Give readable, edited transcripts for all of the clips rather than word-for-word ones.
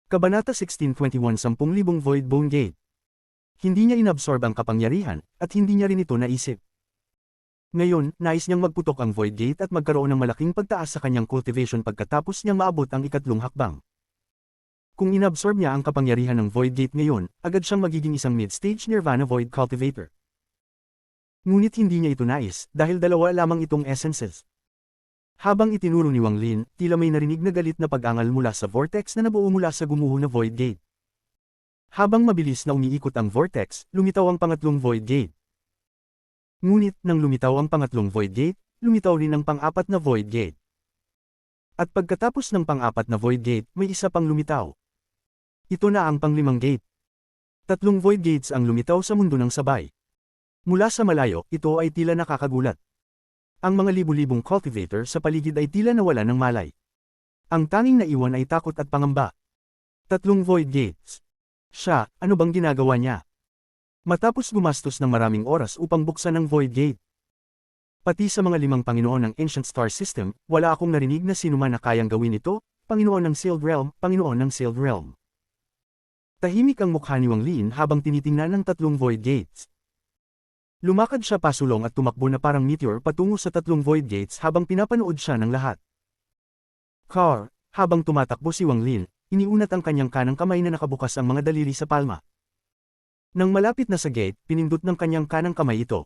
Kabanata 16:21 10,000 Void Bone Gate. Hindi niya inabsorb ang kapangyarihan, at hindi niya rin ito naisip. Ngayon, nais niyang magputok ang Void Gate at magkaroon ng malaking pagtaas sa kanyang cultivation pagkatapos niyang maabot ang ikatlong hakbang. Kung inabsorb niya ang kapangyarihan ng Void Gate ngayon, agad siyang magiging isang mid-stage Nirvana Void Cultivator. Ngunit hindi niya ito nais, dahil dalawa lamang itong essences. Habang itinuro ni Wang Lin, tila may narinig na galit na pag-angal mula sa vortex na nabuo mula sa gumuho na Void Gate. Habang mabilis na umiikot ang vortex, lumitaw ang pangatlong Void Gate. Ngunit, nang lumitaw ang pangatlong Void Gate, lumitaw rin ang pang-apat na Void Gate. At pagkatapos ng pang-apat na Void Gate, may isa pang lumitaw. Ito na ang pang-limang gate. Tatlong Void Gates ang lumitaw sa mundo ng sabay. Mula sa malayo, ito ay tila nakakagulat. Ang mga libu-libong cultivator sa paligid ay tila nawala ng malay. Ang tanging naiwan ay takot at pangamba. Tatlong Void Gates. Siya, ano bang ginagawa niya? Matapos gumastos ng maraming oras upang buksan ang Void Gate. Pati sa mga 5 Panginoon ng Ancient Star System, wala akong narinig na sinuman na kayang gawin ito, Panginoon ng Sealed Realm, Panginoon ng Sealed Realm. Tahimik ang mukha ni Wang Lin habang tinitingnan ang tatlong Void Gates. Lumakad siya pasulong at tumakbo na parang meteor patungo sa tatlong Void Gates habang pinapanood siya ng lahat. Habang tumatakbo si Wang Lin, iniunat ang kanyang kanang kamay na nakabukas ang mga daliri sa palma. Nang malapit na sa gate, pinindot ng kanyang kanang kamay ito.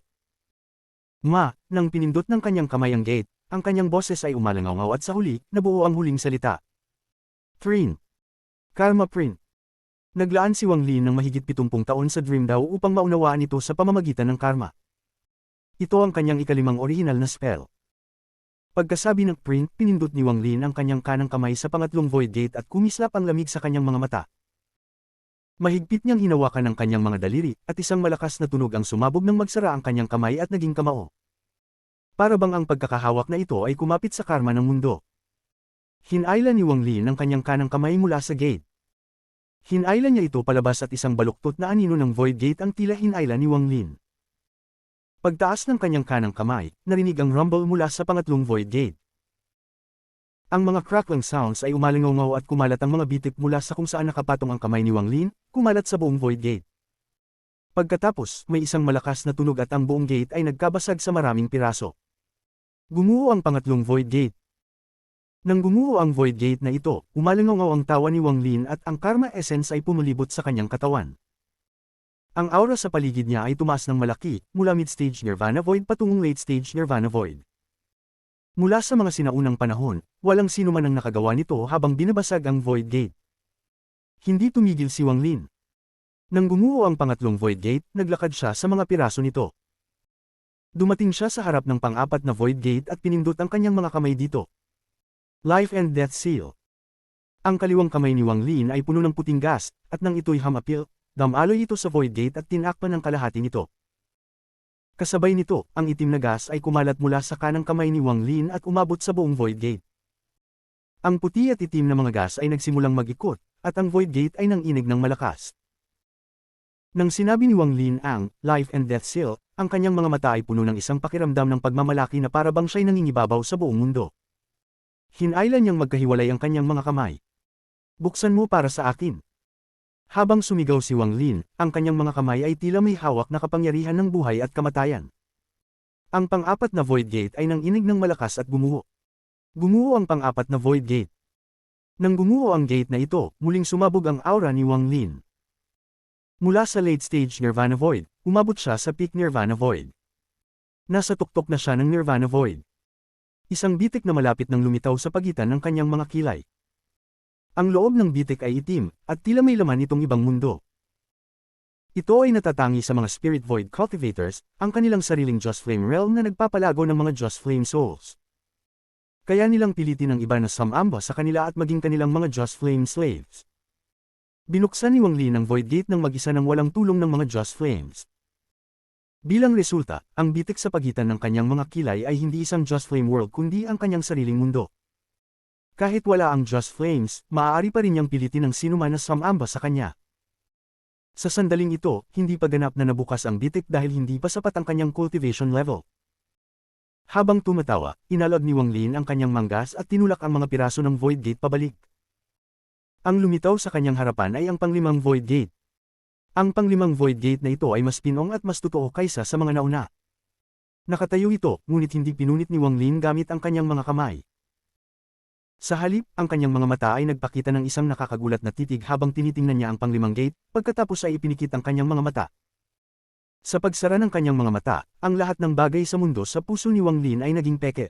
Nang pinindot ng kanyang kamay ang gate, ang kanyang boses ay umalangaw at sa huli, nabuo ang huling salita. Print. Karma Print. Naglaan si Wang Lin ng mahigit 70 taon sa Dream Dao upang maunawaan ito sa pamamagitan ng karma. Ito ang kanyang ikalimang orihinal na spell. Pagkasabi ng print, pinindot ni Wang Lin ang kanyang kanang kamay sa pangatlong Void Gate at kumislap ang lamig sa kanyang mga mata. Mahigpit niyang hinawakan ang kanyang mga daliri, at isang malakas na tunog ang sumabog nang magsara ang kanyang kamay at naging kamao. Para bang ang pagkakahawak na ito ay kumapit sa karma ng mundo. Hinailan ni Wang Lin ang kanyang kanang kamay mula sa gate. Hinailan niya ito palabas at isang baluktot na anino ng Void Gate ang tila hinailan ni Wang Lin. Pagtaas ng kanyang kanang kamay, narinig ang rumble mula sa pangatlong Void Gate. Ang mga crackling sounds ay umalingaw at kumalat ang mga bitik mula sa kung saan nakapatong ang kamay ni Wang Lin, kumalat sa buong Void Gate. Pagkatapos, may isang malakas na tunog at ang buong gate ay nagkabasag sa maraming piraso. Gumuho ang pangatlong Void Gate. Nang gumuho ang Void Gate na ito, umalingaw ang tawa ni Wang Lin at ang Karma Essence ay pumulibot sa kanyang katawan. Ang aura sa paligid niya ay tumaas ng malaki, mula mid-stage Nirvana Void patungong late-stage Nirvana Void. Mula sa mga sinaunang panahon, walang sino man ang nakagawa nito habang binabasag ang Void Gate. Hindi tumigil si Wang Lin. Nang gumuho ang pangatlong Void Gate, naglakad siya sa mga piraso nito. Dumating siya sa harap ng pang-apat na Void Gate at pinindot ang kanyang mga kamay dito. Life and Death Seal. Ang kaliwang kamay ni Wang Lin ay puno ng puting gas, at nang ito'y hamapil, damaloy ito sa Void Gate at tinakpan ng kalahati nito. Kasabay nito, ang itim na gas ay kumalat mula sa kanang kamay ni Wang Lin at umabot sa buong Void Gate. Ang puti at itim na mga gas ay nagsimulang mag-ikot, at ang Void Gate ay nanginig ng malakas. Nang sinabi ni Wang Lin ang Life and Death Seal, ang kanyang mga mata ay puno ng isang pakiramdam ng pagmamalaki na para bang siya'y nangingibabaw sa buong mundo. Hinailan niyang magkahiwalay ang kanyang mga kamay. Buksan mo para sa akin. Habang sumigaw si Wang Lin, ang kanyang mga kamay ay tila may hawak na kapangyarihan ng buhay at kamatayan. Ang pang-apat na Void Gate ay nanginig ng malakas at gumuho. Gumuho ang pang-apat na Void Gate. Nang gumuho ang gate na ito, muling sumabog ang aura ni Wang Lin. Mula sa late stage Nirvana Void, umabot siya sa peak Nirvana Void. Nasa tuktok na siya ng Nirvana Void. Isang bitik na malapit nang lumitaw sa pagitan ng kanyang mga kilay. Ang loob ng bitik ay itim, at tila may laman itong ibang mundo. Ito ay natatangi sa mga Spirit Void Cultivators, ang kanilang sariling Just Flame Realm na nagpapalago ng mga Just Flame Souls. Kaya nilang pilitin ang iba na sumamba sa kanila at maging kanilang mga Just Flame Slaves. Binuksan ni Wang Lin ang Void Gate ng mag-isa nang walang tulong ng mga Just Flames. Bilang resulta, ang bitik sa pagitan ng kanyang mga kilay ay hindi isang Just Flame World kundi ang kanyang sariling mundo. Kahit wala ang Just Flames, maaari pa rin niyang pilitin ang sinuman na sumamba sa kanya. Sa sandaling ito, hindi pa ganap na nabukas ang bitik dahil hindi pa sapat ang kanyang cultivation level. Habang tumatawa, inalog ni Wang Lin ang kanyang manggas at tinulak ang mga piraso ng Void Gate pabalik. Ang lumitaw sa kanyang harapan ay ang panglimang Void Gate. Ang panglimang Void Gate na ito ay mas pinong at mas totoo kaysa sa mga nauna. Nakatayo ito, ngunit hindi pinunit ni Wang Lin gamit ang kanyang mga kamay. Sa halip, ang kanyang mga mata ay nagpakita ng isang nakakagulat na titig habang tinitingnan niya ang panglimang gate, pagkatapos ay ipinikit ang kanyang mga mata. Sa pagsara ng kanyang mga mata, ang lahat ng bagay sa mundo sa puso ni Wang Lin ay naging peke.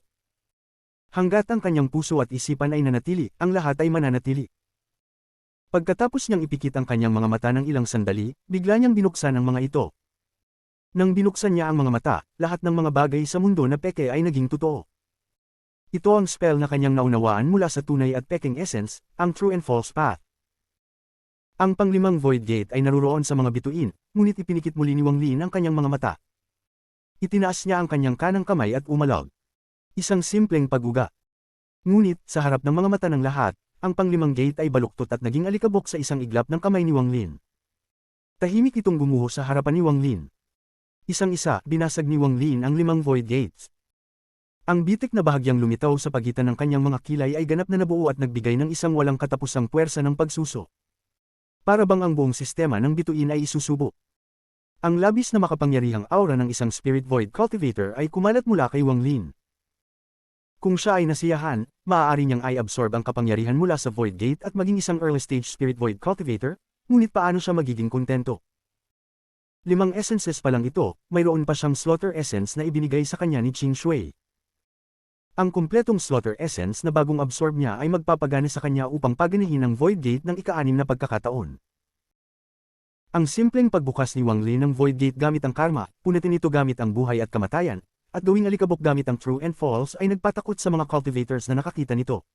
Hanggat ang kanyang puso at isipan ay nanatili, ang lahat ay mananatili. Pagkatapos niyang ipikit ang kanyang mga mata ng ilang sandali, bigla niyang binuksan ang mga ito. Nang binuksan niya ang mga mata, lahat ng mga bagay sa mundo na peke ay naging totoo. Ito ang spell na kanyang naunawaan mula sa tunay at peking essence, ang True and False Path. Ang panglimang Void Gate ay naruroon sa mga bituin, ngunit ipinikit muli ni Wang Lin ang kanyang mga mata. Itinaas niya ang kanyang kanang kamay at umalog. Isang simpleng pag-uga. Ngunit, sa harap ng mga mata ng lahat, ang panglimang gate ay baluktot at naging alikabok sa isang iglap ng kamay ni Wang Lin. Tahimik itong gumuho sa harapan ni Wang Lin. Isang-isa, binasag ni Wang Lin ang 5 Void Gates. Ang bitik na bahagyang lumitaw sa pagitan ng kanyang mga kilay ay ganap na nabuo at nagbigay ng isang walang katapusang puwersa ng pagsuso. Para bang ang buong sistema ng bituin ay isusubo. Ang labis na makapangyarihang aura ng isang Spirit Void Cultivator ay kumalat mula kay Wang Lin. Kung siya ay nasiyahan, maaari niyang i-absorb ang kapangyarihan mula sa Void Gate at maging isang early-stage Spirit Void Cultivator, ngunit paano siya magiging kontento? 5 essences pa lang ito, mayroon pa siyang Slaughter Essence na ibinigay sa kanya ni Qing Shui. Ang kumpletong Slaughter Essence na bagong absorb niya ay magpapagana sa kanya upang paganihin ang Void Gate ng ika-6 na pagkakataon. Ang simpleng pagbukas ni Wang Lin ng Void Gate gamit ang karma, punatin ito gamit ang buhay at kamatayan, at gawing alikabok gamit ang True and False ay nagpatakot sa mga cultivators na nakakita nito.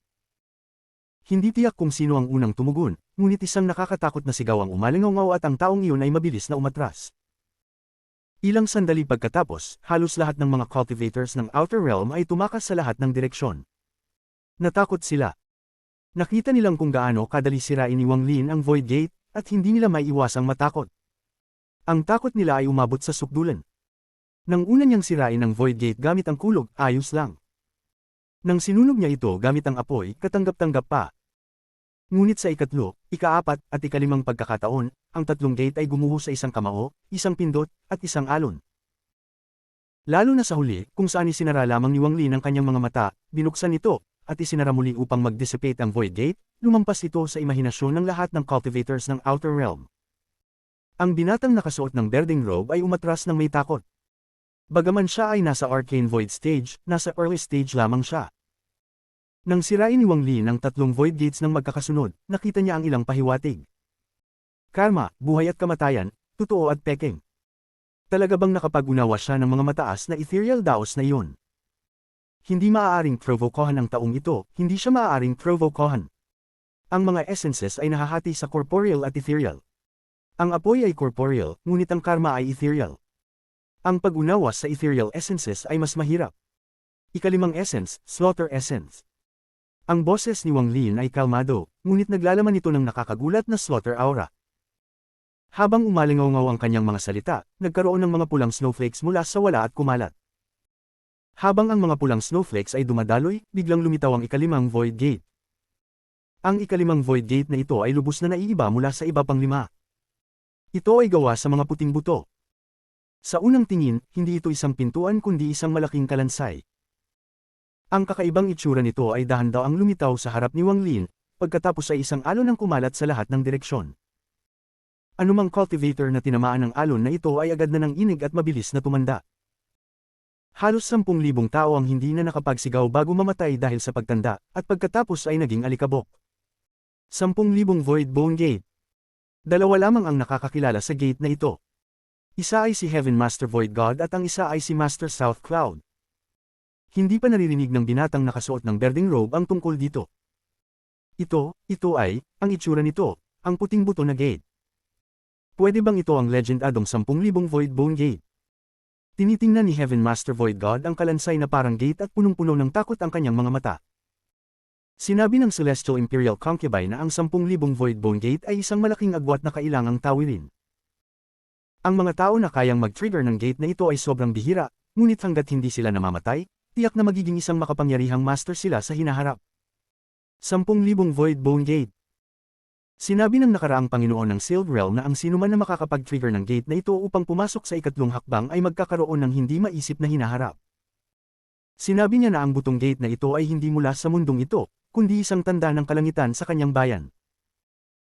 Hindi tiyak kung sino ang unang tumugon, ngunit isang nakakatakot na sigaw ang umalingaw at ang taong iyon ay mabilis na umatras. Ilang sandali pagkatapos, halos lahat ng mga cultivators ng Outer Realm ay tumakas sa lahat ng direksyon. Natakot sila. Nakita nilang kung gaano kadali sirain ni Wang Lin ang Void Gate, at hindi nila maiiwasang matakot. Ang takot nila ay umabot sa sukdulan. Nang una niyang sirain ang Void Gate gamit ang kulog, ayos lang. Nang sinunog niya ito gamit ang apoy, katanggap-tanggap pa. Ngunit sa ikatlo, ika-4 at ika-5 pagkakataon, ang 3 gate ay gumuho sa isang kamao, isang pindot, at isang alon. Lalo na sa huli, kung saan isinara lamang ni Wang Lin ang kanyang mga mata, binuksan ito, at isinara muli upang mag-dissipate ang Void Gate, lumampas ito sa imahinasyon ng lahat ng cultivators ng Outer Realm. Ang binatang nakasuot ng berdeng robe ay umatras ng may takot. Bagaman siya ay nasa Arcane Void Stage, nasa early stage lamang siya. Nang sirain ni Wang Lin ang 3 Void Gates ng magkakasunod, nakita niya ang ilang pahiwatig. Karma, buhay at kamatayan, totoo at peking. Talaga bang nakapag-unawa siya ng mga mataas na ethereal daos na iyon? Hindi maaaring provokohan ang taong ito, hindi siya maaaring provokohan. Ang mga essences ay nahahati sa corporeal at ethereal. Ang apoy ay corporeal, ngunit ang karma ay ethereal. Ang pag-unawa sa ethereal essences ay mas mahirap. Ika-5 essence, Slaughter Essence. Ang boses ni Wang Lin ay kalmado, ngunit naglalaman ito ng nakakagulat na slaughter aura. Habang umalingaw-ngaw ang kanyang mga salita, nagkaroon ng mga pulang snowflakes mula sa wala at kumalat. Habang ang mga pulang snowflakes ay dumadaloy, biglang lumitaw ang ika-5 Void Gate. Ang ika-5 Void Gate na ito ay lubos na naiiba mula sa iba pang 5. Ito ay gawa sa mga puting buto. Sa unang tingin, hindi ito isang pintuan kundi isang malaking kalansay. Ang kakaibang itsura nito ay dahan-daang lumitaw sa harap ni Wang Lin, pagkatapos ay isang alon ang kumalat sa lahat ng direksyon. Anumang cultivator na tinamaan ng alon na ito ay agad na nanginig at mabilis na tumanda. Halos 10,000 tao ang hindi na nakapagsigaw bago mamatay dahil sa pagtanda, at pagkatapos ay naging alikabok. 10,000 Void Bone Gate. 2 lamang ang nakakakilala sa gate na ito. Isa ay si Heaven Master Void God at ang isa ay si Master South Cloud. Hindi pa naririnig ng binatang nakasuot ng berdeng robe ang tungkol dito. Ito ay, ang itsura nito, ang puting buto na gate. Pwede bang ito ang legendadong 10,000 Void Bone Gate? Tinitingnan ni Heaven Master Void God ang kalansay na parang gate at punong-puno ng takot ang kanyang mga mata. Sinabi ng Celestial Imperial Concubine na ang 10,000 Void Bone Gate ay isang malaking agwat na kailangang tawirin. Ang mga tao na kayang mag-trigger ng gate na ito ay sobrang bihira, ngunit hanggat hindi sila namamatay, tiyak na magiging isang makapangyarihang master sila sa hinaharap. 10,000 Void Bone Gate. Sinabi ng nakaraang Panginoon ng Sealed Realm na ang sinuman na makakapag-trigger ng gate na ito upang pumasok sa ikatlong hakbang ay magkakaroon ng hindi maisip na hinaharap. Sinabi niya na ang butong gate na ito ay hindi mula sa mundong ito, kundi isang tanda ng kalangitan sa kanyang bayan.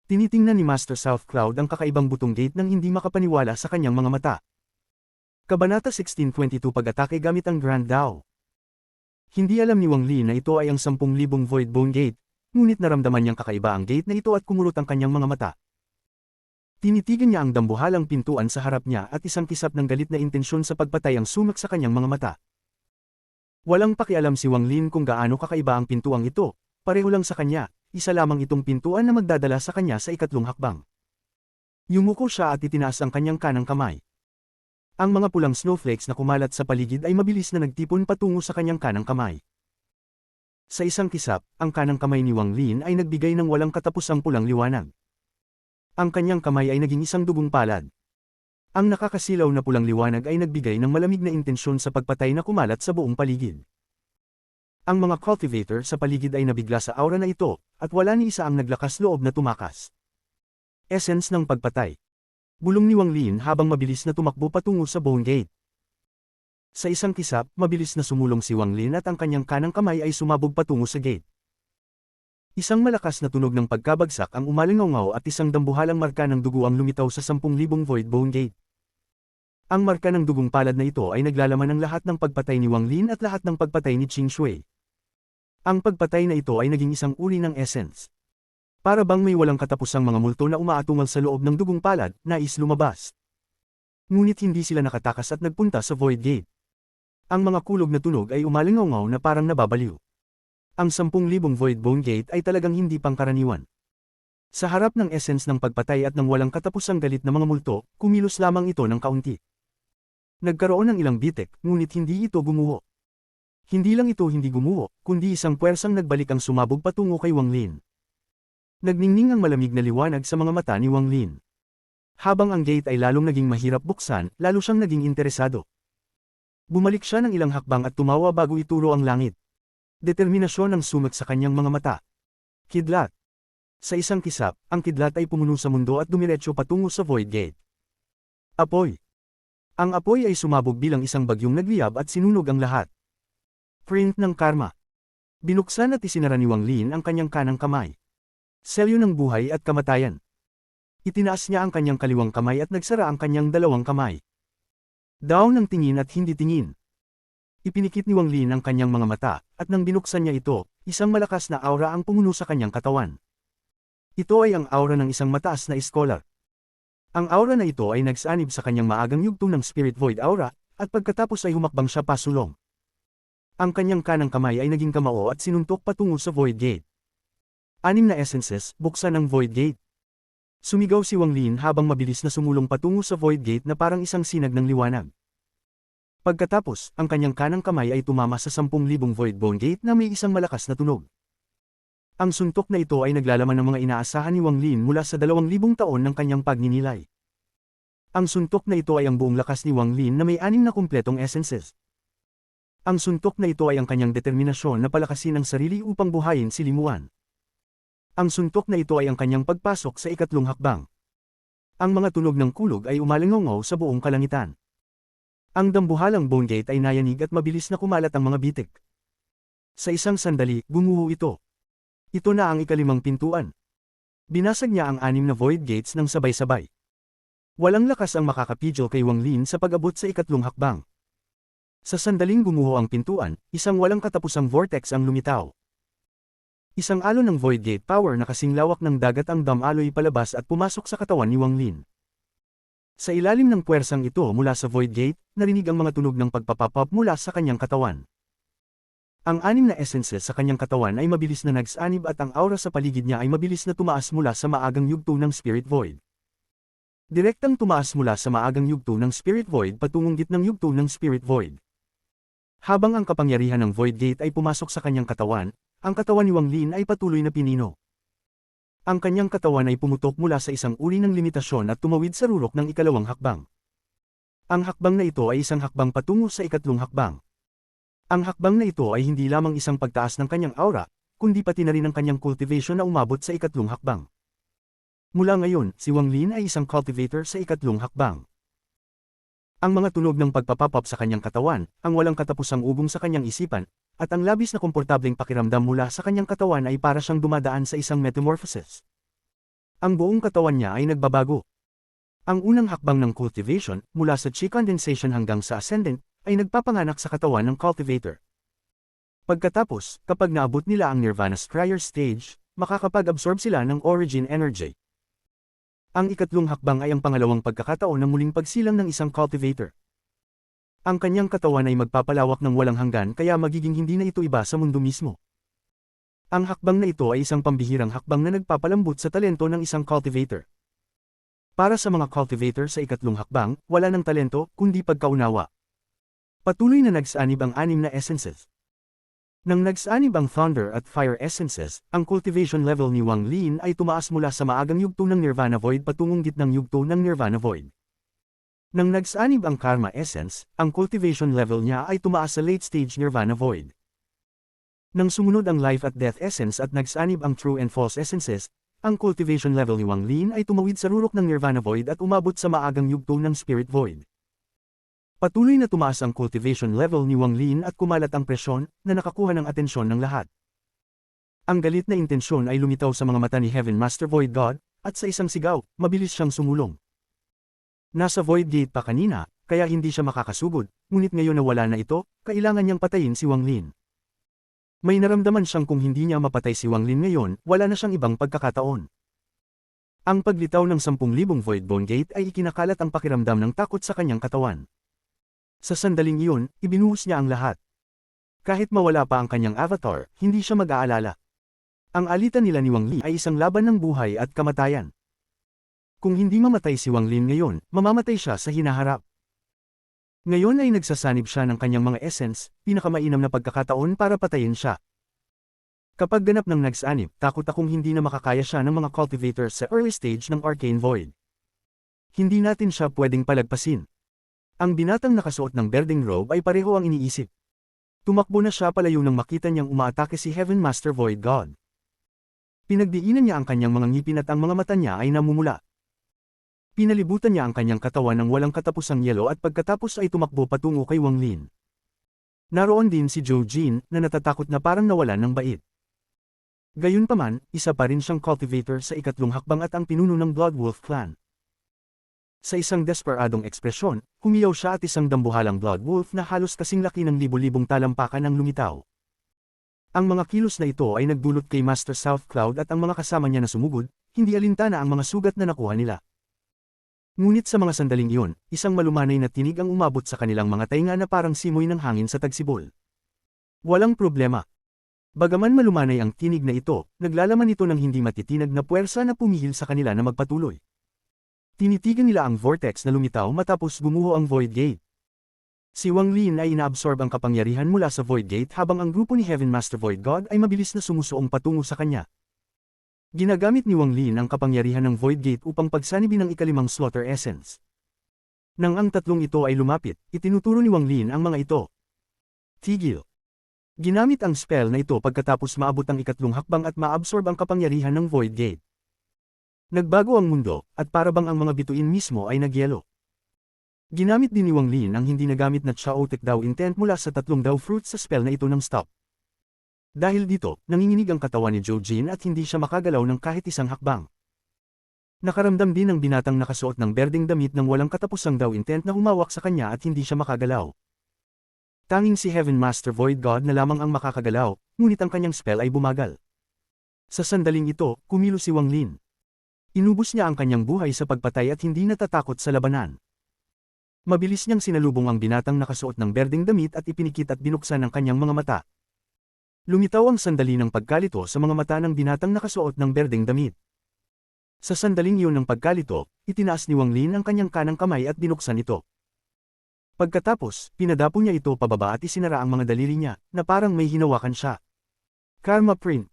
Tinitingnan ni Master South Cloud ang kakaibang butong gate nang hindi makapaniwala sa kanyang mga mata. Kabanata 1622 Pag-atake gamit ang Grand Dao. Hindi alam ni Wang Li na ito ay ang 10,000 Void Bone Gate, ngunit naramdaman niyang kakaiba ang gate na ito at kumurot ang kanyang mga mata. Tinitigan niya ang dambuhalang pintuan sa harap niya at isang kisap ng galit na intensyon sa pagpatay ang sumak sa kanyang mga mata. Walang pakialam si Wang Lin kung gaano kakaiba ang pintuang ito, pareho lang sa kanya, isa lamang itong pintuan na magdadala sa kanya sa ikatlong hakbang. Yumuko siya at itinaas ang kanyang kanang kamay. Ang mga pulang snowflakes na kumalat sa paligid ay mabilis na nagtipon patungo sa kanyang kanang kamay. Sa isang kisap, ang kanang kamay ni Wang Lin ay nagbigay ng walang katapusang pulang liwanag. Ang kanyang kamay ay naging isang dugong palad. Ang nakakasilaw na pulang liwanag ay nagbigay ng malamig na intensyon sa pagpatay na kumalat sa buong paligid. Ang mga cultivator sa paligid ay nabigla sa aura na ito, at wala ni isa ang naglakas loob na tumakas. Essence ng pagpatay. Bulong ni Wang Lin habang mabilis na tumakbo patungo sa Bone Gate. Sa isang kisap, mabilis na sumulong si Wang Lin at ang kanyang kanang kamay ay sumabog patungo sa gate. Isang malakas na tunog ng pagkabagsak ang umalingaw at isang dambuhalang marka ng dugo ang lumitaw sa 10,000 Void Bone Gate. Ang marka ng dugong palad na ito ay naglalaman ng lahat ng pagpatay ni Wang Lin at lahat ng pagpatay ni Qing Shui. Ang pagpatay na ito ay naging isang uri ng essence. Para bang may walang katapusang mga multo na umaatungal sa loob ng dugong palad, nais lumabas. Ngunit hindi sila nakatakas at nagpunta sa Void Gate. Ang mga kulog na tunog ay umalingaw na parang nababaliw. Ang 10,000 Void Bone Gate ay talagang hindi pangkaraniwan. Sa harap ng essence ng pagpatay at ng walang katapusang galit na mga multo, kumilos lamang ito ng kaunti. Nagkaroon ng ilang bitek, ngunit hindi ito gumuho. Hindi lang ito hindi gumuho, kundi isang puwersang nagbalik ang sumabog patungo kay Wang Lin. Nagningning ang malamig na liwanag sa mga mata ni Wang Lin. Habang ang gate ay lalong naging mahirap buksan, lalo siyang naging interesado. Bumalik siya ng ilang hakbang at tumawa bago ituro ang langit. Determinasyon ang sumak sa kanyang mga mata. Kidlat. Sa isang kisap, ang kidlat ay pumuno sa mundo at dumiretso patungo sa Void Gate. Apoy. Ang apoy ay sumabog bilang isang bagyong nagliyab at sinunog ang lahat. Print ng karma. Binuksan at isinara ni Wang Lin ang kanyang kanang kamay. Selyo ng buhay at kamatayan. Itinaas niya ang kanyang kaliwang kamay at nagsara ang kanyang dalawang kamay. Daw ng tingin at hindi tingin. Ipinikit ni Wang Lin ang kanyang mga mata, at nang binuksan niya ito, isang malakas na aura ang pumuno sa kanyang katawan. Ito ay ang aura ng isang mataas na scholar. Ang aura na ito ay nagsanib sa kanyang maagang yugto ng Spirit Void Aura, at pagkatapos ay humakbang siya pasulong. Ang kanyang kanang kamay ay naging kamao at sinuntok patungo sa Void Gate. 6 na essences, buksan ang Void Gate. Sumigaw si Wang Lin habang mabilis na sumulong patungo sa Void Gate na parang isang sinag ng liwanag. Pagkatapos, ang kanyang kanang kamay ay tumama sa 10,000 Void Bone Gate na may isang malakas na tunog. Ang suntok na ito ay naglalaman ng mga inaasahan ni Wang Lin mula sa 2,000 taon ng kanyang pagninilay. Ang suntok na ito ay ang buong lakas ni Wang Lin na may 6 na kumpletong essences. Ang suntok na ito ay ang kanyang determinasyon na palakasin ang sarili upang buhayin si Limuan. Ang suntok na ito ay ang kanyang pagpasok sa ikatlong hakbang. Ang mga tunog ng kulog ay umalingaw sa buong kalangitan. Ang dambuhalang Bone Gate ay nayanig at mabilis na kumalat ang mga bitik. Sa isang sandali, gumuho ito. Ito na ang ikalimang pintuan. Binasag niya ang 6 na Void Gates ng sabay-sabay. Walang lakas ang makakapigil kay Wang Lin sa pag-abot sa ikatlong hakbang. Sa sandaling gumuho ang pintuan, isang walang katapusang vortex ang lumitaw. Isang alon ng Void Gate power na kasing lawak ng dagat ang dumaloy palabas at pumasok sa katawan ni Wang Lin. Sa ilalim ng puwersang ito mula sa Void Gate, narinig ang mga tunog ng pagpapapop mula sa kanyang katawan. Ang 6 na essences sa kanyang katawan ay mabilis na nagsanib at ang aura sa paligid niya ay mabilis na tumaas mula sa maagang yugto ng Spirit Void. Direktang tumaas mula sa maagang yugto ng Spirit Void patungong gitnang yugto ng Spirit Void. Habang ang kapangyarihan ng Void Gate ay pumasok sa kanyang katawan, ang katawan ni Wang Lin ay patuloy na pinino. Ang kanyang katawan ay pumutok mula sa isang uri ng limitasyon at tumawid sa rurok ng ikalawang hakbang. Ang hakbang na ito ay isang hakbang patungo sa ikatlong hakbang. Ang hakbang na ito ay hindi lamang isang pagtaas ng kanyang aura, kundi pati na rin ang kanyang cultivation na umabot sa ikatlong hakbang. Mula ngayon, si Wang Lin ay isang cultivator sa ikatlong hakbang. Ang mga tunog ng pagpapapop sa kanyang katawan, ang walang katapusang ugong sa kanyang isipan, at ang labis na komportableng pakiramdam mula sa kanyang katawan ay para siyang dumadaan sa isang metamorphosis. Ang buong katawan niya ay nagbabago. Ang unang hakbang ng cultivation, mula sa chi condensation hanggang sa ascendant, ay nagpapanganak sa katawan ng cultivator. Pagkatapos, kapag naabot nila ang nirvana scryer stage, makakapag-absorb sila ng origin energy. Ang ikatlong hakbang ay ang pangalawang pagkakataon ng muling pagsilang ng isang cultivator. Ang kanyang katawan ay magpapalawak ng walang hanggan kaya magiging hindi na ito iba sa mundo mismo. Ang hakbang na ito ay isang pambihirang hakbang na nagpapalambot sa talento ng isang cultivator. Para sa mga cultivator sa ikatlong hakbang, wala ng talento, kundi pagkaunawa. Patuloy na nagsanib ang anim na essences. Nang nagsanib ang Thunder at Fire Essences, ang cultivation level ni Wang Lin ay tumaas mula sa maagang yugto ng Nirvana Void patungong gitnang yugto ng Nirvana Void. Nang nagsanib ang Karma Essence, ang cultivation level niya ay tumaas sa Late Stage Nirvana Void. Nang sumunod ang Life at Death Essence at nagsanib ang True and False Essences, ang cultivation level ni Wang Lin ay tumawid sa rurok ng Nirvana Void at umabot sa maagang yugto ng Spirit Void. Patuloy na tumaas ang cultivation level ni Wang Lin at kumalat ang presyon na nakakuha ng atensyon ng lahat. Ang galit na intensyon ay lumitaw sa mga mata ni Heaven Master Void God, at sa isang sigaw, mabilis siyang sumulong. Nasa Void Gate pa kanina, kaya hindi siya makakasugod, ngunit ngayon na wala na ito, kailangan niyang patayin si Wang Lin. May naramdaman siyang kung hindi niya mapatay si Wang Lin ngayon, wala na siyang ibang pagkakataon. Ang paglitaw ng 10,000 Void Bone Gate ay ikinakalat ang pakiramdam ng takot sa kanyang katawan. Sa sandaling iyon, ibinuhos niya ang lahat. Kahit mawala pa ang kanyang avatar, hindi siya mag-aalala. Ang alitan nila ni Wang Lin ay isang laban ng buhay at kamatayan. Kung hindi mamatay si Wang Lin ngayon, mamamatay siya sa hinaharap. Ngayon ay nagsasanib siya ng kanyang mga essence, pinakamainam na pagkakataon para patayin siya. Kapag ganap ng nagsanib, takot akong hindi na makakaya siya ng mga cultivators sa early stage ng Arcane Void. Hindi natin siya pwedeng palagpasin. Ang binatang nakasuot ng berdeng robe ay pareho ang iniisip. Tumakbo na siya palayo nang makita niyang umaatake si Heaven Master Void God. Pinagdiinan niya ang kanyang mga ngipin at ang mga mata niya ay namumula. Pinalibutan niya ang kanyang katawan ng walang katapusang yelo at pagkatapos ay tumakbo patungo kay Wang Lin. Naroon din si Zhou Jin na natatakot na parang nawalan ng bait. Gayunpaman, isa pa rin siyang cultivator sa ikatlong hakbang at ang pinuno ng Blood Wolf Clan. Sa isang desperadong ekspresyon, humiyaw siya at isang dambuhalang Blood Wolf na halos kasing laki ng libo-libong talampakan ang lumitaw. Ang mga kilos na ito ay nagdulot kay Master South Cloud at ang mga kasama niya na sumugod, hindi alintana ang mga sugat na nakuha nila. Ngunit sa mga sandaling iyon, isang malumanay na tinig ang umabot sa kanilang mga tainga na parang simoy ng hangin sa tagsibol. Walang problema. Bagaman malumanay ang tinig na ito, naglalaman ito ng hindi matitinag na puwersa na pumihil sa kanila na magpatuloy. Tinitigan nila ang vortex na lumitaw matapos gumuho ang Void Gate. Si Wang Lin ay inaabsorb ang kapangyarihan mula sa Void Gate habang ang grupo ni Heaven Master Void God ay mabilis na sumusuong patungo sa kanya. Ginagamit ni Wang Lin ang kapangyarihan ng Void Gate upang pagsanibin ang ikalimang Slaughter Essence. Nang ang tatlong ito ay lumapit, itinuturo ni Wang Lin ang mga ito. Tigil. Ginamit ang spell na ito pagkatapos maabot ang ikatlong hakbang at maabsorb ang kapangyarihan ng Void Gate. Nagbago ang mundo, at parabang ang mga bituin mismo ay nagyelo. Ginamit din ni Wang Lin ang hindi nagamit na Chaotic Dao Intent mula sa tatlong Dao Fruits sa spell na ito ng Stop. Dahil dito, nanginginig ang katawan ni Zhou Jin at hindi siya makagalaw ng kahit isang hakbang. Nakaramdam din ang binatang nakasuot ng berdeng damit ng walang katapusang Dao Intent na humawak sa kanya at hindi siya makagalaw. Tanging si Heaven Master Void God na lamang ang makakagalaw, ngunit ang kanyang spell ay bumagal. Sa sandaling ito, kumilos si Wang Lin. Inubos niya ang kanyang buhay sa pagpatay at hindi natatakot sa labanan. Mabilis niyang sinalubong ang binatang nakasuot ng berdeng damit at ipinikit at binuksan ang kanyang mga mata. Lumitaw ang sandali ng pagkalito sa mga mata ng binatang nakasuot ng berdeng damit. Sa sandaling iyon ng pagkalito, itinaas ni Wang Lin ang kanyang kanang kamay at binuksan ito. Pagkatapos, pinadapo niya ito pababa at isinara ang mga daliri niya, na parang may hinawakan siya. Karma Print.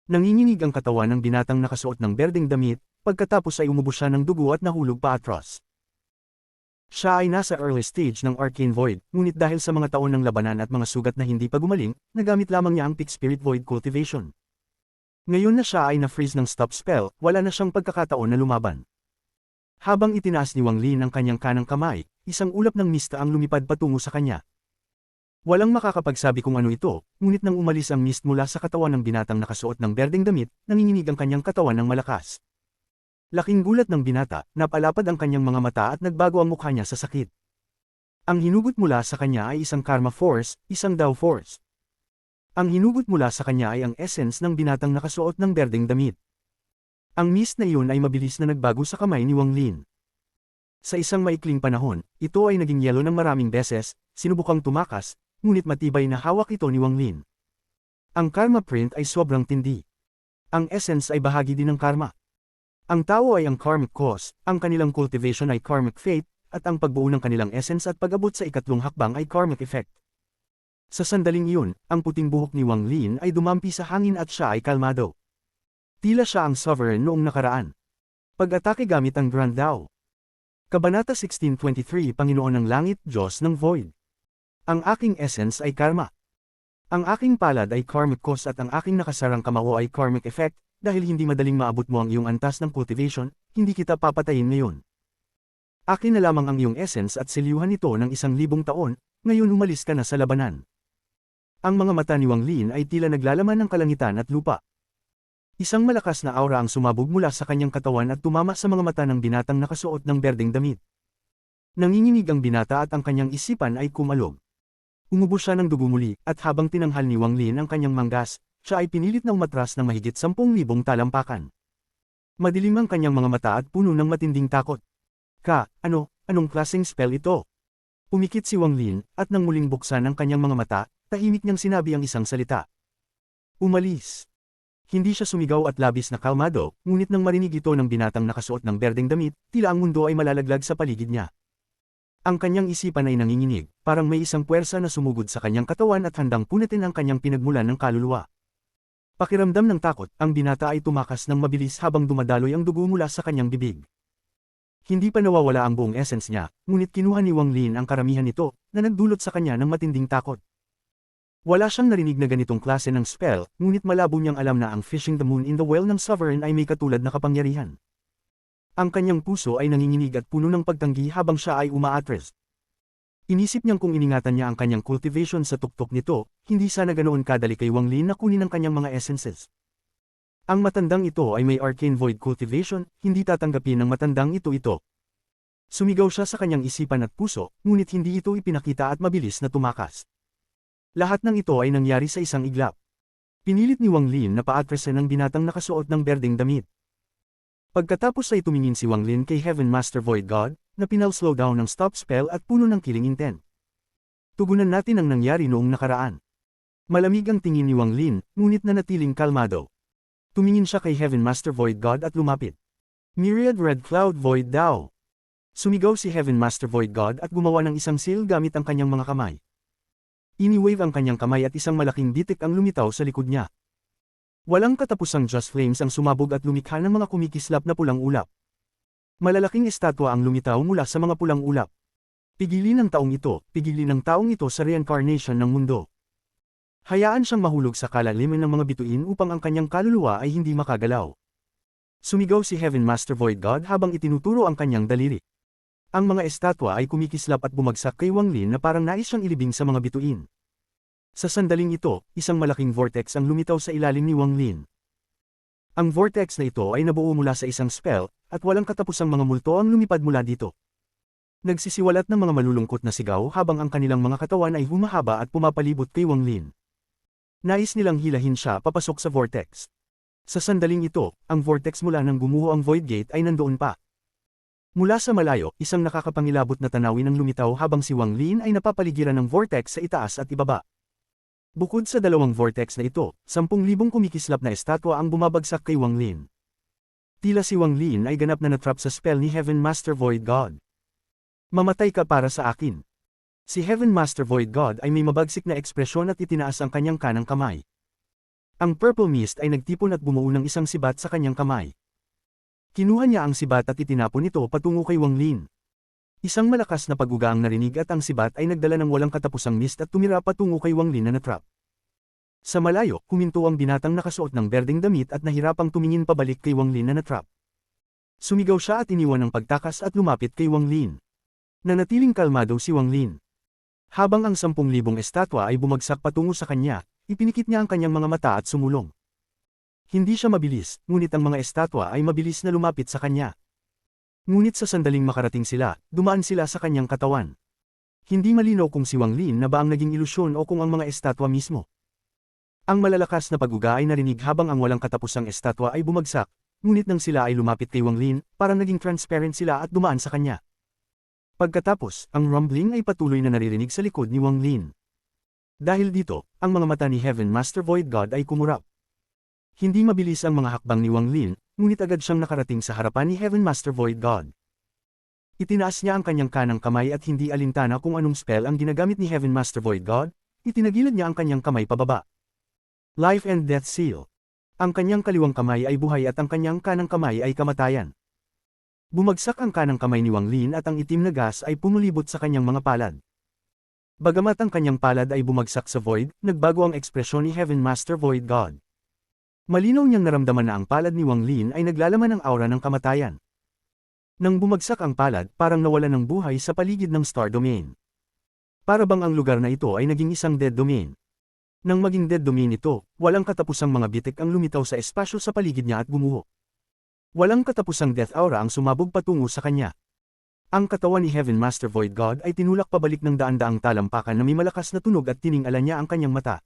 Nanginginig ang katawan ng binatang nakasuot ng berdeng damit, pagkatapos ay umubos siya ng dugo at nahulog paatras. Siya ay nasa early stage ng Arcane Void, ngunit dahil sa mga taon ng labanan at mga sugat na hindi pa gumaling, nagamit lamang niya ang Peak Spirit Void Cultivation. Ngayon na siya ay na-freeze ng stop spell, wala na siyang pagkakataon na lumaban. Habang itinaas ni Wang Lin ang kanyang kanang kamay, isang ulap ng mista ang lumipad patungo sa kanya. Walang makakapagsabi kung ano ito, ngunit nang umalis ang mist mula sa katawan ng binatang nakasuot ng berdeng damit, nanginginig ang kanyang katawan ng malakas. Laking gulat ng binata, napalapad ang kanyang mga mata at nagbago ang mukha niya sa sakit. Ang hinugot mula sa kanya ay isang karma force, isang Dao force. Ang hinugot mula sa kanya ay ang essence ng binatang nakasuot ng berdeng damit. Ang mist na iyon ay mabilis na nagbago sa kamay ni Wang Lin. Sa isang maikling panahon, ito ay naging yelo ng maraming beses, sinubukang tumakas, ngunit matibay na hawak ito ni Wang Lin. Ang karma print ay sobrang tindi. Ang essence ay bahagi din ng karma. Ang tao ay ang karmic cause, ang kanilang cultivation ay karmic fate, at ang pagbuo ng kanilang essence at pag-abot sa ikatlong hakbang ay karmic effect. Sa sandaling iyon, ang puting buhok ni Wang Lin ay dumampi sa hangin at siya ay kalmado. Tila siya ang sovereign noong nakaraan. Pag-atake gamit ang Grand Dao. Kabanata 1623 Panginoon ng Langit, Diyos ng Void. Ang aking essence ay karma. Ang aking palad ay karmic cause at ang aking nakasarang kamao ay karmic effect, dahil hindi madaling maabot mo ang iyong antas ng cultivation, hindi kita papatayin ngayon. Akin na lamang ang iyong essence at selyuhan ito ng 1,000 taon, ngayon umalis ka na sa labanan. Ang mga mata ni Wang Lin ay tila naglalaman ng kalangitan at lupa. Isang malakas na aura ang sumabog mula sa kanyang katawan at tumama sa mga mata ng binatang nakasuot ng berdeng damit. Nanginginig ang binata at ang kanyang isipan ay kumalog. Umubos siya ng dugo muli, at habang tinanghal ni Wang Lin ang kanyang manggas, siya ay pinilit na umatras ng mahigit 10,000 talampakan. Madilim ang kanyang mga mata at puno ng matinding takot. Anong klaseng spell ito? Pumikit si Wang Lin, at nang muling buksan ang kanyang mga mata, tahimik niyang sinabi ang isang salita. Umalis. Hindi siya sumigaw at labis na kalmado, ngunit nang marinig ito ng binatang nakasuot ng berdeng damit, tila ang mundo ay malalaglag sa paligid niya. Ang kanyang isipan ay nanginginig, parang may isang puwersa na sumugod sa kanyang katawan at handang punitin ang kanyang pinagmulan ng kaluluwa. Pakiramdam ng takot, ang binata ay tumakas ng mabilis habang dumadaloy ang dugo mula sa kanyang bibig. Hindi pa nawawala ang buong essence niya, ngunit kinuha ni Wang Lin ang karamihan nito, na nagdulot sa kanya ng matinding takot. Wala siyang narinig na ganitong klase ng spell, ngunit malabo niyang alam na ang fishing the moon in the well ng sovereign ay may katulad na kapangyarihan. Ang kanyang puso ay nanginginig at puno ng pagtanggi habang siya ay umaatres. Inisip niyang kung iningatan niya ang kanyang cultivation sa tuktok nito, hindi sana ganoon kadali kay Wang Lin na kunin ang kanyang mga essences. Ang matandang ito ay may arcane void cultivation, hindi tatanggapin ng matandang ito. Sumigaw siya sa kanyang isipan at puso, ngunit hindi ito ipinakita at mabilis na tumakas. Lahat ng ito ay nangyari sa isang iglap. Pinilit ni Wang Lin na paatresin ang binatang nakasuot ng berdeng damit. Pagkatapos ay tumingin si Wang Lin kay Heaven Master Void God, na pinal-slow down ng stop spell at puno ng killing intent. Tugunan natin ang nangyari noong nakaraan. Malamig ang tingin ni Wang Lin, ngunit nanatiling kalmado. Tumingin siya kay Heaven Master Void God at lumapit. Myriad Red Cloud Void Dao. Sumigaw si Heaven Master Void God at gumawa ng isang seal gamit ang kanyang mga kamay. Ini-wave ang kanyang kamay at isang malaking bitik ang lumitaw sa likod niya. Walang katapusang Just Flames ang sumabog at lumikha ng mga kumikislap na pulang ulap. Malalaking estatwa ang lumitaw mula sa mga pulang ulap. Pigilin ng taong ito sa reincarnation ng mundo. Hayaan siyang mahulog sa kalaliman ng mga bituin upang ang kanyang kaluluwa ay hindi makagalaw. Sumigaw si Heaven Master Void God habang itinuturo ang kanyang daliri. Ang mga estatwa ay kumikislap at bumagsak kay Wang Lin na parang nais siyang ilibing sa mga bituin. Sa sandaling ito, isang malaking vortex ang lumitaw sa ilalim ni Wang Lin. Ang vortex na ito ay nabuo mula sa isang spell, at walang katapusang mga multo ang lumipad mula dito. Nagsisiwalat ng mga malulungkot na sigaw habang ang kanilang mga katawan ay humahaba at pumapalibot kay Wang Lin. Nais nilang hilahin siya papasok sa vortex. Sa sandaling ito, ang vortex mula nang gumuho ang Void Gate ay nandoon pa. Mula sa malayo, isang nakakapangilabot na tanawin ang lumitaw habang si Wang Lin ay napapaligiran ng vortex sa itaas at ibaba. Bukod sa dalawang vortex na ito, 10,000 kumikislap na estatwa ang bumabagsak kay Wang Lin. Tila si Wang Lin ay ganap na natrap sa spell ni Heaven Master Void God. Mamatay ka para sa akin. Si Heaven Master Void God ay may mabagsik na ekspresyon at itinaas ang kanyang kanang kamay. Ang purple mist ay nagtipon at bumuo ng isang sibat sa kanyang kamay. Kinuha niya ang sibat at itinapon ito patungo kay Wang Lin. Isang malakas na pag-uga ang narinig at ang sibat ay nagdala ng walang katapusang mist at tumira patungo kay Wang Lin na natrap. Sa malayo, huminto ang binatang nakasuot ng berdeng damit at nahirapang tumingin pabalik kay Wang Lin na natrap. Sumigaw siya at iniwan ng pagtakas at lumapit kay Wang Lin. Nanatiling kalmado si Wang Lin. Habang ang 10,000 estatwa ay bumagsak patungo sa kanya, ipinikit niya ang kanyang mga mata at sumulong. Hindi siya mabilis, ngunit ang mga estatwa ay mabilis na lumapit sa kanya. Ngunit sa sandaling makarating sila, dumaan sila sa kanyang katawan. Hindi malinaw kung si Wang Lin na ba ang naging ilusyon o kung ang mga estatwa mismo. Ang malalakas na pag-uga ay narinig habang ang walang katapusang estatwa ay bumagsak, ngunit nang sila ay lumapit kay Wang Lin, parang naging transparent sila at dumaan sa kanya. Pagkatapos, ang rumbling ay patuloy na naririnig sa likod ni Wang Lin. Dahil dito, ang mga mata ni Heaven Master Void God ay kumurap. Hindi mabilis ang mga hakbang ni Wang Lin, ngunit agad siyang nakarating sa harapan ni Heaven Master Void God. Itinaas niya ang kanyang kanang kamay at hindi alintana kung anong spell ang ginagamit ni Heaven Master Void God, itinagilid niya ang kanyang kamay pababa. Life and Death Seal. Ang kanyang kaliwang kamay ay buhay at ang kanyang kanang kamay ay kamatayan. Bumagsak ang kanang kamay ni Wang Lin at ang itim na gas ay pumulibot sa kanyang mga palad. Bagamat ang kanyang palad ay bumagsak sa Void, nagbago ang ekspresyon ni Heaven Master Void God. Malinaw niyang naramdaman na ang palad ni Wang Lin ay naglalaman ng aura ng kamatayan. Nang bumagsak ang palad, parang nawala ng buhay sa paligid ng Star Domain. Para bang ang lugar na ito ay naging isang Dead Domain. Nang maging Dead Domain ito, walang katapusang mga bitik ang lumitaw sa espasyo sa paligid niya at gumuho. Walang katapusang death aura ang sumabog patungo sa kanya. Ang katawan ni Heaven Master Void God ay tinulak pabalik ng daan-daang talampakan na may malakas na tunog at tiningala niya ang kanyang mata.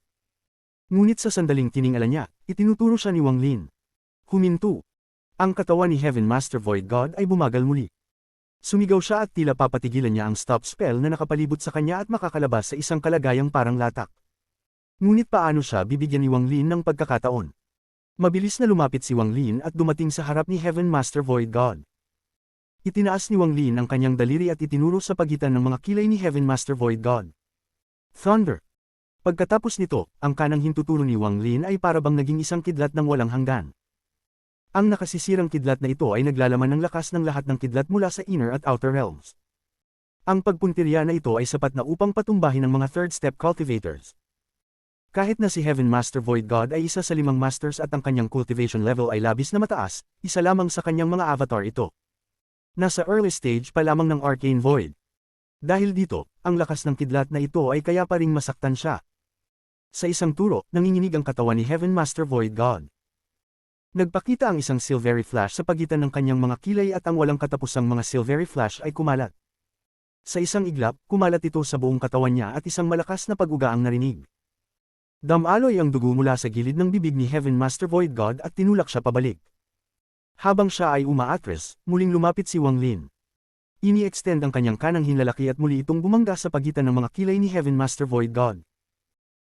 Ngunit sa sandaling tiningala niya, itinuturo siya ni Wang Lin. Huminto. Ang katawan ni Heaven Master Void God ay bumagal muli. Sumigaw siya at tila papatigilan niya ang stop spell na nakapalibot sa kanya at makakalabas sa isang kalagayang parang latak. Ngunit paano siya bibigyan ni Wang Lin ng pagkakataon? Mabilis na lumapit si Wang Lin at dumating sa harap ni Heaven Master Void God. Itinaas ni Wang Lin ang kanyang daliri at itinuro sa pagitan ng mga kilay ni Heaven Master Void God. Thunder. Pagkatapos nito, ang kanang hintuturo ni Wang Lin ay parabang naging isang kidlat ng walang hanggan. Ang nakasisirang kidlat na ito ay naglalaman ng lakas ng lahat ng kidlat mula sa inner at outer realms. Ang pagpuntirya na ito ay sapat na upang patumbahin ng mga third step cultivators. Kahit na si Heaven Master Void God ay isa sa 5 masters at ang kanyang cultivation level ay labis na mataas, isa lamang sa kanyang mga avatar ito. Nasa early stage pa lamang ng Arcane Void. Dahil dito, ang lakas ng kidlat na ito ay kaya pa ring masaktan siya. Sa isang turo, nanginginig ang katawan ni Heaven Master Void God. Nagpakita ang isang silvery flash sa pagitan ng kanyang mga kilay at ang walang katapusang mga silvery flash ay kumalat. Sa isang iglap, kumalat ito sa buong katawan niya at isang malakas na pag-uga ang narinig. Damaloy ang dugo mula sa gilid ng bibig ni Heaven Master Void God at tinulak siya pabalik. Habang siya ay umaatras, muling lumapit si Wang Lin. Ini-extend ang kanyang kanang hinlalaki at muli itong bumangga sa pagitan ng mga kilay ni Heaven Master Void God.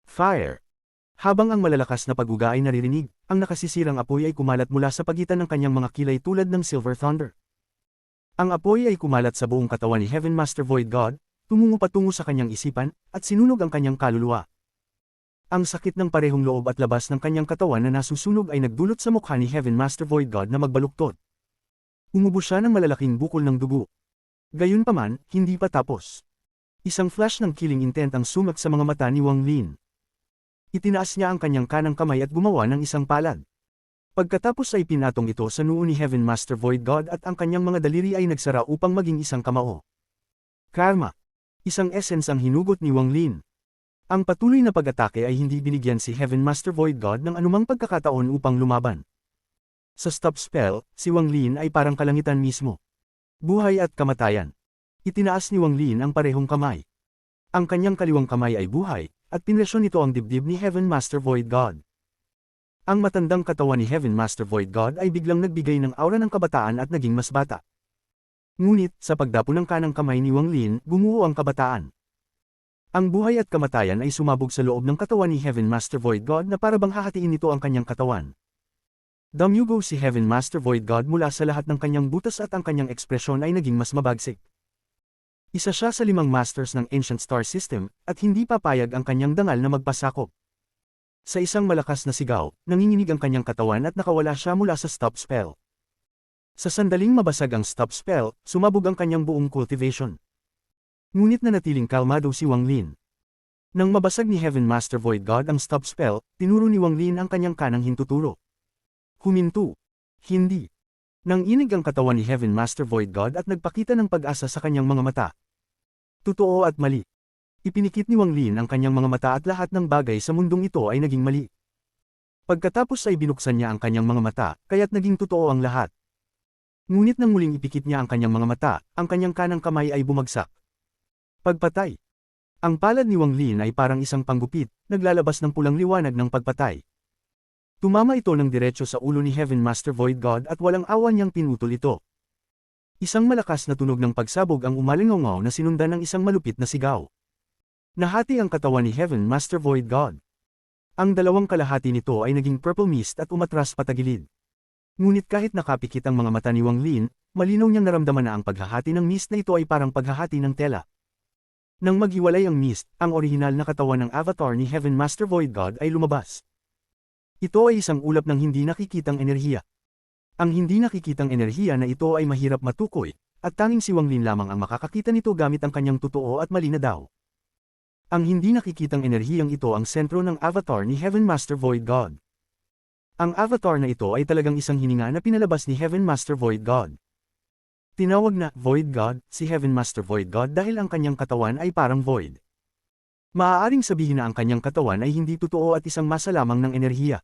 Fire! Habang ang malalakas na pag-uga ay naririnig, ang nakasisirang apoy ay kumalat mula sa pagitan ng kanyang mga kilay tulad ng Silver Thunder. Ang apoy ay kumalat sa buong katawan ni Heaven Master Void God, tumungo patungo sa kanyang isipan, at sinunog ang kanyang kaluluwa. Ang sakit ng parehong loob at labas ng kanyang katawan na nasusunog ay nagdulot sa mukha ni Heaven Master Void God na magbaluktot. Umubo siya ng malalaking bukol ng dugo. Gayunpaman, hindi pa tapos. Isang flash ng killing intent ang sumak sa mga mata ni Wang Lin. Itinaas niya ang kanyang kanang kamay at gumawa ng isang palad. Pagkatapos ay pinatong ito sa noo ni Heaven Master Void God at ang kanyang mga daliri ay nagsara upang maging isang kamao. Karma. Isang essence ang hinugot ni Wang Lin. Ang patuloy na pag-atake ay hindi binigyan si Heaven Master Void God ng anumang pagkakataon upang lumaban. Sa stop spell, si Wang Lin ay parang kalangitan mismo. Buhay at kamatayan. Itinaas ni Wang Lin ang parehong kamay. Ang kanyang kaliwang kamay ay buhay, at pinresyon nito ang dibdib ni Heaven Master Void God. Ang matandang katawan ni Heaven Master Void God ay biglang nagbigay ng aura ng kabataan at naging mas bata. Ngunit, sa pagdapo ng kanang kamay ni Wang Lin, gumuho ang kabataan. Ang buhay at kamatayan ay sumabog sa loob ng katawan ni Heaven Master Void God na parabang hahatiin nito ang kanyang katawan. Damyugo si Heaven Master Void God mula sa lahat ng kanyang butas at ang kanyang ekspresyon ay naging mas mabagsik. Isa siya sa 5 masters ng Ancient Star System, at hindi papayag ang kanyang dangal na magpasakop. Sa isang malakas na sigaw, nanginginig ang kanyang katawan at nakawala siya mula sa stop spell. Sa sandaling mabasag ang stop spell, sumabog ang kanyang buong cultivation. Ngunit nanatiling kalmado si Wang Lin. Nang mabasag ni Heaven Master Void God ang stop spell, tinuro ni Wang Lin ang kanyang kanang hintuturo. Huminto. Hindi. Nang inig ang katawan ni Heaven Master Void God at nagpakita ng pag-asa sa kanyang mga mata. Totoo at mali. Ipinikit ni Wang Lin ang kanyang mga mata at lahat ng bagay sa mundong ito ay naging mali. Pagkatapos ay binuksan niya ang kanyang mga mata, kaya't naging totoo ang lahat. Ngunit nang muling ipikit niya ang kanyang mga mata, ang kanyang kanang kamay ay bumagsak. Pagpatay. Ang palad ni Wang Lin ay parang isang panggupit, naglalabas ng pulang liwanag ng pagpatay. Tumama ito ng diretso sa ulo ni Heaven Master Void God at walang awa niyang pinutol ito. Isang malakas na tunog ng pagsabog ang umalingaw na sinundan ng isang malupit na sigaw. Nahati ang katawan ni Heaven Master Void God. Ang dalawang kalahati nito ay naging purple mist at umatras patagilid. Ngunit kahit nakapikit ang mga mata ni Wang Lin, malinaw niyang naramdaman na ang paghahati ng mist na ito ay parang paghahati ng tela. Nang maghiwalay ang mist, ang orihinal na katawan ng avatar ni Heaven Master Void God ay lumabas. Ito ay isang ulap ng hindi nakikitang enerhiya. Ang hindi nakikitang enerhiya na ito ay mahirap matukoy, at tanging si Wang Lin lamang ang makakakita nito gamit ang kanyang totoo at mali na daw. Ang hindi nakikitang enerhiyang ito ang sentro ng avatar ni Heaven Master Void God. Ang avatar na ito ay talagang isang hininga na pinalabas ni Heaven Master Void God. Tinawag na Void God si Heaven Master Void God dahil ang kanyang katawan ay parang void. Maaaring sabihin na ang kanyang katawan ay hindi totoo at isang masa lamang ng enerhiya.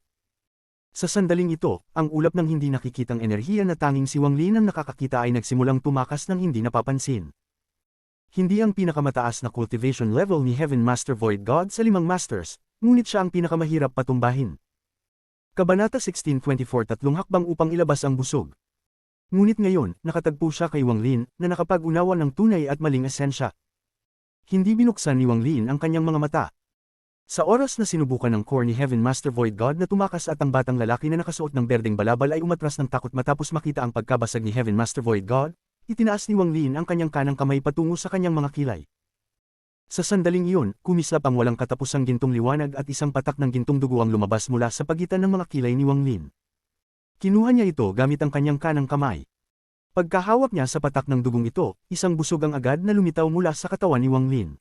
Sa sandaling ito, ang ulap ng hindi nakikitang enerhiya na tanging si Wang Lin ang nakakakita ay nagsimulang tumakas ng hindi napapansin. Hindi ang pinakamataas na cultivation level ni Heaven Master Void God sa 5 masters, ngunit siya ang pinakamahirap patumbahin. Kabanata 16:24 Tatlong hakbang upang ilabas ang busog. Ngunit ngayon, nakatagpo siya kay Wang Lin, na nakapag-unawa ng tunay at maling esensya. Hindi binuksan ni Wang Lin ang kanyang mga mata. Sa oras na sinubukan ng core ni Heaven Master Void God na tumakas at ang batang lalaki na nakasuot ng berdeng balabal ay umatras ng takot matapos makita ang pagkabasag ni Heaven Master Void God, itinaas ni Wang Lin ang kanyang kanang kamay patungo sa kanyang mga kilay. Sa sandaling iyon, kumislap ang walang katapusang gintong liwanag at isang patak ng gintong dugo ang lumabas mula sa pagitan ng mga kilay ni Wang Lin. Kinuha niya ito gamit ang kanyang kanang kamay. Pagkahawak niya sa patak ng dugong ito, isang busog ang agad na lumitaw mula sa katawan ni Wang Lin.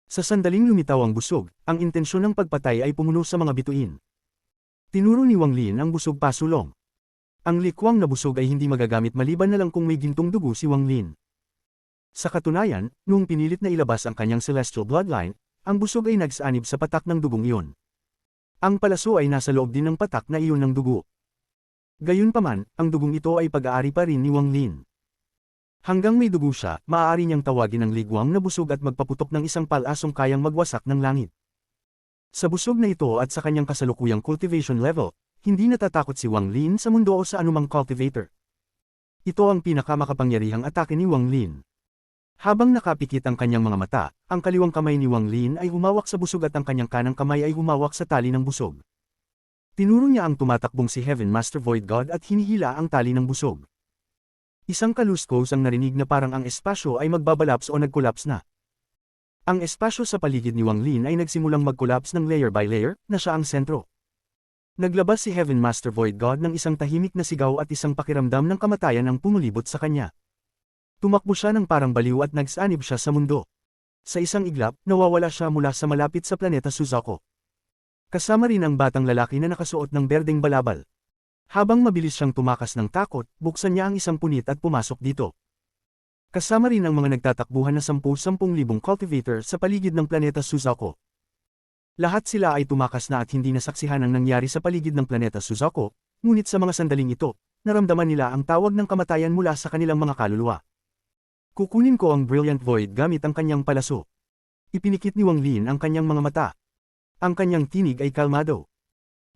Sa sandaling lumitaw ang busog, ang intensyon ng pagpatay ay pumuno sa mga bituin. Tinuro ni Wang Lin ang busog pasulong. Ang likwang na busog ay hindi magagamit maliban na lang kung may gintong dugo si Wang Lin. Sa katunayan, noong pinilit na ilabas ang kanyang celestial bloodline, ang busog ay nagsanib sa patak ng dugong iyon. Ang palaso ay nasa loob din ng patak na iyon ng dugo. Gayunpaman, ang dugong ito ay pag-aari pa rin ni Wang Lin. Hanggang may dugo siya, maaari niyang tawagin ang ligwang na busog at magpaputok ng isang palasong kayang magwasak ng langit. Sa busog na ito at sa kanyang kasalukuyang cultivation level, hindi natatakot si Wang Lin sa mundo o sa anumang cultivator. Ito ang pinakamakapangyarihang atake ni Wang Lin. Habang nakapikit ang kanyang mga mata, ang kaliwang kamay ni Wang Lin ay humawak sa busog at ang kanyang kanang kamay ay humawak sa tali ng busog. Tinuro niya ang tumatakbong si Heaven Master Void God at hinihila ang tali ng busog. Isang kaluskos ang narinig na parang ang espasyo ay magbabalaps o nagkolaps na. Ang espasyo sa paligid ni Wang Lin ay nagsimulang magkolaps ng layer by layer, na siya ang sentro. Naglabas si Heaven Master Void God ng isang tahimik na sigaw at isang pakiramdam ng kamatayan ang pumulibot sa kanya. Tumakbo siya ng parang baliw at nagsanib siya sa mundo. Sa isang iglap, nawawala siya mula sa malapit sa planeta Suzaku. Kasama rin ang batang lalaki na nakasuot ng berdeng balabal. Habang mabilis siyang tumakas ng takot, buksan niya ang isang punit at pumasok dito. Kasama rin ang mga nagtatakbuhan na 10,000 cultivator sa paligid ng planeta Suzaku. Lahat sila ay tumakas na at hindi nasaksihan ang nangyari sa paligid ng planeta Suzaku, ngunit sa mga sandaling ito, naramdaman nila ang tawag ng kamatayan mula sa kanilang mga kaluluwa. Kukunin ko ang Brilliant Void gamit ang kanyang palaso. Ipinikit ni Wang Lin ang kanyang mga mata. Ang kanyang tinig ay kalmado.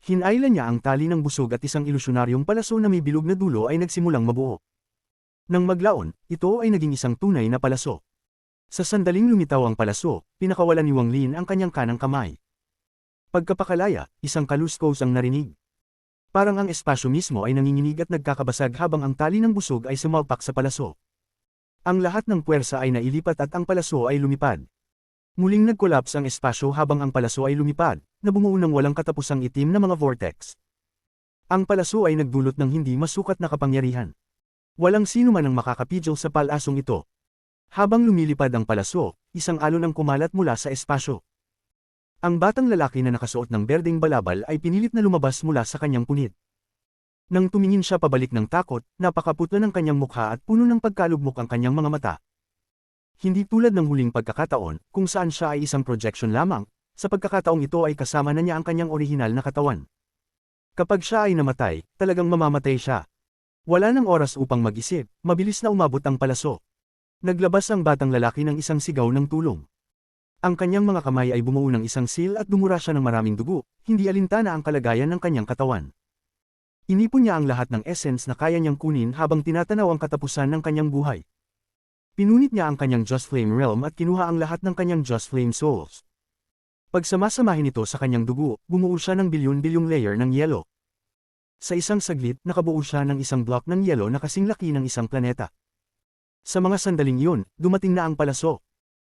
Hinailan niya ang tali ng busog at isang ilusyonaryong palaso na may bilog na dulo ay nagsimulang mabuo. Nang maglaon, ito ay naging isang tunay na palaso. Sa sandaling lumitaw ang palaso, pinakawalan ni Wang Lin ang kanyang kanang kamay. Pagkapakalaya, isang kaluskos ang narinig. Parang ang espasyo mismo ay nanginginig at nagkakabasag habang ang tali ng busog ay sumalpak sa palaso. Ang lahat ng puwersa ay nailipat at ang palaso ay lumipad. Muling nagkolaps ang espasyo habang ang palaso ay lumipad, na bumuo ng walang katapusang itim na mga vortex. Ang palaso ay nagdulot ng hindi masukat na kapangyarihan. Walang sino man ang makakapigil sa palasong ito. Habang lumilipad ang palaso, isang alon ang kumalat mula sa espasyo. Ang batang lalaki na nakasuot ng berdeng balabal ay pinilit na lumabas mula sa kanyang punit. Nang tumingin siya pabalik ng takot, napakaputla ng kanyang mukha at puno ng pagkalugmok ang kanyang mga mata. Hindi tulad ng huling pagkakataon, kung saan siya ay isang projection lamang, sa pagkakataong ito ay kasama na niya ang kanyang orihinal na katawan. Kapag siya ay namatay, talagang mamamatay siya. Wala nang oras upang mag-isip, mabilis na umabot ang palaso. Naglabas ang batang lalaki ng isang sigaw ng tulong. Ang kanyang mga kamay ay bumuo ng isang seal at dumura siya ng maraming dugo, hindi alintana ang kalagayan ng kanyang katawan. Inipon niya ang lahat ng essence na kaya niyang kunin habang tinatanaw ang katapusan ng kanyang buhay. Pinunit niya ang kanyang Just Flame Realm at kinuha ang lahat ng kanyang Just Flame Souls. Pagsamasamahin ito sa kanyang dugo, bumuo siya ng bilyon-bilyong layer ng yelo. Sa isang saglit, nakabuo siya ng isang block ng yelo na kasing laki ng isang planeta. Sa mga sandaling yun, dumating na ang palaso.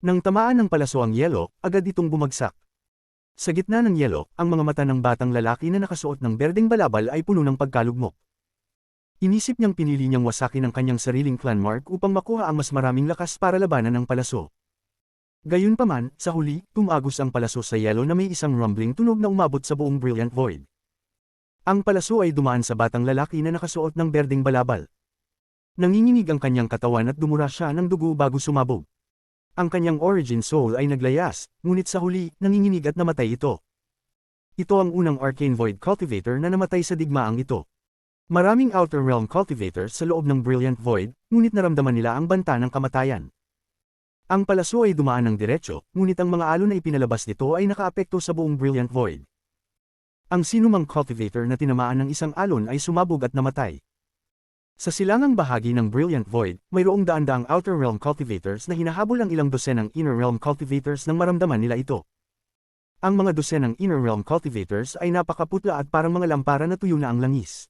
Nang tamaan ng palaso ang yelo, agad itong bumagsak. Sa gitna ng yelo, ang mga mata ng batang lalaki na nakasuot ng berdeng balabal ay puno ng pagkalugmok. Inisip niyang pinili niyang wasakin ang kanyang sariling clan mark upang makuha ang mas maraming lakas para labanan ang palaso. Gayunpaman, sa huli, tumagos ang palaso sa yelo na may isang rumbling tunog na umabot sa buong Brilliant Void. Ang palaso ay dumaan sa batang lalaki na nakasuot ng berdeng balabal. Nanginginig ang kanyang katawan at dumura siya ng dugo bago sumabog. Ang kanyang origin soul ay naglayas, ngunit sa huli, nanginginig at namatay ito. Ito ang unang Arcane Void Cultivator na namatay sa digmaang ito. Maraming Outer Realm Cultivators sa loob ng Brilliant Void, ngunit naramdaman nila ang banta ng kamatayan. Ang palaso ay dumaan ng diretsyo, ngunit ang mga alon na ipinalabas nito ay nakaapekto sa buong Brilliant Void. Ang sinumang cultivator na tinamaan ng isang alon ay sumabog at namatay. Sa silangang bahagi ng Brilliant Void, mayroong daan-daang Outer Realm Cultivators na hinahabol ang ilang dosenang Inner Realm Cultivators nang maramdaman nila ito. Ang mga dosenang Inner Realm Cultivators ay napakaputla at parang mga lampara na tuyo na ang langis.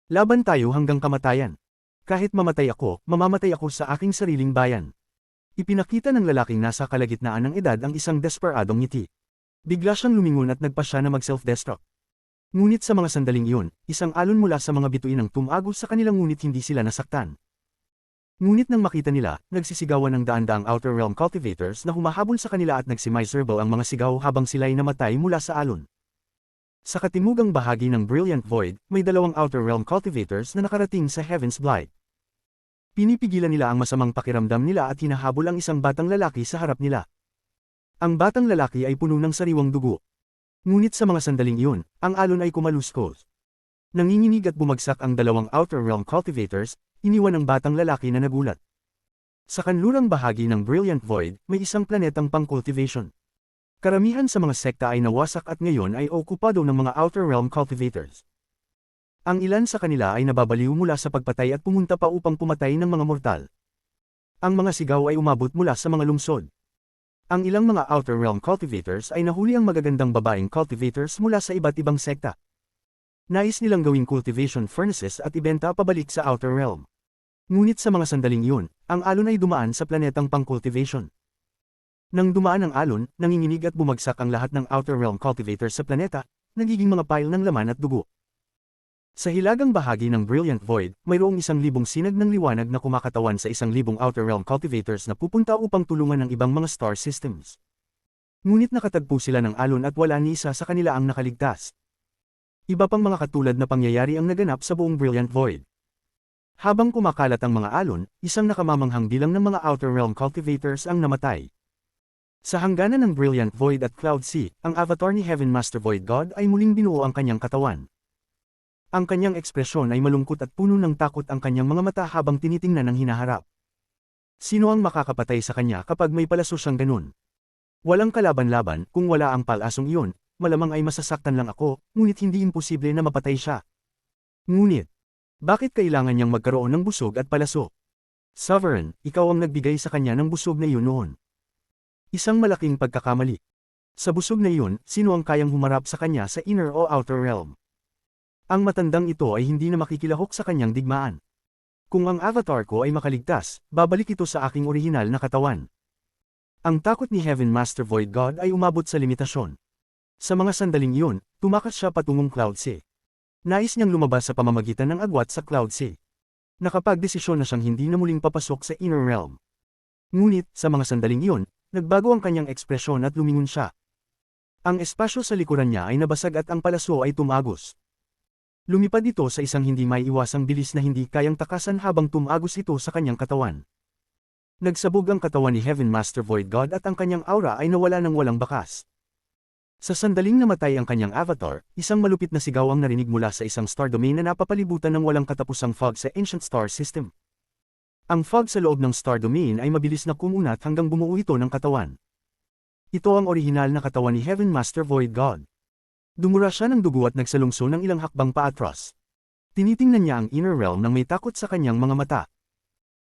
Laban tayo hanggang kamatayan. Kahit mamatay ako, mamamatay ako sa aking sariling bayan. Ipinakita ng lalaking nasa kalagitnaan ng edad ang isang desperadong ngiti. Bigla siyang lumingon at nagpa siya na mag-self-destruct. Ngunit sa mga sandaling iyon, isang alon mula sa mga bituin ang tumagos sa kanilang ngunit hindi sila nasaktan. Ngunit nang makita nila, nagsisigawan ng daan-daang Outer Realm Cultivators na humahabol sa kanila at nagsi-miserable ang mga sigaw habang sila'y namatay mula sa alon. Sa katimugang bahagi ng Brilliant Void, may dalawang Outer Realm Cultivators na nakarating sa Heaven's Blight. Pinipigilan nila ang masamang pakiramdam nila at hinahabol ang isang batang lalaki sa harap nila. Ang batang lalaki ay puno ng sariwang dugo. Ngunit sa mga sandaling iyon, ang alon ay kumaluskos. Nanginginig at bumagsak ang dalawang Outer Realm Cultivators, iniwan ang batang lalaki na nagulat. Sa kanlurang bahagi ng Brilliant Void, may isang planetang pang-cultivation. Karamihan sa mga sekta ay nawasak at ngayon ay okupado ng mga Outer Realm Cultivators. Ang ilan sa kanila ay nababaliw mula sa pagpatay at pumunta pa upang pumatay ng mga mortal. Ang mga sigaw ay umabot mula sa mga lungsod. Ang ilang mga Outer Realm Cultivators ay nahuli ang magagandang babaeng cultivators mula sa iba't ibang sekta. Nais nilang gawing cultivation furnaces at ibenta pabalik sa Outer Realm. Ngunit sa mga sandaling iyon, ang alon ay dumaan sa planetang pang-cultivation. Nang dumaan ang alon, nanginginig at bumagsak ang lahat ng Outer Realm Cultivators sa planeta, nagiging mga pile ng laman at dugo. Sa hilagang bahagi ng Brilliant Void, mayroong 1,000 sinag ng liwanag na kumakatawan sa 1,000 Outer Realm Cultivators na pupunta upang tulungan ng ibang mga star systems. Ngunit nakatagpo sila ng alon at wala ni isa sa kanila ang nakaligtas. Iba pang mga katulad na pangyayari ang naganap sa buong Brilliant Void. Habang kumakalat ang mga alon, isang nakamamanghang bilang ng mga Outer Realm Cultivators ang namatay. Sa hangganan ng Brilliant Void at Cloud Sea, ang avatar ni Heaven Master Void God ay muling binuo ang kanyang katawan. Ang kanyang ekspresyon ay malungkot at puno ng takot ang kanyang mga mata habang tinitingnan ang hinaharap. Sino ang makakapatay sa kanya kapag may palaso siyang ganun? Walang kalaban-laban, kung wala ang palasong iyon, malamang ay masasaktan lang ako, ngunit hindi imposible na mapatay siya. Ngunit, bakit kailangan niyang magkaroon ng busog at palaso? Sovereign, ikaw ang nagbigay sa kanya ng busog na iyon noon. Isang malaking pagkakamali. Sa busog na iyon, sino ang kayang humarap sa kanya sa inner o outer realm? Ang matandang ito ay hindi na makikilahok sa kanyang digmaan. Kung ang avatar ko ay makaligtas, babalik ito sa aking orihinal na katawan. Ang takot ni Heaven Master Void God ay umabot sa limitasyon. Sa mga sandaling iyon, tumakas siya patungong Cloud Sea. Nais niyang lumabas sa pamamagitan ng agwat sa Cloud Sea. Nakapagdesisyon na siyang hindi na muling papasok sa inner realm. Ngunit, sa mga sandaling iyon, nagbago ang kanyang ekspresyon at lumingon siya. Ang espasyo sa likuran niya ay nabasag at ang palaso ay tumagos. Lumipad ito sa isang hindi maiiwasang bilis na hindi kayang takasan habang tumagos ito sa kanyang katawan. Nagsabog ang katawan ni Heaven Master Void God at ang kanyang aura ay nawala ng walang bakas. Sa sandaling namatay ang kanyang avatar, isang malupit na sigaw ang narinig mula sa isang star domain na napapalibutan ng walang katapusang fog sa Ancient Star System. Ang fog sa loob ng star domain ay mabilis na kumunat hanggang bumuo ito ng katawan. Ito ang orihinal na katawan ni Heaven Master Void God. Dumura siya ng dugo at nagsalungso ng ilang hakbang paatras. Tinitingnan niya ang inner realm nang may takot sa kanyang mga mata.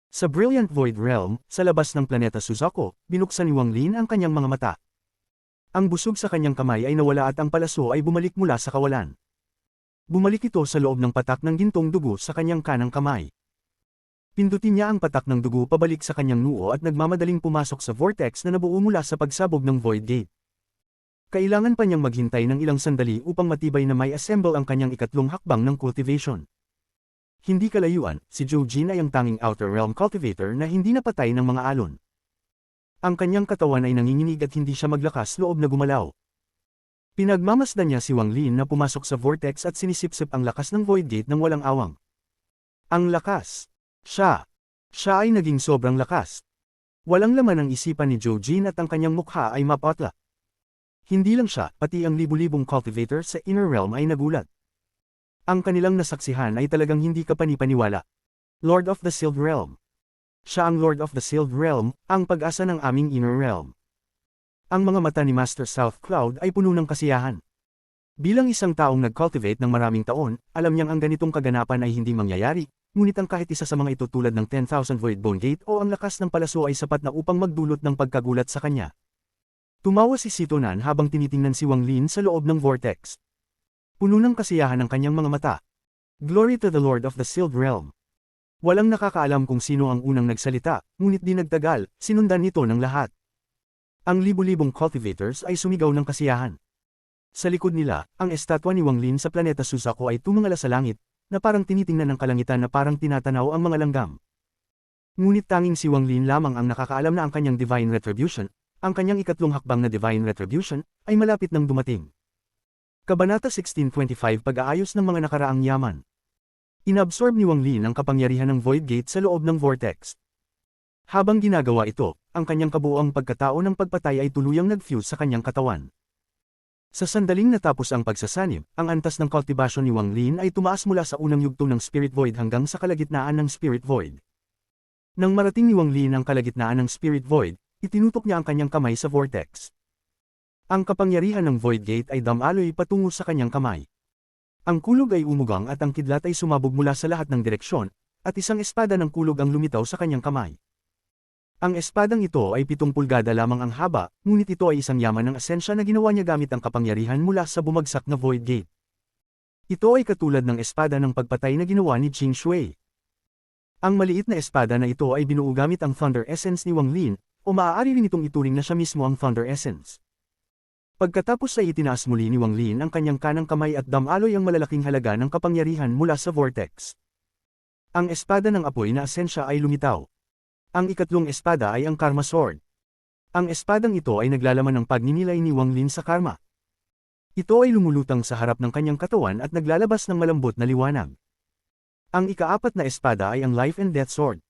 Sa Brilliant Void Realm, sa labas ng planeta Suzaku, binuksan ni Wang Lin ang kanyang mga mata. Ang busog sa kanyang kamay ay nawala at ang palaso ay bumalik mula sa kawalan. Bumalik ito sa loob ng patak ng gintong dugo sa kanyang kanang kamay. Pindutin niya ang patak ng dugo pabalik sa kanyang noo at nagmamadaling pumasok sa vortex na nabuo mula sa pagsabog ng Void Gate. Kailangan pa niyang maghintay ng ilang sandali upang matibay na may assemble ang kanyang ikatlong hakbang ng cultivation. Hindi kalayuan, si Zhou Jin ay ang tanging Outer Realm cultivator na hindi napatay ng mga alon. Ang kanyang katawan ay nanginginig at hindi siya maglakas loob na gumalaw. Pinagmamasdan niya si Wang Lin na pumasok sa vortex at sinisipsip ang lakas ng Void Gate ng walang awang. Ang lakas! Siya ay naging sobrang lakas. Walang laman ang isipan ni Zhou Jin at ang kanyang mukha ay mapotla. Hindi lang siya, pati ang libu-libong cultivator sa Inner Realm ay nagulat. Ang kanilang nasaksihan ay talagang hindi kapani-paniwala. Lord of the Sealed Realm. Siya ang Lord of the Sealed Realm, ang pag-asa ng aming Inner Realm. Ang mga mata ni Master South Cloud ay puno ng kasiyahan. Bilang isang taong nag-cultivate ng maraming taon, alam niyang ang ganitong kaganapan ay hindi mangyayari, ngunit ang kahit isa sa mga ito tulad ng 10,000 Void Bone Gate o ang lakas ng palaso ay sapat na upang magdulot ng pagkagulat sa kanya. Tumawa si Sito Nan habang tinitingnan si Wang Lin sa loob ng vortex. Puno ng kasiyahan ang kanyang mga mata. Glory to the Lord of the Sealed Realm. Walang nakakaalam kung sino ang unang nagsalita, ngunit di nagtagal, sinundan nito ng lahat. Ang libu-libong cultivators ay sumigaw ng kasiyahan. Sa likod nila, ang estatwa ni Wang Lin sa planeta Suzaku ay tumingala sa langit, na parang tinitingnan ng kalangitan na parang tinatanaw ang mga langgam. Ngunit tanging si Wang Lin lamang ang nakakaalam na ang kanyang Divine Retribution, ang kanyang ikatlong hakbang na Divine Retribution, ay malapit nang dumating. Kabanata 1625 Pag-aayos ng mga nakaraang yaman. Inabsorb ni Wang Lin ang kapangyarihan ng Void Gate sa loob ng vortex. Habang ginagawa ito, ang kanyang kabuuang pagkatao ng pagpatay ay tuluyang nag-fuse sa kanyang katawan. Sa sandaling natapos ang pagsasanib, ang antas ng cultivation ni Wang Lin ay tumaas mula sa unang yugto ng Spirit Void hanggang sa kalagitnaan ng Spirit Void. Nang marating ni Wang Lin ang kalagitnaan ng Spirit Void, itinutok niya ang kanyang kamay sa vortex. Ang kapangyarihan ng Void Gate ay damaloy patungo sa kanyang kamay. Ang kulog ay umugang at ang kidlat ay sumabog mula sa lahat ng direksyon, at isang espada ng kulog ang lumitaw sa kanyang kamay. Ang espadang ito ay 7 pulgada lamang ang haba, ngunit ito ay isang yaman ng asensya na ginawa niya gamit ang kapangyarihan mula sa bumagsak na Void Gate. Ito ay katulad ng espada ng pagpatay na ginawa ni Jing Shui. Ang maliit na espada na ito ay binuo gamit ang Thunder Essence ni Wang Lin, o maaari rin itong ituring na siya mismo ang Thunder Essence. Pagkatapos ay itinaas muli ni Wang Lin ang kanyang kanang kamay at damaloy ang malalaking halaga ng kapangyarihan mula sa vortex. Ang espada ng apoy na asensya ay lumitaw. Ang ikatlong espada ay ang Karma Sword. Ang espadang ito ay naglalaman ng pagninilay ni Wang Lin sa karma. Ito ay lumulutang sa harap ng kanyang katawan at naglalabas ng malambot na liwanag. Ang ika-4 na espada ay ang Life and Death Sword.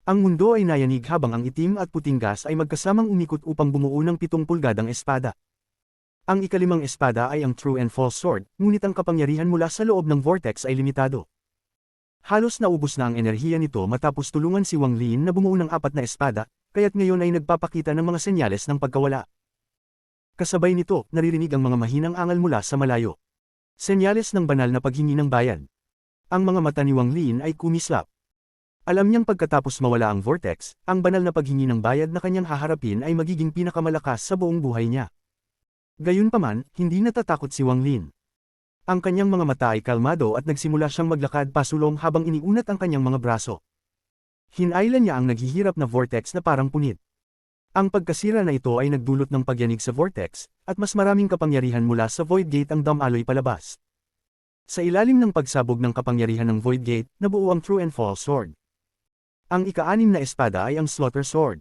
Ang mundo ay nayanig habang ang itim at puting gas ay magkasamang umikot upang bumuo ng 7 pulgadang espada. Ang ika-5 espada ay ang True and False Sword, ngunit ang kapangyarihan mula sa loob ng vortex ay limitado. Halos naubos na ang enerhiya nito matapos tulungan si Wang Lin na bumuo ng 4 na espada, kaya't ngayon ay nagpapakita ng mga senyales ng pagkawala. Kasabay nito, naririnig ang mga mahinang angal mula sa malayo. Senyales ng banal na paghingi ng bayad. Ang mga mata ni Wang Lin ay kumislap. Alam niyang pagkatapos mawala ang vortex, ang banal na paghingi ng bayad na kanyang haharapin ay magiging pinakamalakas sa buong buhay niya. Gayunpaman, hindi natatakot si Wang Lin. Ang kanyang mga mata ay kalmado at nagsimula siyang maglakad pasulong habang iniunat ang kanyang mga braso. Hinailan niya ang naghihirap na vortex na parang punit. Ang pagkasira na ito ay nagdulot ng pagyanig sa vortex, at mas maraming kapangyarihan mula sa Void Gate ang damaloy palabas. Sa ilalim ng pagsabog ng kapangyarihan ng Void Gate, nabuo ang True and False Sword. Ang ika-6 na espada ay ang Slaughter Sword.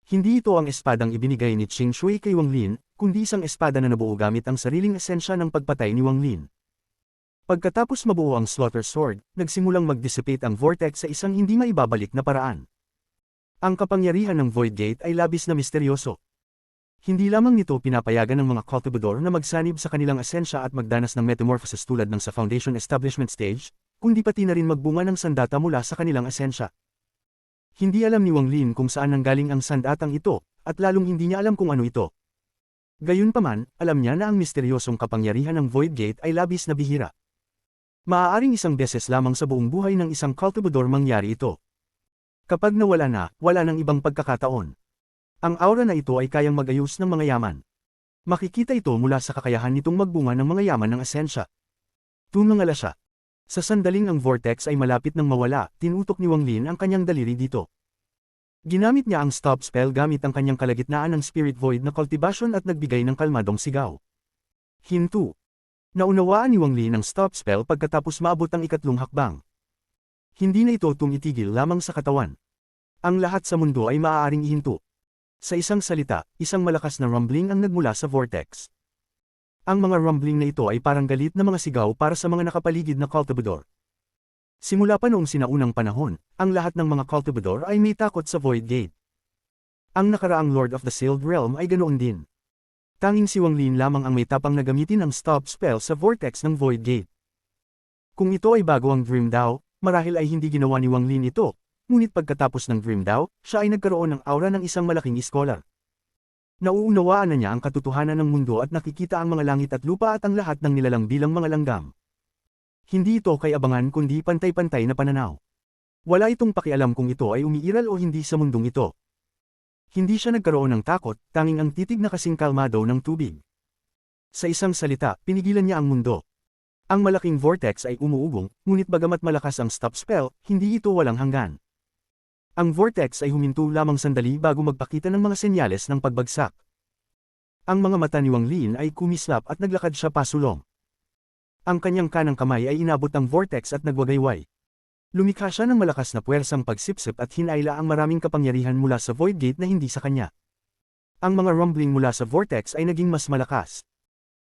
Hindi ito ang espadang ibinigay ni Qing Shui kay Wang Lin, kundi isang espada na nabuo gamit ang sariling esensya ng pagpatay ni Wang Lin. Pagkatapos mabuo ang Slaughter Sword, nagsimulang mag-dissipate ang vortex sa isang hindi maibabalik na paraan. Ang kapangyarihan ng Void Gate ay labis na misteryoso. Hindi lamang nito pinapayagan ng mga cultivador na magsanib sa kanilang esensya at magdanas ng metamorphosis tulad ng sa Foundation Establishment Stage, kundi pati na rin magbunga ng sandata mula sa kanilang esensya. Hindi alam ni Wang Lin kung saan nanggaling ang sandatang ito, at lalong hindi niya alam kung ano ito. Gayunpaman, alam niya na ang misteryosong kapangyarihan ng Void Gate ay labis na bihira. Maaaring isang beses lamang sa buong buhay ng isang cultivador mangyari ito. Kapag nawala na, wala nang ibang pagkakataon. Ang aura na ito ay kayang mag-ayos ng mga yaman. Makikita ito mula sa kakayahan nitong magbunga ng mga yaman ng esensya. Tumangala siya. Sa sandaling ang vortex ay malapit nang mawala, tinutok ni Wang Lin ang kanyang daliri dito. Ginamit niya ang stop spell gamit ang kanyang kalagitnaan ng Spirit Void na cultivation at nagbigay ng kalmadong sigaw. Hinto. Naunawaan ni Wang Lin ang stop spell pagkatapos maabot ang ikatlong hakbang. Hindi na ito tumitigil lamang sa katawan. Ang lahat sa mundo ay maaaring ihinto. Sa isang salita, isang malakas na rumbling ang nagmula sa vortex. Ang mga rumbling na ito ay parang galit na mga sigaw para sa mga nakapaligid na cultivador. Simula pa noong sinaunang panahon, ang lahat ng mga cultivador ay may takot sa Void Gate. Ang nakaraang Lord of the Sealed Realm ay ganoon din. Tanging si Wang Lin lamang ang may tapang na gamitin ang stop spell sa vortex ng Void Gate. Kung ito ay bago ang Dream Dao, marahil ay hindi ginawa ni Wang Lin ito. Ngunit pagkatapos ng Dream Dao, siya ay nagkaroon ng aura ng isang malaking scholar. Nauunawaan na niya ang katotohanan ng mundo at nakikita ang mga langit at lupa at ang lahat ng nilalang bilang mga langgam. Hindi ito kay abangan kundi pantay-pantay na pananaw. Wala itong pakialam kung ito ay umiiral o hindi sa mundong ito. Hindi siya nagkaroon ng takot, tanging ang titig na kasing kalmado ng tubig. Sa isang salita, pinigilan niya ang mundo. Ang malaking vortex ay umuugong, ngunit bagamat malakas ang stop spell, hindi ito walang hanggan. Ang vortex ay huminto lamang sandali bago magpakita ng mga senyales ng pagbagsak. Ang mga mata ni Wang Lin ay kumislap at naglakad siya pasulong. Ang kanyang kanang kamay ay inabot ang vortex at nagwagayway. Lumikha siya ng malakas na puwersang pagsipsip at hinayla ang maraming kapangyarihan mula sa Void Gate na hindi sa kanya. Ang mga rumbling mula sa vortex ay naging mas malakas.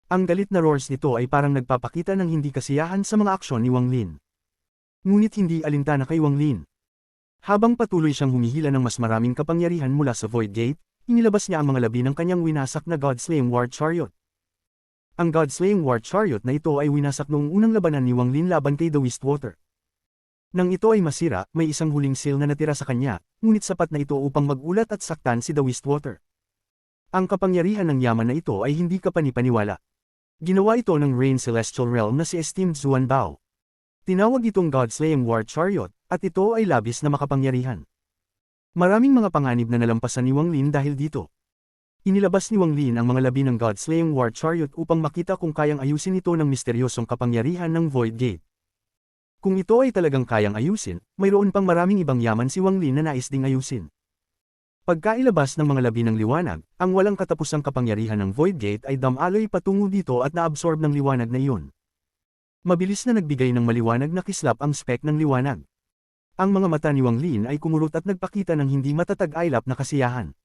Ang galit na roars nito ay parang nagpapakita ng hindi kasiyahan sa mga aksyon ni Wang Lin. Ngunit hindi alintana kay Wang Lin. Habang patuloy siyang humihila ng mas maraming kapangyarihan mula sa Void Gate, inilabas niya ang mga labi ng kanyang winasak na God-Slaying War Chariot. Ang God-Slaying War Chariot na ito ay winasak noong unang labanan ni Wang Lin laban kay The Wistwater. Nang ito ay masira, may isang huling seal na natira sa kanya, ngunit sapat na ito upang magulat at saktan si The Wistwater. Ang kapangyarihan ng yaman na ito ay hindi kapanipaniwala. Ginawa ito ng Rain Celestial Realm na si Esteemed Zuan Bao. Tinawag itong God-Slaying War Chariot, at ito ay labis na makapangyarihan. Maraming mga panganib na nalampasan ni Wang Lin dahil dito. Inilabas ni Wang Lin ang mga labi ng God-Slaying War Chariot upang makita kung kayang ayusin ito ng misteryosong kapangyarihan ng Void Gate. Kung ito ay talagang kayang ayusin, mayroon pang maraming ibang yaman si Wang Lin na nais ding ayusin. Pagkailabas ng mga labi ng liwanag, ang walang katapusang kapangyarihan ng Void Gate ay damaloy patungo dito at naabsorb ng liwanag na iyon. Mabilis na nagbigay ng maliwanag na kislap ang spek ng liwanag. Ang mga mata ni Wang Lin ay kumurot at nagpakita ng hindi matatag-ailap na kasiyahan.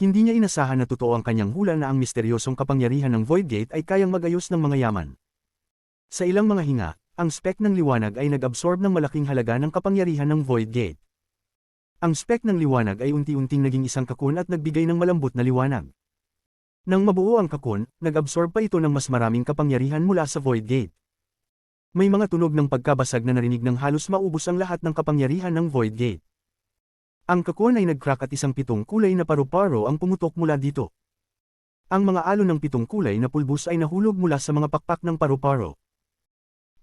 Hindi niya inasahan na totoo ang kanyang hula na ang misteryosong kapangyarihan ng Void Gate ay kayang mag-ayos ng mga yaman. Sa ilang mga hinga, ang spek ng liwanag ay nag-absorb ng malaking halaga ng kapangyarihan ng Void Gate. Ang spek ng liwanag ay unti-unting naging isang kakun at nagbigay ng malambot na liwanag. Nang mabuo ang kakun, nag-absorb pa ito ng mas maraming kapangyarihan mula sa Void Gate. May mga tunog ng pagkabasag na narinig ng halos maubos ang lahat ng kapangyarihan ng Void Gate. Ang kakun ay nag-crack at isang pitong kulay na paru-paro ang pumutok mula dito. Ang mga alon ng pitong kulay na pulbos ay nahulog mula sa mga pakpak ng paru-paro.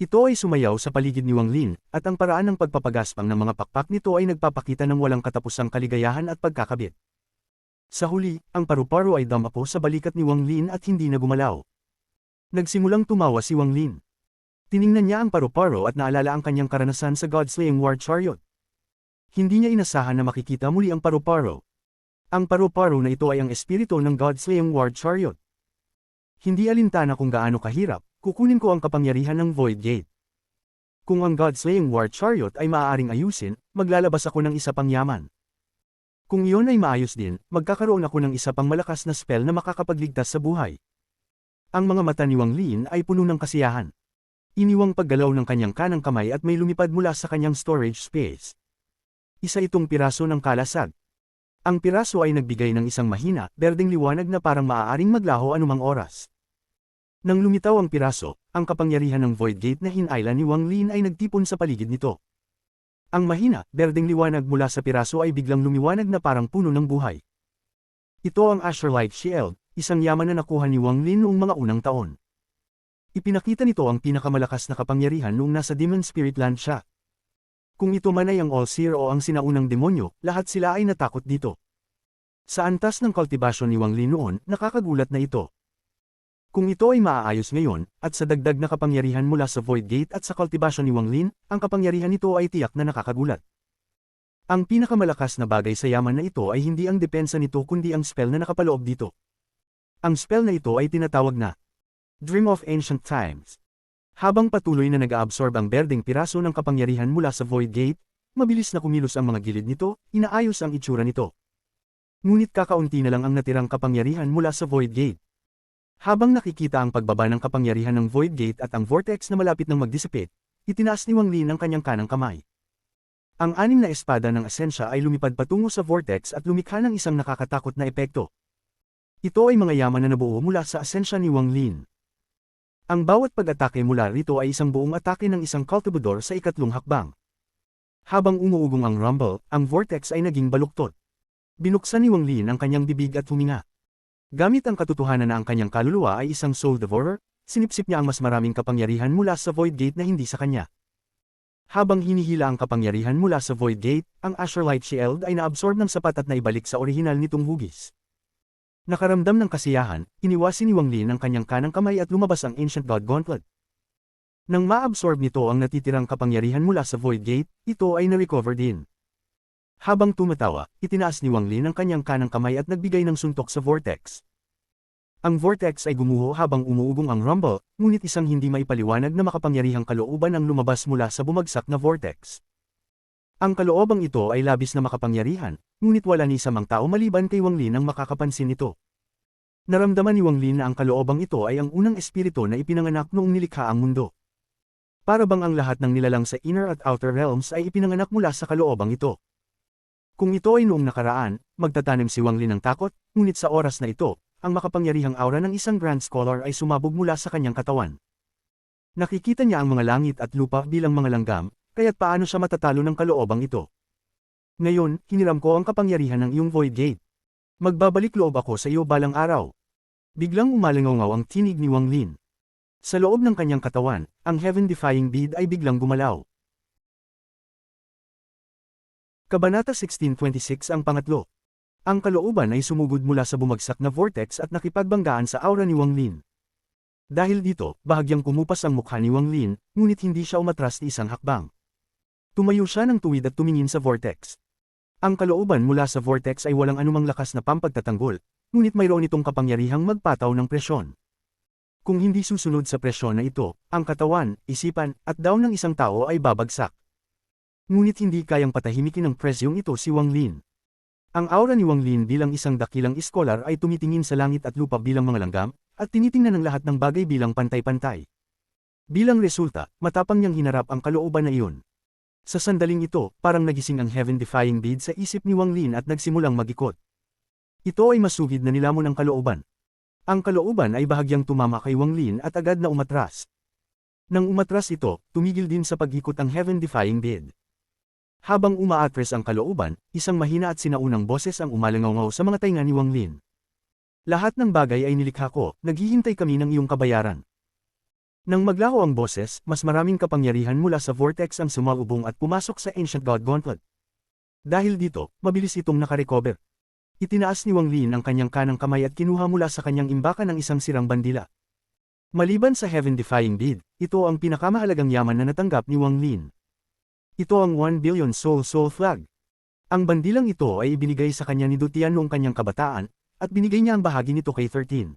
Ito ay sumayaw sa paligid ni Wang Lin, at ang paraan ng pagpapagaspang ng mga pakpak nito ay nagpapakita ng walang katapusang kaligayahan at pagkakabit. Sa huli, ang paru-paro ay damapo sa balikat ni Wang Lin at hindi na gumalaw. Nagsimulang tumawa si Wang Lin. Tiningnan niya ang paru-paro at naalala ang kanyang karanasan sa God-Slaying War Chariot. Hindi niya inasahan na makikita muli ang paru-paro. Ang paru-paro na ito ay ang espiritu ng God-Slaying War Chariot. Hindi alintana kung gaano kahirap, kukunin ko ang kapangyarihan ng Void Gate. Kung ang God-Slaying War Chariot ay maaaring ayusin, maglalabas ako ng isa pang yaman. Kung iyon ay maayos din, magkakaroon ako ng isa pang malakas na spell na makakapagligtas sa buhay. Ang mga mata ni Wang Lin ay puno ng kasiyahan. Iniwang paggalaw ng kanyang kanang kamay at may lumipad mula sa kanyang storage space. Isa itong piraso ng kalasag. Ang piraso ay nagbigay ng isang mahina, berdeng liwanag na parang maaaring maglaho anumang oras. Nang lumitaw ang piraso, ang kapangyarihan ng Void Gate na hinailan ni Wang Lin ay nagtipon sa paligid nito. Ang mahina, berdeng liwanag mula sa piraso ay biglang lumiwanag na parang puno ng buhay. Ito ang Azure-Light Shield, isang yaman na nakuha ni Wang Lin noong mga unang taon. Ipinakita nito ang pinakamalakas na kapangyarihan noong nasa Demon Spirit Land siya. Kung ito man ay ang All-Seer o ang sinaunang demonyo, lahat sila ay natakot dito. Sa antas ng kultibasyon ni Wang Lin noon, nakakagulat na ito. Kung ito ay maaayos ngayon, at sa dagdag na kapangyarihan mula sa Void Gate at sa kultibasyon ni Wang Lin, ang kapangyarihan nito ay tiyak na nakakagulat. Ang pinakamalakas na bagay sa yaman na ito ay hindi ang depensa nito kundi ang spell na nakapaloob dito. Ang spell na ito ay tinatawag na Dream of Ancient Times. Habang patuloy na nag-aabsorb ang berdeng piraso ng kapangyarihan mula sa Void Gate, mabilis na kumilos ang mga gilid nito, inaayos ang itsura nito. Ngunit kakaunti na lang ang natirang kapangyarihan mula sa Void Gate. Habang nakikita ang pagbaba ng kapangyarihan ng Void Gate at ang vortex na malapit ng mag-dissipate, itinaas ni Wang Lin ang kanyang kanang kamay. Ang anim na espada ng Asensya ay lumipad patungo sa vortex at lumikha ng isang nakakatakot na epekto. Ito ay mga yaman na nabuo mula sa Asensya ni Wang Lin. Ang bawat pag-atake mula rito ay isang buong atake ng isang cultivador sa ikatlong hakbang. Habang umuugong ang rumble, ang vortex ay naging baluktot. Binuksan ni Wang Lin ang kanyang bibig at huminga. Gamit ang katotohanan na ang kanyang kaluluwa ay isang soul devourer, sinipsip niya ang mas maraming kapangyarihan mula sa Void Gate na hindi sa kanya. Habang hinihila ang kapangyarihan mula sa Void Gate, ang Azure-Light Shield ay naabsorb ng sapat at naibalik sa orihinal nitong hugis. Nakaramdam ng kasiyahan, iniwasin ni Wang Lin ang kanyang kanang kamay at lumabas ang Ancient God Gauntlet. Nang ma-absorb nito ang natitirang kapangyarihan mula sa Void Gate, ito ay na-recover din. Habang tumatawa, itinaas ni Wang Lin ang kanyang kanang kamay at nagbigay ng suntok sa vortex. Ang vortex ay gumuho habang umuugong ang rumble, ngunit isang hindi maipaliwanag na makapangyarihang kalooban ang lumabas mula sa bumagsak na vortex. Ang kaloobang ito ay labis na makapangyarihan, ngunit wala ni isang tao maliban kay Wang Lin ang makakapansin ito. Naramdaman ni Wang Lin na ang kaloobang ito ay ang unang espiritu na ipinanganak noong nilikha ang mundo. Para bang ang lahat ng nilalang sa Inner at Outer Realms ay ipinanganak mula sa kaloobang ito. Kung ito ay noong nakaraan, magtatanim si Wang Lin ng takot, ngunit sa oras na ito, ang makapangyarihang aura ng isang Grand Scholar ay sumabog mula sa kanyang katawan. Nakikita niya ang mga langit at lupa bilang mga langgam, kaya't paano siya matatalo ng kaloobang ito? Ngayon, hiniram ko ang kapangyarihan ng iyong Void Gate. Magbabalik loob ako sa iyo balang araw. Biglang umalingaw ang tinig ni Wang Lin. Sa loob ng kanyang katawan, ang Heaven-Defying Bead ay biglang gumalaw. Kabanata 1626 ang pangatlo. Ang kalooban ay sumugod mula sa bumagsak na vortex at nakipagbanggaan sa aura ni Wang Lin. Dahil dito, bahagyang kumupas ang mukha ni Wang Lin, ngunit hindi siya umatras ni isang hakbang. Tumayo siya ng tuwid at tumingin sa vortex. Ang kalooban mula sa vortex ay walang anumang lakas na pampagtatanggol, ngunit mayroon itong kapangyarihang magpataw ng presyon. Kung hindi susunod sa presyon na ito, ang katawan, isipan, at daon ng isang tao ay babagsak. Ngunit hindi kayang patahimikin ng presyong ito si Wang Lin. Ang aura ni Wang Lin bilang isang dakilang iskolar ay tumitingin sa langit at lupa bilang mga langgam, at tinitingnan ng lahat ng bagay bilang pantay-pantay. Bilang resulta, matapang niyang hinarap ang kalooban na iyon. Sa sandaling ito, parang nagising ang Heaven-Defying Bead sa isip ni Wang Lin at nagsimulang magikot. Ito ay masugid na nilamon ang kalooban. Ang kalooban ay bahagyang tumama kay Wang Lin at agad na umatras. Nang umatras ito, tumigil din sa pag-ikot ang Heaven-Defying Bead. Habang umaatres ang kalooban, isang mahina at sinaunang boses ang umalangaw sa mga tainga ni Wang Lin. Lahat ng bagay ay nilikha ko, naghihintay kami ng iyong kabayaran. Nang maglaho ang boses, mas maraming kapangyarihan mula sa vortex ang sumalubong at pumasok sa Ancient God Gauntlet. Dahil dito, mabilis itong nakarecover. Itinaas ni Wang Lin ang kanyang kanang kamay at kinuha mula sa kanyang imbakan ng isang sirang bandila. Maliban sa Heaven-Defying Bead, ito ang pinakamahalagang yaman na natanggap ni Wang Lin. Ito ang 1 billion soul flag. Ang bandilang ito ay ibinigay sa kanya ni Dutian noong kanyang kabataan, at binigay niya ang bahagi nito kay 13.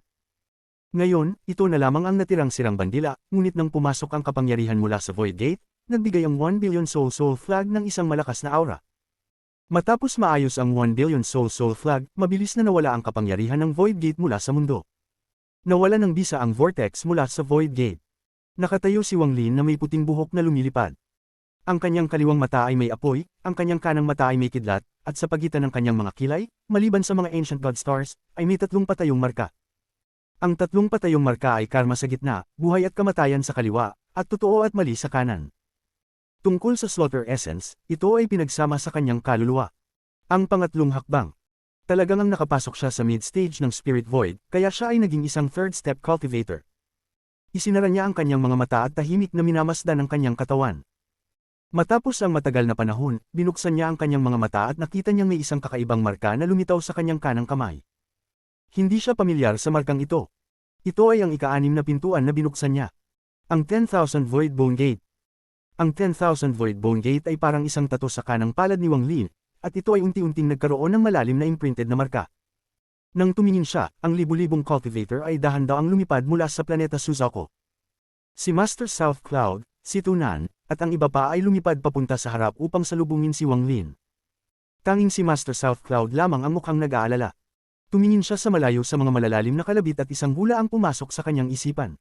Ngayon, ito na lamang ang natirang sirang bandila, ngunit nang pumasok ang kapangyarihan mula sa Void Gate, nagbigay ang 1 billion soul flag ng isang malakas na aura. Matapos maayos ang 1 billion soul flag, mabilis na nawala ang kapangyarihan ng Void Gate mula sa mundo. Nawala ng bisa ang vortex mula sa Void Gate. Nakatayo si Wang Lin na may puting buhok na lumilipad. Ang kanyang kaliwang mata ay may apoy, ang kanyang kanang mata ay may kidlat, at sa pagitan ng kanyang mga kilay, maliban sa mga ancient god stars, ay may 3 patayong marka. Ang 3 patayong marka ay karma sa gitna, buhay at kamatayan sa kaliwa, at totoo at mali sa kanan. Tungkol sa Slaughter Essence, ito ay pinagsama sa kanyang kaluluwa. Ang pangatlong hakbang. Talagang ang nakapasok siya sa mid-stage ng Spirit Void, kaya siya ay naging isang third-step cultivator. Isinara niya ang kanyang mga mata at tahimik na minamasdan ang kanyang katawan. Matapos ang matagal na panahon, binuksan niya ang kanyang mga mata at nakita niyang may isang kakaibang marka na lumitaw sa kanyang kanang kamay. Hindi siya pamilyar sa markang ito. Ito ay ang ika-6 na pintuan na binuksan niya. Ang 10,000 Void Bone Gate. Ang 10,000 Void Bone Gate ay parang isang tato sa kanang palad ni Wang Lin, at ito ay unti-unting nagkaroon ng malalim na imprinted na marka. Nang tumingin siya, ang libu-libong cultivator ay dahan-daang lumipad mula sa planeta Suzaku. Si Master South Cloud, si Tunan, at ang iba pa ay lumipad papunta sa harap upang salubungin si Wang Lin. Tanging si Master South Cloud lamang ang mukhang nag-aalala. Tumingin siya sa malayo sa mga malalalim na kalabit at isang hula ang pumasok sa kanyang isipan.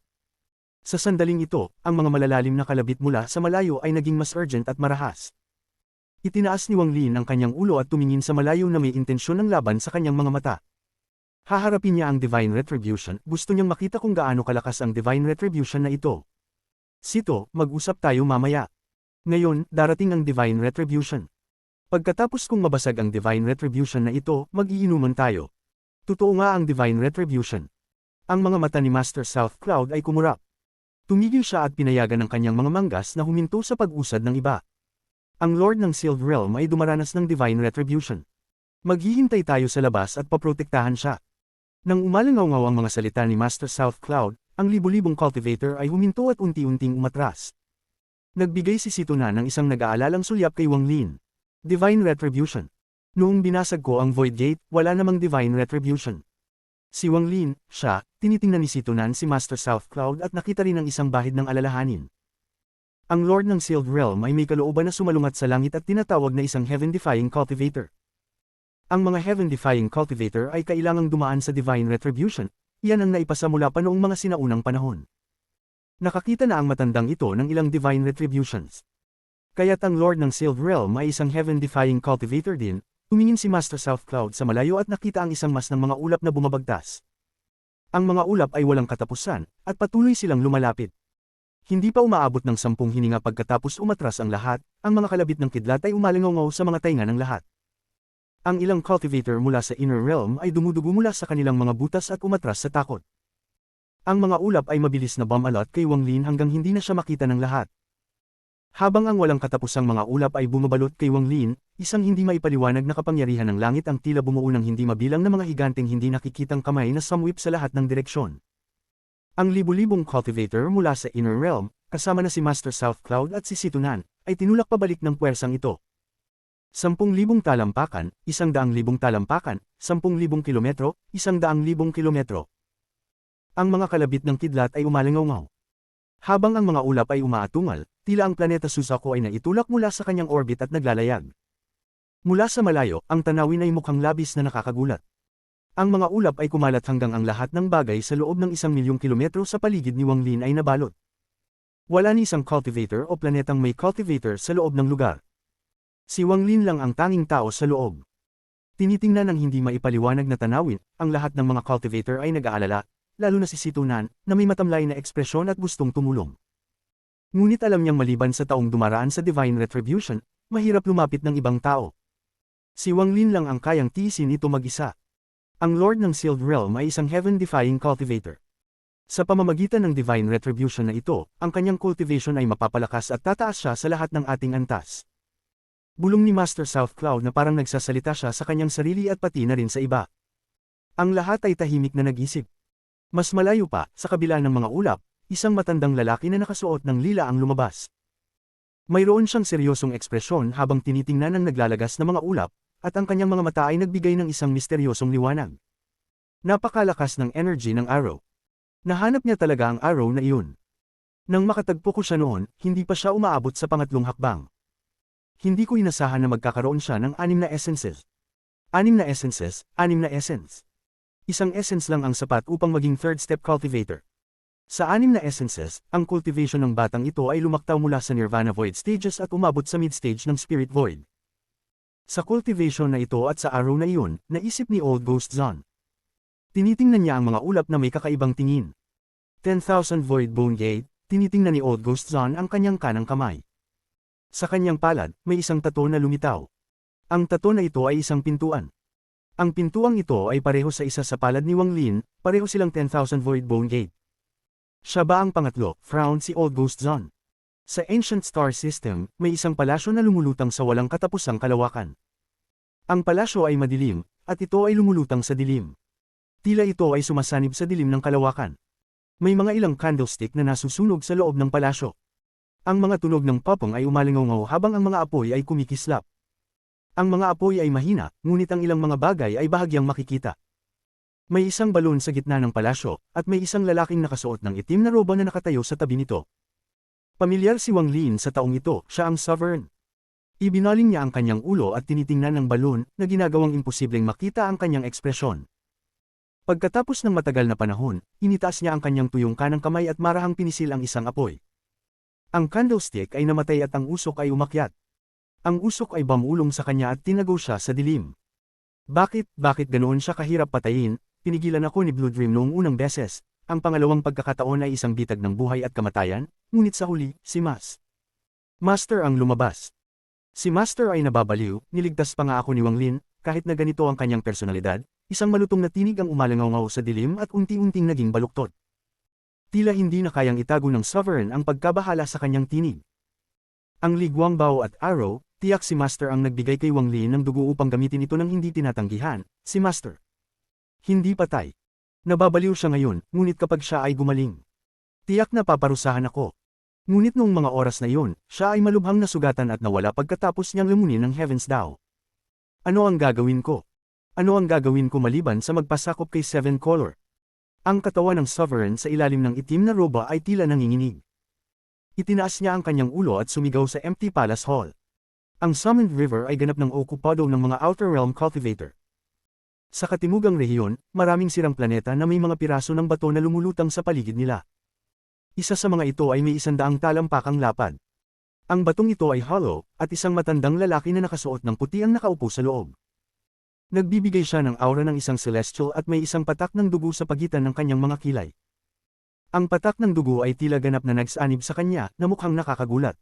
Sa sandaling ito, ang mga malalalim na kalabit mula sa malayo ay naging mas urgent at marahas. Itinaas ni Wang Lin ang kanyang ulo at tumingin sa malayo na may intensyon ng laban sa kanyang mga mata. Haharapin niya ang Divine Retribution, gusto niyang makita kung gaano kalakas ang Divine Retribution na ito. Sito, mag-usap tayo mamaya. Ngayon, darating ang Divine Retribution. Pagkatapos kong mabasag ang Divine Retribution na ito, mag-iinuman tayo. Totoo nga ang Divine Retribution. Ang mga mata ni Master South Cloud ay kumurap. Tumigil siya at pinayagan ng kanyang mga manggas na huminto sa pag-usad ng iba. Ang Lord ng Sealed Realm ay dumaranas ng Divine Retribution. Maghihintay tayo sa labas at paprotektahan siya. Nang umalangaw-ngaw ang mga salita ni Master South Cloud, ang libu-libong cultivator ay huminto at unti-unting umatras. Nagbigay si Situna ng isang nag-aalalang sulyap kay Wang Lin. Divine Retribution. Noong binasag ko ang Void Gate, wala namang Divine Retribution. Si Wang Lin, siya, tinitingnan ni Situnan si Master South Cloud at nakita rin ang isang bahid ng alalahanin. Ang Lord ng Sealed Realm ay may kalooban na sumalungat sa langit at tinatawag na isang Heaven-defying cultivator. Ang mga Heaven-defying cultivator ay kailangang dumaan sa Divine Retribution, yan ang naipasa mula pa noong mga sinaunang panahon. Nakakita na ang matandang ito ng ilang Divine Retributions. Kaya't ang Lord ng Sealed Realm ay isang Heaven-defying cultivator din, tumingin si Master South Cloud sa malayo at nakita ang isang mas ng mga ulap na bumabagtas. Ang mga ulap ay walang katapusan, at patuloy silang lumalapit. Hindi pa umaabot ng 10 hininga pagkatapos umatras ang lahat, ang mga kalabit ng kidlat ay umalingaw sa mga tainga ng lahat. Ang ilang cultivator mula sa Inner Realm ay dumudugo mula sa kanilang mga butas at umatras sa takot. Ang mga ulap ay mabilis na bumalot kay Wang Lin hanggang hindi na siya makita ng lahat. Habang ang walang katapusang mga ulap ay bumabalot kay Wang Lin, isang hindi maipaliwanag na kapangyarihan ng langit ang tila bumuo ng hindi mabilang na mga higanteng hindi nakikitang kamay na sumwip sa lahat ng direksyon. Ang libu-libong cultivator mula sa Inner Realm, kasama na si Master South Cloud at si Situnan, ay tinulak pabalik ng puwersang ito. 10,000 talampakan, 100,000 talampakan, 10,000 kilometro, 100,000 kilometro. Ang mga kalabit ng kidlat ay umalingaw-ngaw. Habang ang mga ulap ay umaatungal, tila ang planeta Suzaku ay naitulak mula sa kanyang orbit at naglalayag. Mula sa malayo, ang tanawin ay mukhang labis na nakakagulat. Ang mga ulap ay kumalat hanggang ang lahat ng bagay sa loob ng 1,000,000 kilometro sa paligid ni Wang Lin ay nabalot. Wala ni isang cultivator o planetang may cultivator sa loob ng lugar. Si Wang Lin lang ang tanging tao sa loob. Tinitingnan ng hindi maipaliwanag na tanawin, ang lahat ng mga cultivator ay nag-aalala, lalo na si Situnan, na may matamlay na ekspresyon at gustong tumulong. Ngunit alam niyang maliban sa taong dumaraan sa Divine Retribution, mahirap lumapit ng ibang tao. Si Wang Lin lang ang kayang tiisin ito mag-isa. Ang Lord ng Sealed Realm ay isang Heaven-defying cultivator. Sa pamamagitan ng Divine Retribution na ito, ang kanyang cultivation ay mapapalakas at tataas siya sa lahat ng ating antas. Bulong ni Master South Cloud na parang nagsasalita siya sa kanyang sarili at pati na rin sa iba. Ang lahat ay tahimik na nag-isip. Mas malayo pa, sa kabila ng mga ulap, isang matandang lalaki na nakasuot ng lila ang lumabas. Mayroon siyang seryosong ekspresyon habang tinitingnan ang naglalagas na mga ulap, at ang kanyang mga mata ay nagbigay ng isang misteryosong liwanag. Napakalakas ng energy ng arrow. Nahanap niya talaga ang arrow na iyon. Nang makatagpo ko siya noon, hindi pa siya umaabot sa pangatlong hakbang. Hindi ko inasahan na magkakaroon siya ng 6 na essences. 6 na essences, 6 na essence. Isang essence lang ang sapat upang maging third step cultivator. Sa 6 na essences, ang cultivation ng batang ito ay lumaktaw mula sa Nirvana Void stages at umabot sa mid-stage ng Spirit Void. Sa cultivation na ito at sa araw na iyon, naisip ni Old Ghost Zon. Tinitingnan niya ang mga ulap na may kakaibang tingin. 10,000 Void Bone Gate, tinitingnan ni Old Ghost Zon ang kanyang kanang kamay. Sa kanyang palad, may isang tato na lumitaw. Ang tato na ito ay isang pintuan. Ang pintuang ito ay pareho sa isa sa palad ni Wang Lin, pareho silang 10,000 Void Bone Gate. Siya ba ang pangatlo? Frowned si Old Ghost Zon. Sa Ancient Star System, may isang palasyo na lumulutang sa walang katapusang kalawakan. Ang palasyo ay madilim, at ito ay lumulutang sa dilim. Tila ito ay sumasanib sa dilim ng kalawakan. May mga ilang candlestick na nasusunog sa loob ng palasyo. Ang mga tunog ng papong ay umalingaw habang ang mga apoy ay kumikislap. Ang mga apoy ay mahina, ngunit ang ilang mga bagay ay bahagyang makikita. May isang balon sa gitna ng palasyo, at may isang lalaking nakasuot ng itim na roba na nakatayo sa tabi nito. Pamilyar si Wang Lin sa taong ito, siya ang sovereign. Ibinaling niya ang kanyang ulo at tinitingnan ng balon na ginagawang imposibleng makita ang kanyang ekspresyon. Pagkatapos ng matagal na panahon, initaas niya ang kanyang tuyong kanang kamay at marahang pinisil ang isang apoy. Ang candlestick ay namatay at ang usok ay umakyat. Ang usok ay bumulong sa kanya at tinago siya sa dilim. Bakit ganoon siya kahirap patayin? Pinigilan ako ni Blue Dream noong unang beses. Ang pangalawang pagkakataon ay isang bitag ng buhay at kamatayan, ngunit sa huli, si Master ang lumabas. Si Master ay nababaliw, niligtas pa nga ako ni Wang Lin, kahit na ganito ang kanyang personalidad, isang malutong na tinig ang umalangaw sa dilim at unti-unting naging baluktot. Tila hindi na kayang itago ng sovereign ang pagkabahala sa kanyang tinig. Ang Li Guangbao at Arrow, tiyak si Master ang nagbigay kay Wang Lin ng dugo upang gamitin ito ng hindi tinatanggihan, si Master. Hindi patay. Nababaliw siya ngayon, ngunit kapag siya ay gumaling. Tiyak na paparusahan ako. Ngunit noong mga oras na iyon, siya ay malubhang nasugatan at nawala pagkatapos niyang lumunin ng Heavens Daw. Ano ang gagawin ko? Ano ang gagawin ko maliban sa magpasakop kay Seven Color? Ang katawan ng sovereign sa ilalim ng itim na roba ay tila nanginginig. Itinaas niya ang kanyang ulo at sumigaw sa empty palace hall. Ang Summoned River ay ganap ng okupado ng mga Outer Realm Cultivator. Sa katimugang rehiyon, maraming sirang planeta na may mga piraso ng bato na lumulutang sa paligid nila. Isa sa mga ito ay may 100 talampakang lapad. Ang batong ito ay hollow, at isang matandang lalaki na nakasuot ng puti ang nakaupo sa loob. Nagbibigay siya ng aura ng isang celestial at may isang patak ng dugo sa pagitan ng kanyang mga kilay. Ang patak ng dugo ay tila ganap na nagsanib sa kanya na mukhang nakakagulat.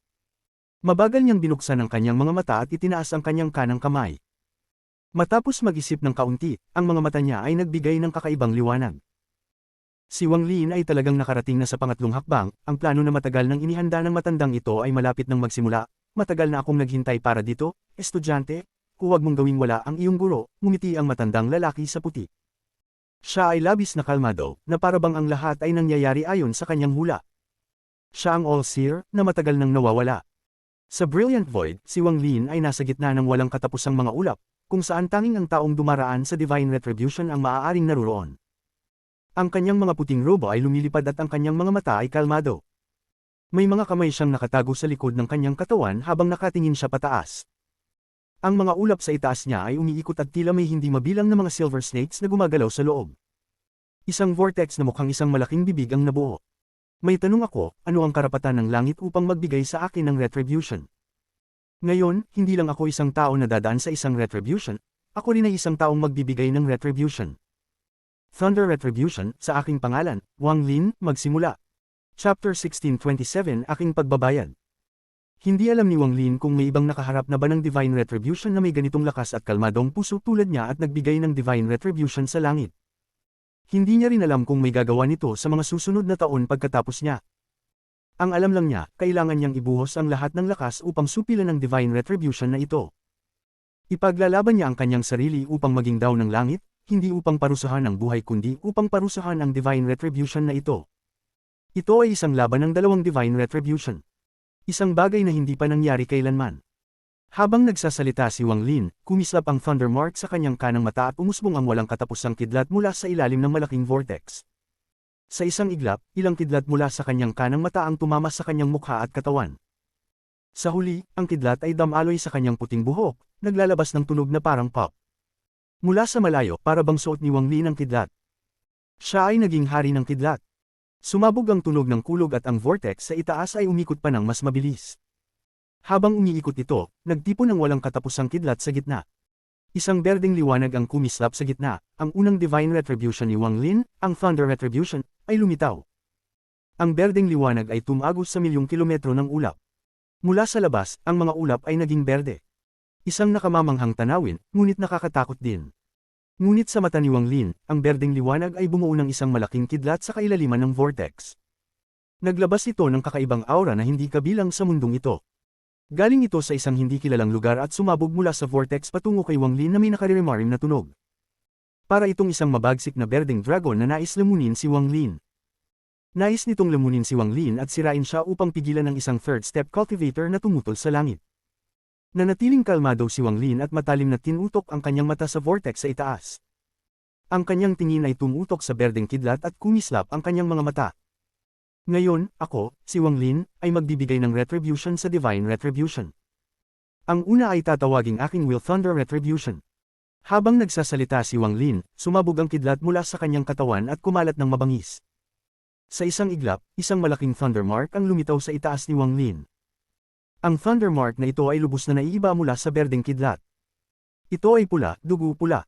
Mabagal niyang binuksan ang kanyang mga mata at itinaas ang kanyang kanang kamay. Matapos mag-isip ng kaunti, ang mga mata niya ay nagbigay ng kakaibang liwanag. Si Wang Lin ay talagang nakarating na sa pangatlong hakbang, ang plano na matagal nang inihanda ng matandang ito ay malapit nang magsimula. Matagal na akong naghintay para dito, estudyante. Huwag mong gawing wala ang iyong guro, ngumiti ang matandang lalaki sa puti. Siya ay labis na kalmado, na parabang ang lahat ay nangyayari ayon sa kanyang hula. Siya ang All-Seer, na matagal nang nawawala. Sa Brilliant Void, si Wang Lin ay nasa gitna ng walang katapusang mga ulap, kung saan tanging ang taong dumaraan sa Divine Retribution ang maaaring naruroon. Ang kanyang mga puting robo ay lumilipad at ang kanyang mga mata ay kalmado. May mga kamay siyang nakatago sa likod ng kanyang katawan habang nakatingin siya pataas. Ang mga ulap sa itaas niya ay umiikot at tila may hindi mabilang na mga silver snakes na gumagalaw sa loob. Isang vortex na mukhang isang malaking bibig ang nabuo. May tanong ako, ano ang karapatan ng langit upang magbigay sa akin ng retribution? Ngayon, hindi lang ako isang tao na dadaan sa isang retribution, ako rin ay isang taong magbibigay ng retribution. Thunder Retribution, sa aking pangalan, Wang Lin, magsimula. Chapter 1627, Aking Pagbabayad. Hindi alam ni Wang Lin kung may ibang nakaharap na ba ng Divine Retribution na may ganitong lakas at kalmadong puso tulad niya at nagbigay ng Divine Retribution sa langit. Hindi niya rin alam kung may gagawa nito sa mga susunod na taon pagkatapos niya. Ang alam lang niya, kailangan niyang ibuhos ang lahat ng lakas upang supilan ang Divine Retribution na ito. Ipaglalaban niya ang kanyang sarili upang maging daw ng langit, hindi upang parusahan ang buhay kundi upang parusahan ang Divine Retribution na ito. Ito ay isang laban ng dalawang Divine Retribution. Isang bagay na hindi pa nangyari kailanman. Habang nagsasalita si Wang Lin, kumislap ang thunder mark sa kanyang kanang mata at umusbong ang walang katapusang kidlat mula sa ilalim ng malaking vortex. Sa isang iglap, ilang kidlat mula sa kanyang kanang mata ang tumama sa kanyang mukha at katawan. Sa huli, ang kidlat ay damaloy sa kanyang puting buhok, naglalabas ng tunog na parang pop. Mula sa malayo, para bang suot ni Wang Lin ang kidlat. Siya ay naging hari ng kidlat. Sumabog ang tunog ng kulog at ang vortex sa itaas ay umikot pa ng mas mabilis. Habang umiikot ito, nagtipon ng walang katapusang kidlat sa gitna. Isang berdeng liwanag ang kumislap sa gitna. Ang unang Divine Retribution ni Wang Lin, ang Thunder Retribution, ay lumitaw. Ang berdeng liwanag ay tumagos sa milyong kilometro ng ulap. Mula sa labas, ang mga ulap ay naging berde. Isang nakamamanghang tanawin, ngunit nakakatakot din. Ngunit sa mata ni Wang Lin, ang berdeng liwanag ay bumuo ng isang malaking kidlat sa kailaliman ng vortex. Naglabas ito ng kakaibang aura na hindi kabilang sa mundong ito. Galing ito sa isang hindi kilalang lugar at sumabog mula sa vortex patungo kay Wang Lin na may nakaririmarim na tunog. Para itong isang mabagsik na berdeng dragon na nais lamunin si Wang Lin. Nais nitong lamunin si Wang Lin at sirain siya upang pigilan ng isang third step cultivator na tumutol sa langit. Nanatiling kalmado si Wang Lin at matalim na tinutok ang kanyang mata sa vortex sa itaas. Ang kanyang tingin ay tumutok sa berdeng kidlat at kumislap ang kanyang mga mata. Ngayon, ako, si Wang Lin, ay magbibigay ng retribution sa Divine Retribution. Ang una ay tatawaging aking Will Thunder Retribution. Habang nagsasalita si Wang Lin, sumabog ang kidlat mula sa kanyang katawan at kumalat ng mabangis. Sa isang iglap, isang malaking thunder mark ang lumitaw sa itaas ni Wang Lin. Ang thunder mark na ito ay lubos na naiiba mula sa berdeng kidlat. Ito ay pula, dugo pula.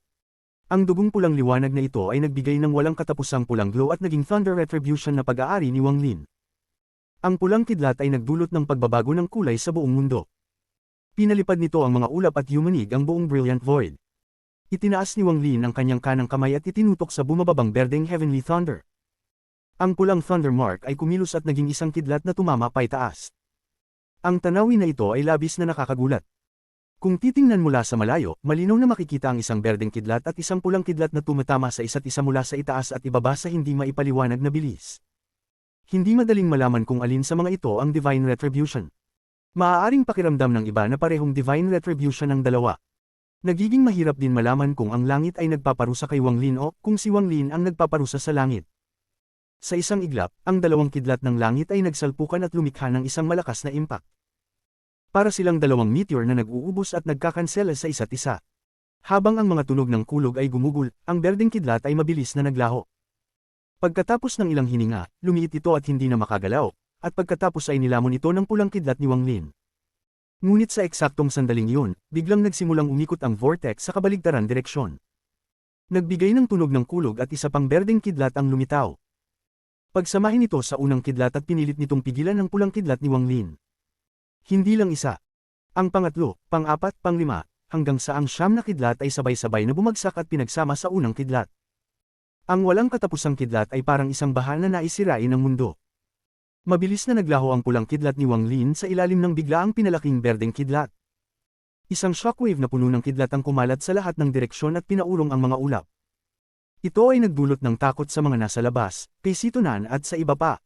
Ang dugong pulang liwanag na ito ay nagbigay ng walang katapusang pulang glow at naging Thunder Retribution na pag-aari ni Wang Lin. Ang pulang kidlat ay nagdulot ng pagbabago ng kulay sa buong mundo. Pinalipad nito ang mga ulap at yumanig ang buong Brilliant Void. Itinaas ni Wang Lin ang kanyang kanang kamay at itinutok sa bumababang berdeng Heavenly Thunder. Ang pulang Thunder Mark ay kumilos at naging isang kidlat na tumama paitaas. Ang tanawin na ito ay labis na nakakagulat. Kung titingnan mula sa malayo, malinaw na makikita ang isang berdeng kidlat at isang pulang kidlat na tumatama sa isa't isa mula sa itaas at ibaba sa hindi maipaliwanag na bilis. Hindi madaling malaman kung alin sa mga ito ang Divine Retribution. Maaaring pakiramdam ng iba na parehong Divine Retribution ang dalawa. Nagiging mahirap din malaman kung ang langit ay nagpaparusa kay Wang Lin o kung si Wang Lin ang nagpaparusa sa langit. Sa isang iglap, ang dalawang kidlat ng langit ay nagsalpukan at lumikha ng isang malakas na impact. Para silang dalawang meteor na nag-uubos at nagkakansela sa isa't isa. Habang ang mga tunog ng kulog ay gumugol, ang berdeng kidlat ay mabilis na naglaho. Pagkatapos ng ilang hininga, lumiit ito at hindi na makagalaw, at pagkatapos ay nilamon ito ng pulang kidlat ni Wang Lin. Ngunit sa eksaktong sandaling iyon, biglang nagsimulang umikot ang vortex sa kabaligtaran direksyon. Nagbigay ng tunog ng kulog at isa pang berdeng kidlat ang lumitaw. Pagsamahin ito sa unang kidlat at pinilit nitong pigilan ang pulang kidlat ni Wang Lin. Hindi lang isa. Ang pangatlo, pang-apat, pang-lima, hanggang sa ang siyam na kidlat ay sabay-sabay na bumagsak at pinagsama sa unang kidlat. Ang walang katapusang kidlat ay parang isang baha na naisirain ng mundo. Mabilis na naglaho ang pulang kidlat ni Wang Lin sa ilalim ng biglaang pinalaking berdeng kidlat. Isang shockwave na puno ng kidlat ang kumalat sa lahat ng direksyon at pinaurong ang mga ulap. Ito ay nagdulot ng takot sa mga nasa labas, kay Sitonan at sa iba pa.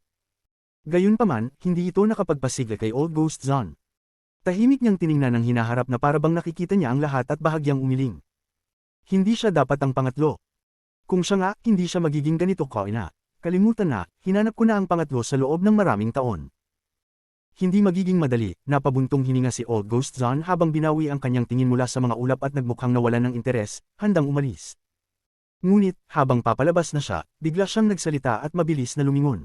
Gayunpaman, hindi ito nakapagpasigla kay Old Ghost Zon. Tahimik niyang tiningnan ang hinaharap na parabang nakikita niya ang lahat at bahagyang umiling. Hindi siya dapat ang pangatlo. Kung siya nga, hindi siya magiging ganito kaina. Kalimutan na, hinanap ko na ang pangatlo sa loob ng maraming taon. Hindi magiging madali, napabuntong hininga si Old Ghost Zon habang binawi ang kanyang tingin mula sa mga ulap at nagmukhang nawalan ng interes, handang umalis. Ngunit, habang papalabas na siya, bigla siyang nagsalita at mabilis na lumingon.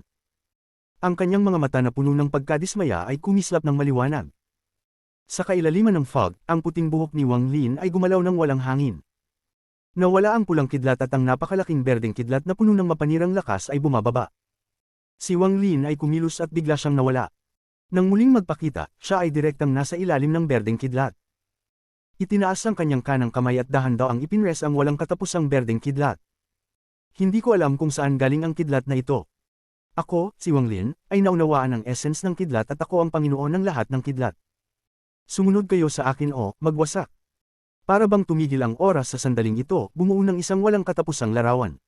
Ang kanyang mga mata na puno ng pagkadismaya ay kumislap ng maliwanag. Sa kailaliman ng fog, ang puting buhok ni Wang Lin ay gumalaw ng walang hangin. Nawala ang pulang kidlat at ang napakalaking berdeng kidlat na puno ng mapanirang lakas ay bumababa. Si Wang Lin ay kumilos at bigla siyang nawala. Nang muling magpakita, siya ay direktang nasa ilalim ng berdeng kidlat. Itinaas ang kanyang kanang kamay at dahan-daw ang ipinres ang walang katapusang berdeng kidlat. Hindi ko alam kung saan galing ang kidlat na ito. Ako, si Wang Lin, ay naunawaan ang essence ng kidlat at ako ang Panginoon ng lahat ng kidlat. Sumunod kayo sa akin o, magwasak. Para bang tumigil ang oras sa sandaling ito, bumuo ng isang walang katapusang larawan.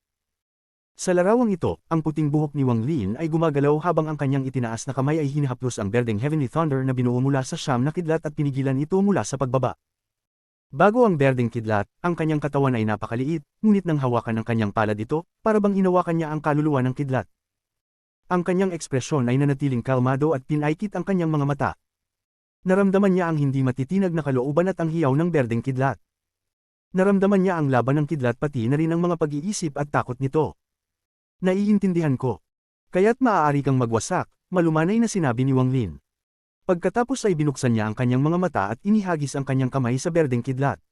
Sa larawang ito, ang puting buhok ni Wang Lin ay gumagalaw habang ang kanyang itinaas na kamay ay hinahaplos ang berdeng Heavenly Thunder na binuo mula sa siyam na kidlat at pinigilan ito mula sa pagbaba. Bago ang berdeng kidlat, ang kanyang katawan ay napakaliit, ngunit nang hawakan ng kanyang palad ito, para bang hinawakan niya ang kaluluwa ng kidlat. Ang kanyang ekspresyon ay nanatiling kalmado at pinaikit ang kanyang mga mata. Naramdaman niya ang hindi matitinag na kalooban at ang hiyaw ng berdeng kidlat. Naramdaman niya ang laban ng kidlat pati na rin ang mga pag-iisip at takot nito. Naiintindihan ko. Kaya't maaari kang magwasak, malumanay na sinabi ni Wang Lin. Pagkatapos ay binuksan niya ang kanyang mga mata at inihagis ang kanyang kamay sa berdeng kidlat.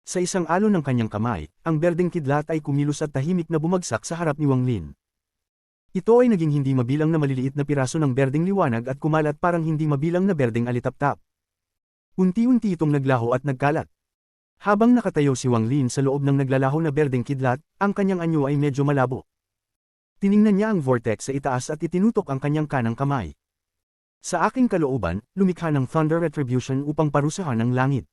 Sa isang alon ng kanyang kamay, ang berdeng kidlat ay kumilos at tahimik na bumagsak sa harap ni Wang Lin. Ito ay naging hindi mabilang na maliliit na piraso ng berdeng liwanag at kumalat parang hindi mabilang na berdeng alitaptap. Unti-unti itong naglaho at nagkalat. Habang nakatayo si Wang Lin sa loob ng naglalaho na berdeng kidlat, ang kanyang anyo ay medyo malabo. Tiningnan niya ang vortex sa itaas at itinutok ang kanyang kanang kamay. Sa aking kalooban, lumikha ng Thunder Retribution upang parusahan ang langit.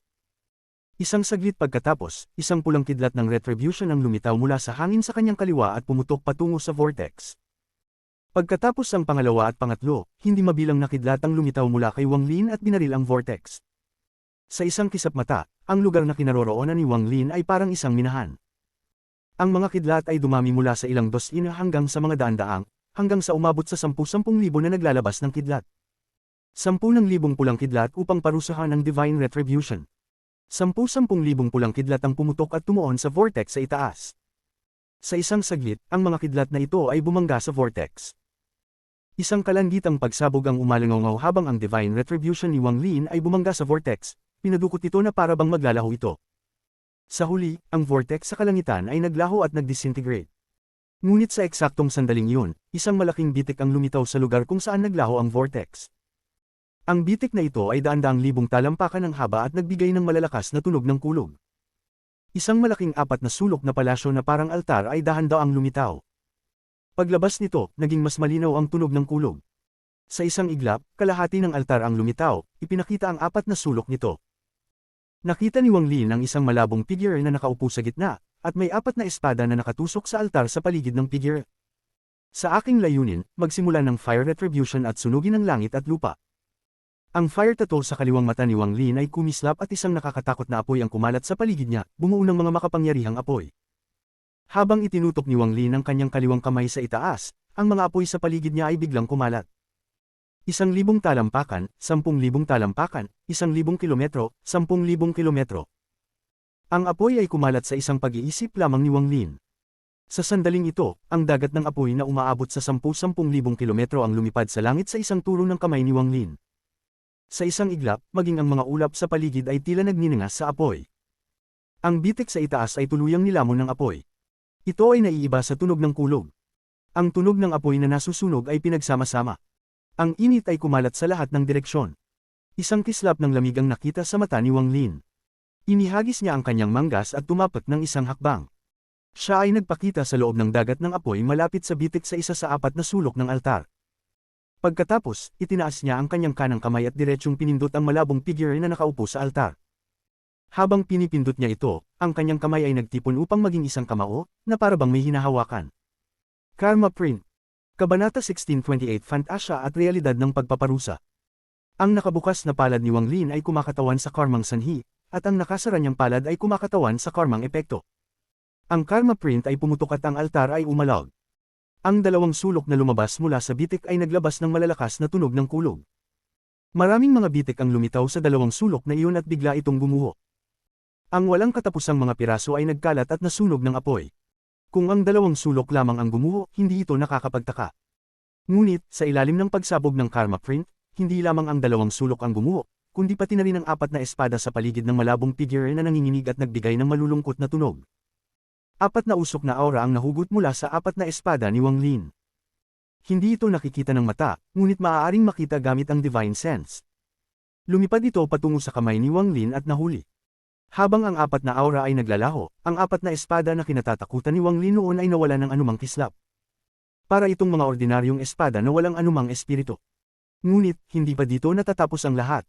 Isang saglit pagkatapos, isang pulang kidlat ng Retribution ang lumitaw mula sa hangin sa kanyang kaliwa at pumutok patungo sa vortex. Pagkatapos ang pangalawa at pangatlo, hindi mabilang na kidlat ang lumitaw mula kay Wang Lin at binaril ang vortex. Sa isang kisap mata, ang lugar na kinaroroonan ni Wang Lin ay parang isang minahan. Ang mga kidlat ay dumami mula sa ilang dosina hanggang sa mga daan-daang, hanggang sa umabot sa 10,000 na naglalabas ng kidlat. 10,000 pulang kidlat upang parusahan ang Divine Retribution. 10,000 pulang kidlat ang pumutok at tumuon sa vortex sa itaas. Sa isang saglit, ang mga kidlat na ito ay bumangga sa vortex. Isang kalangitang pagsabog ang umalangaw habang ang Divine Retribution ni Wang Lin ay bumangga sa vortex. Pinadukot ito na para bang maglalaho ito. Sa huli, ang vortex sa kalangitan ay naglaho at nagdisintegrate. Ngunit sa eksaktong sandaling iyon, isang malaking bitik ang lumitaw sa lugar kung saan naglaho ang vortex. Ang bitik na ito ay daan-daang libong talampakan ng haba at nagbigay ng malalakas na tunog ng kulog. Isang malaking apat na sulok na palasyo na parang altar ay dahan-daang lumitaw. Paglabas nito, naging mas malinaw ang tunog ng kulog. Sa isang iglap, kalahati ng altar ang lumitaw, ipinakita ang apat na sulok nito. Nakita ni Wang Lin ang isang malabong figure na nakaupo sa gitna, at may apat na espada na nakatusok sa altar sa paligid ng figure. Sa aking layunin, magsimula ng Fire Retribution at sunugin ang langit at lupa. Ang fire tattoo sa kaliwang mata ni Wang Lin ay kumislap at isang nakakatakot na apoy ang kumalat sa paligid niya, bumuo ng mga makapangyarihang apoy. Habang itinutok ni Wang Lin ang kanyang kaliwang kamay sa itaas, ang mga apoy sa paligid niya ay biglang kumalat. 1,000 talampakan, 10,000 talampakan, 1,000 kilometro, 10,000 kilometro. Ang apoy ay kumalat sa isang pag-iisip lamang ni Wang Lin. Sa sandaling ito, ang dagat ng apoy na umaabot sa 10,000 kilometro ang lumipad sa langit sa isang turo ng kamay ni Wang Lin. Sa isang iglap, maging ang mga ulap sa paligid ay tila nagniningas sa apoy. Ang bitik sa itaas ay tuluyang nilamon ng apoy. Ito ay naiiba sa tunog ng kulog. Ang tunog ng apoy na nasusunog ay pinagsama-sama. Ang init ay kumalat sa lahat ng direksyon. Isang kislap ng lamig ang nakita sa mata ni Wang Lin. Inihagis niya ang kanyang manggas at tumapat ng isang hakbang. Siya ay nagpakita sa loob ng dagat ng apoy malapit sa bitik sa isa sa apat na sulok ng altar. Pagkatapos, itinaas niya ang kanyang kanang kamay at diretsyong pinindot ang malabong figure na nakaupo sa altar. Habang pinipindot niya ito, ang kanyang kamay ay nagtipon upang maging isang kamao, na parabang may hinahawakan. Karma Print. Kabanata 1628 Fantasya at Realidad ng Pagpaparusa. Ang nakabukas na palad ni Wang Lin ay kumakatawan sa karmang sanhi, at ang nakasara niyang palad ay kumakatawan sa karmang epekto. Ang karma print ay pumutok at ang altar ay umalog. Ang dalawang sulok na lumabas mula sa bitik ay naglabas ng malalakas na tunog ng kulog. Maraming mga bitik ang lumitaw sa dalawang sulok na iyon at bigla itong gumuho. Ang walang katapusang mga piraso ay nagkalat at nasunog ng apoy. Kung ang dalawang sulok lamang ang gumuho, hindi ito nakakapagtaka. Ngunit, sa ilalim ng pagsabog ng karma print, hindi lamang ang dalawang sulok ang gumuho, kundi pati na rin ang apat na espada sa paligid ng malabong figure na nanginginig at nagbigay ng malulungkot na tunog. Apat na usok na aura ang nahugot mula sa apat na espada ni Wang Lin. Hindi ito nakikita ng mata, ngunit maaaring makita gamit ang divine sense. Lumipad ito patungo sa kamay ni Wang Lin at nahuli. Habang ang apat na aura ay naglalaho, ang apat na espada na kinatatakutan ni Wang Lin noon ay nawala ng anumang kislap. Para itong mga ordinaryong espada na walang anumang espiritu. Ngunit, hindi pa dito natatapos ang lahat.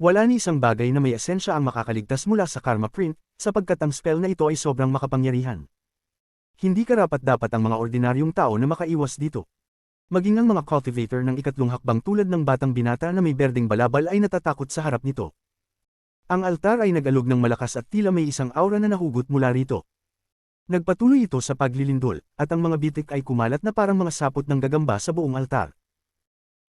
Wala ni isang bagay na may esensya ang makakaligtas mula sa karma print, sapagkat ang spell na ito ay sobrang makapangyarihan. Hindi karapat-dapat ang mga ordinaryong tao na makaiwas dito. Maging ang mga cultivator ng ikatlong hakbang tulad ng batang binata na may berdeng balabal ay natatakot sa harap nito. Ang altar ay nag-alog ng malakas at tila may isang aura na nahugot mula rito. Nagpatuloy ito sa paglilindol, at ang mga bitik ay kumalat na parang mga sapot ng gagamba sa buong altar.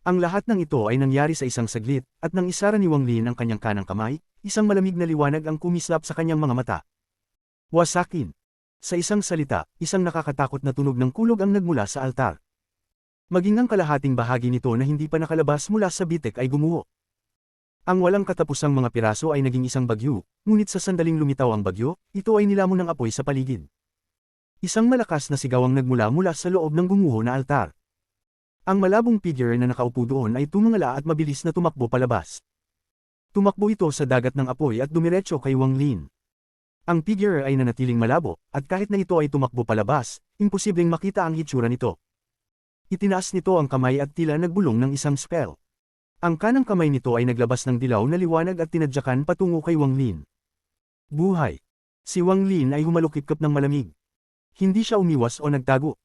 Ang lahat ng ito ay nangyari sa isang saglit, at nang isara ni Wang Lin ang kanyang kanang kamay, isang malamig na liwanag ang kumislap sa kanyang mga mata. Wasakin. Sa isang salita, isang nakakatakot na tunog ng kulog ang nagmula sa altar. Maging ang kalahating bahagi nito na hindi pa nakalabas mula sa bitek ay gumuho. Ang walang katapusang mga piraso ay naging isang bagyo, ngunit sa sandaling lumitaw ang bagyo, ito ay nilamon ng apoy sa paligid. Isang malakas na sigaw ang nagmula mula sa loob ng gumuho na altar. Ang malabong figure na nakaupo doon ay tumangala at mabilis na tumakbo palabas. Tumakbo ito sa dagat ng apoy at dumiretso kay Wang Lin. Ang figure ay nanatiling malabo, at kahit na ito ay tumakbo palabas, imposibleng makita ang hitsura nito. Itinaas nito ang kamay at tila nagbulong ng isang spell. Ang kanang kamay nito ay naglabas ng dilaw na liwanag at tinadyakan patungo kay Wang Lin. Buhay! Si Wang Lin ay humalukip-kap ng malamig. Hindi siya umiwas o nagtago.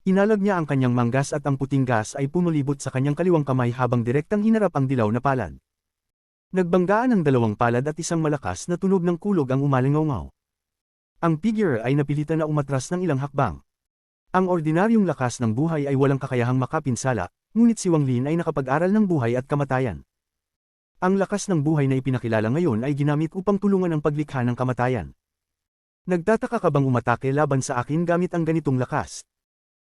Inalag niya ang kanyang manggas at ang puting gas ay pumulibot sa kanyang kaliwang kamay habang direktang hinarap ang dilaw na palad. Nagbanggaan ang dalawang palad at isang malakas na tunog ng kulog ang umalingaw-ngaw. Ang figure ay napilitan na umatras ng ilang hakbang. Ang ordinaryong lakas ng buhay ay walang kakayahang makapinsala, ngunit si Wang Lin ay nakapag-aral ng buhay at kamatayan. Ang lakas ng buhay na ipinakilala ngayon ay ginamit upang tulungan ang paglikha ng kamatayan. Nagtataka ka bang umatake laban sa akin gamit ang ganitong lakas?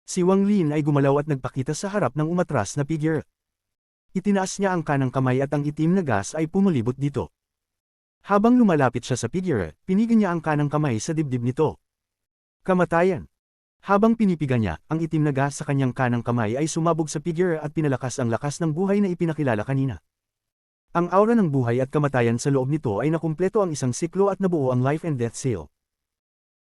Si Wang Lin ay gumalaw at nagpakita sa harap ng umatras na figure. Itinaas niya ang kanang kamay at ang itim na gas ay pumulibot dito. Habang lumalapit siya sa figure, pinigan niya ang kanang kamay sa dibdib nito. Kamatayan. Habang pinipiga niya, ang itim na gas sa kanyang kanang kamay ay sumabog sa figure at pinalakas ang lakas ng buhay na ipinakilala kanina. Ang aura ng buhay at kamatayan sa loob nito ay nakumpleto ang isang siklo at nabuo ang life and death seal.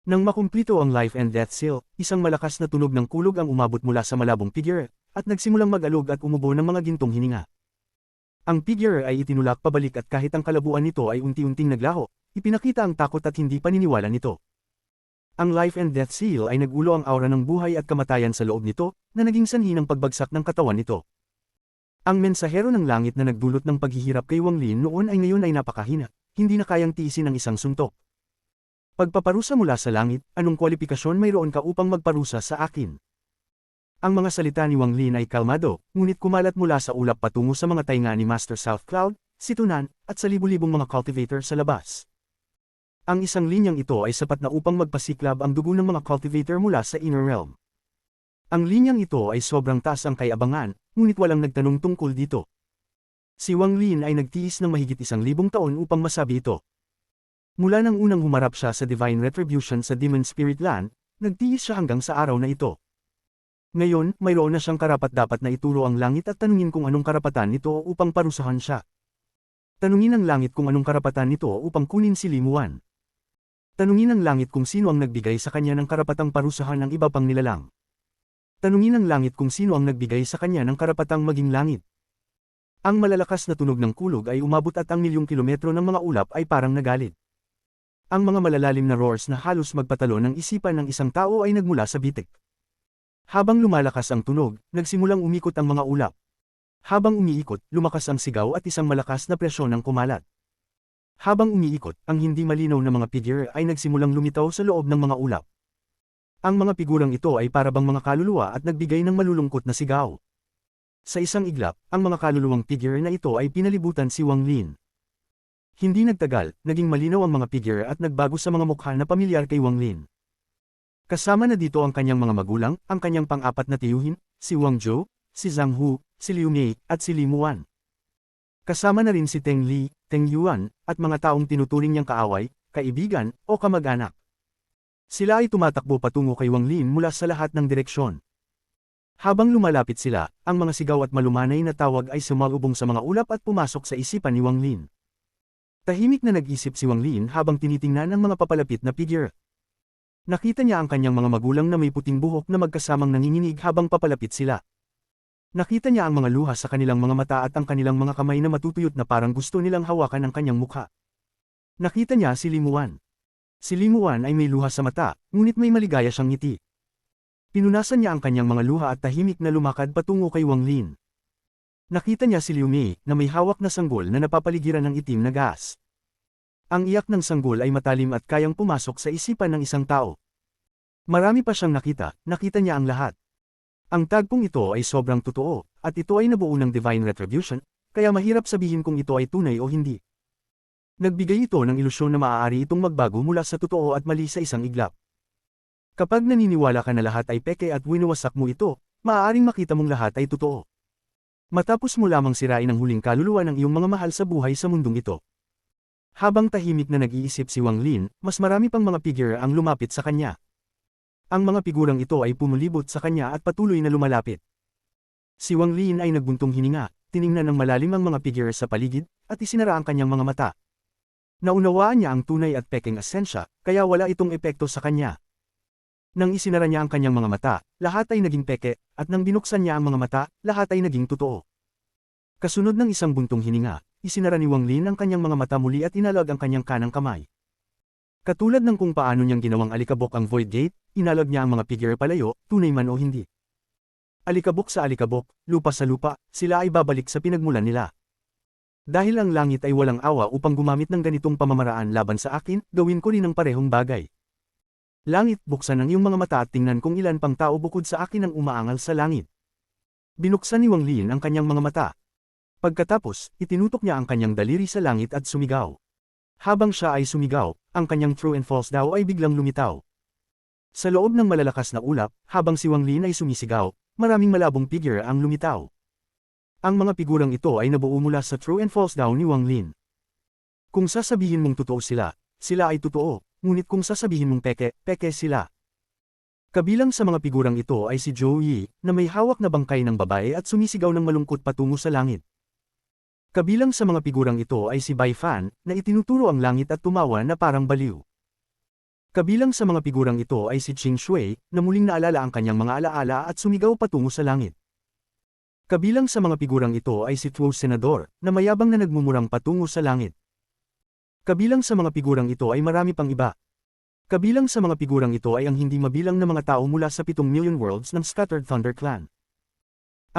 Nang makumplito ang life and death seal, isang malakas na tunog ng kulog ang umabot mula sa malabong figure, at nagsimulang mag-alog at umubo ng mga gintong hininga. Ang figure ay itinulak pabalik at kahit ang kalabuan nito ay unti-unting naglaho, ipinakita ang takot at hindi paniniwala nito. Ang life and death seal ay nagulo ang aura ng buhay at kamatayan sa loob nito, na naging sanhi ng pagbagsak ng katawan nito. Ang mensahero ng langit na nagdulot ng paghihirap kay Wang Lin noon ay ngayon ay napakahina, hindi na kayang tiisin ang isang suntok. Pagpaparusa mula sa langit, anong kwalifikasyon mayroon ka upang magparusa sa akin? Ang mga salita ni Wang Lin ay kalmado, ngunit kumalat mula sa ulap patungo sa mga tainga ni Master South Cloud, si Tunan, at sa libu-libong mga cultivator sa labas. Ang isang linyang ito ay sapat na upang magpasiklab ang dugo ng mga cultivator mula sa inner realm. Ang linyang ito ay sobrang taas ang kay-abangan, ngunit walang nagtanong tungkol dito. Si Wang Lin ay nagtiis ng mahigit 1,000 taon upang masabi ito. Mula nang unang humarap siya sa Divine Retribution sa Demon Spirit Land, nagtiis siya hanggang sa araw na ito. Ngayon, mayroon na siyang karapat-dapat na ituro ang langit at tanungin kung anong karapatan nito upang parusahan siya. Tanungin ang langit kung anong karapatan nito upang kunin si Limuan. Tanungin ang langit kung sino ang nagbigay sa kanya ng karapatang parusahan ng iba pang nilalang. Tanungin ang langit kung sino ang nagbigay sa kanya ng karapatang maging langit. Ang malalakas na tunog ng kulog ay umabot at ang milyong kilometro ng mga ulap ay parang nagalit. Ang mga malalalim na roars na halos magpatalo ng isipan ng isang tao ay nagmula sa bitik. Habang lumalakas ang tunog, nagsimulang umikot ang mga ulap. Habang umiikot, lumakas ang sigaw at isang malakas na presyon ang kumalat. Habang umiikot, ang hindi malinaw na mga figure ay nagsimulang lumitaw sa loob ng mga ulap. Ang mga figurang ito ay parabang mga kaluluwa at nagbigay ng malulungkot na sigaw. Sa isang iglap, ang mga kaluluwang figure na ito ay pinalibutan si Wang Lin. Hindi nagtagal, naging malinaw ang mga figure at nagbago sa mga mukha na pamilyar kay Wang Lin. Kasama na dito ang kanyang mga magulang, ang kanyang pang-apat na tiyuhin, si Wang Zhou, si Zhang Hu, si Liu Mei, at si Li Muan. Kasama na rin si Teng Li, Teng Yuan, at mga taong tinuturing niyang kaaway, kaibigan, o kamag-anak. Sila ay tumatakbo patungo kay Wang Lin mula sa lahat ng direksyon. Habang lumalapit sila, ang mga sigaw at malumanay na tawag ay sumalubong sa mga ulap at pumasok sa isipan ni Wang Lin. Tahimik na nag-isip si Wang Lin habang tinitingnan ang mga papalapit na figure. Nakita niya ang kanyang mga magulang na may puting buhok na magkasamang nanginginig habang papalapit sila. Nakita niya ang mga luha sa kanilang mga mata at ang kanilang mga kamay na matutuyot na parang gusto nilang hawakan ang kanyang mukha. Nakita niya si Limuan. Si Limuan ay may luha sa mata, ngunit may maligaya siyang ngiti. Pinunasan niya ang kanyang mga luha at tahimik na lumakad patungo kay Wang Lin. Nakita niya si Liu Mei, na may hawak na sanggol na napapaligiran ng itim na gas. Ang iyak ng sanggol ay matalim at kayang pumasok sa isipan ng isang tao. Marami pa siyang nakita niya ang lahat. Ang tagpong ito ay sobrang totoo, at ito ay nabuo ng divine retribution, kaya mahirap sabihin kung ito ay tunay o hindi. Nagbigay ito ng ilusyon na maaari itong magbago mula sa totoo at mali sa isang iglap. Kapag naniniwala ka na lahat ay peke at winawasak mo ito, maaaring makita mong lahat ay totoo. Matapos mo lamang sirain ang huling kaluluwa ng iyong mga mahal sa buhay sa mundong ito. Habang tahimik na nag-iisip si Wang Lin, mas marami pang mga figure ang lumapit sa kanya. Ang mga figurang ito ay pumulibot sa kanya at patuloy na lumalapit. Si Wang Lin ay nagbuntong hininga, tiningnan ng malalim ang mga figure sa paligid, at isinara ang kanyang mga mata. Naunawaan niya ang tunay at pekeng asensya, kaya wala itong epekto sa kanya. Nang isinara niya ang kanyang mga mata, lahat ay naging peke, at nang binuksan niya ang mga mata, lahat ay naging totoo. Kasunod ng isang buntong hininga, isinara ni Wang Lin ang kanyang mga mata muli at inalag ang kanyang kanang kamay. Katulad ng kung paano niyang ginawang alikabok ang Void Gate, inalag niya ang mga figure palayo, tunay man o hindi. Alikabok sa alikabok, lupa sa lupa, sila ay babalik sa pinagmulan nila. Dahil ang langit ay walang awa upang gumamit ng ganitong pamamaraan laban sa akin, gawin ko rin ang parehong bagay. Langit, buksan ang iyong mga mata at tingnan kung ilan pang tao bukod sa akin ang umaangal sa langit. Binuksan ni Wang Lin ang kanyang mga mata. Pagkatapos, itinutok niya ang kanyang daliri sa langit at sumigaw. Habang siya ay sumigaw, ang kanyang true and false daw ay biglang lumitaw. Sa loob ng malalakas na ulap, habang si Wang Lin ay sumisigaw, maraming malabong figure ang lumitaw. Ang mga figurang ito ay nabuo mula sa true and false daw ni Wang Lin. Kung sasabihin mong totoo sila, sila ay totoo. Ngunit kung sasabihin mong peke, peke sila. Kabilang sa mga figurang ito ay si Zhou Yi, na may hawak na bangkay ng babae at sumisigaw ng malungkot patungo sa langit. Kabilang sa mga figurang ito ay si Bai Fan, na itinuturo ang langit at tumawa na parang baliw. Kabilang sa mga figurang ito ay si Qing Shui, na muling naalala ang kanyang mga alaala at sumigaw patungo sa langit. Kabilang sa mga figurang ito ay si Tuo Senador, na mayabang na nagmumurang patungo sa langit. Kabilang sa mga figurang ito ay marami pang iba. Kabilang sa mga figurang ito ay ang hindi mabilang na mga tao mula sa 7 million worlds ng Scattered Thunder Clan.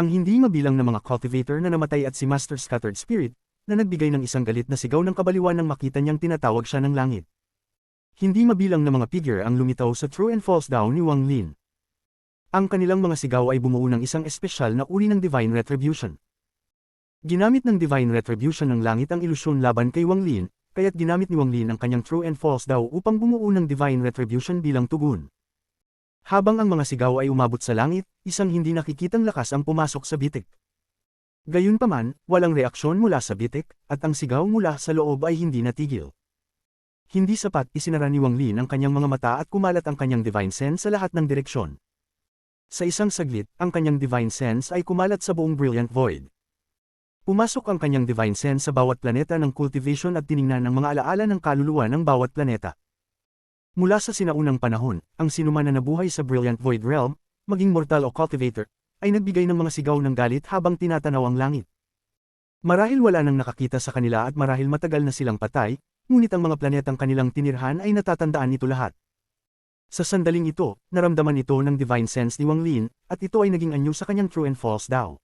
Ang hindi mabilang na mga cultivator na namatay at si Master Scattered Spirit, na nagbigay ng isang galit na sigaw ng kabaliwan nang makita niyang tinatawag siya ng langit. Hindi mabilang na mga figure ang lumitaw sa true and false daw ni Wang Lin. Ang kanilang mga sigaw ay bumuo ng isang espesyal na uri ng Divine Retribution. Ginamit ng Divine Retribution ng langit ang ilusyon laban kay Wang Lin, kaya't ginamit ni Wang Lin ang kanyang true and false daw upang bumuo ng divine retribution bilang tugon. Habang ang mga sigaw ay umabot sa langit, isang hindi nakikitang lakas ang pumasok sa bitik. Gayunpaman, walang reaksyon mula sa bitik, at ang sigaw mula sa loob ay hindi natigil. Hindi sapat, isinara ni Wang Lin ang kanyang mga mata at kumalat ang kanyang divine sense sa lahat ng direksyon. Sa isang saglit, ang kanyang divine sense ay kumalat sa buong brilliant void. Pumasok ang kanyang divine sense sa bawat planeta ng cultivation at tiningnan ang mga alaala ng kaluluwa ng bawat planeta. Mula sa sinaunang panahon, ang sinuman na nabuhay sa Brilliant Void Realm, maging mortal o cultivator, ay nagbigay ng mga sigaw ng galit habang tinatanaw ang langit. Marahil wala nang nakakita sa kanila at marahil matagal na silang patay, ngunit ang mga planetang kanilang tinirhan ay natatandaan ito lahat. Sa sandaling ito, naramdaman ito ng divine sense ni Wang Lin, at ito ay naging anyo sa kanyang true and false daw.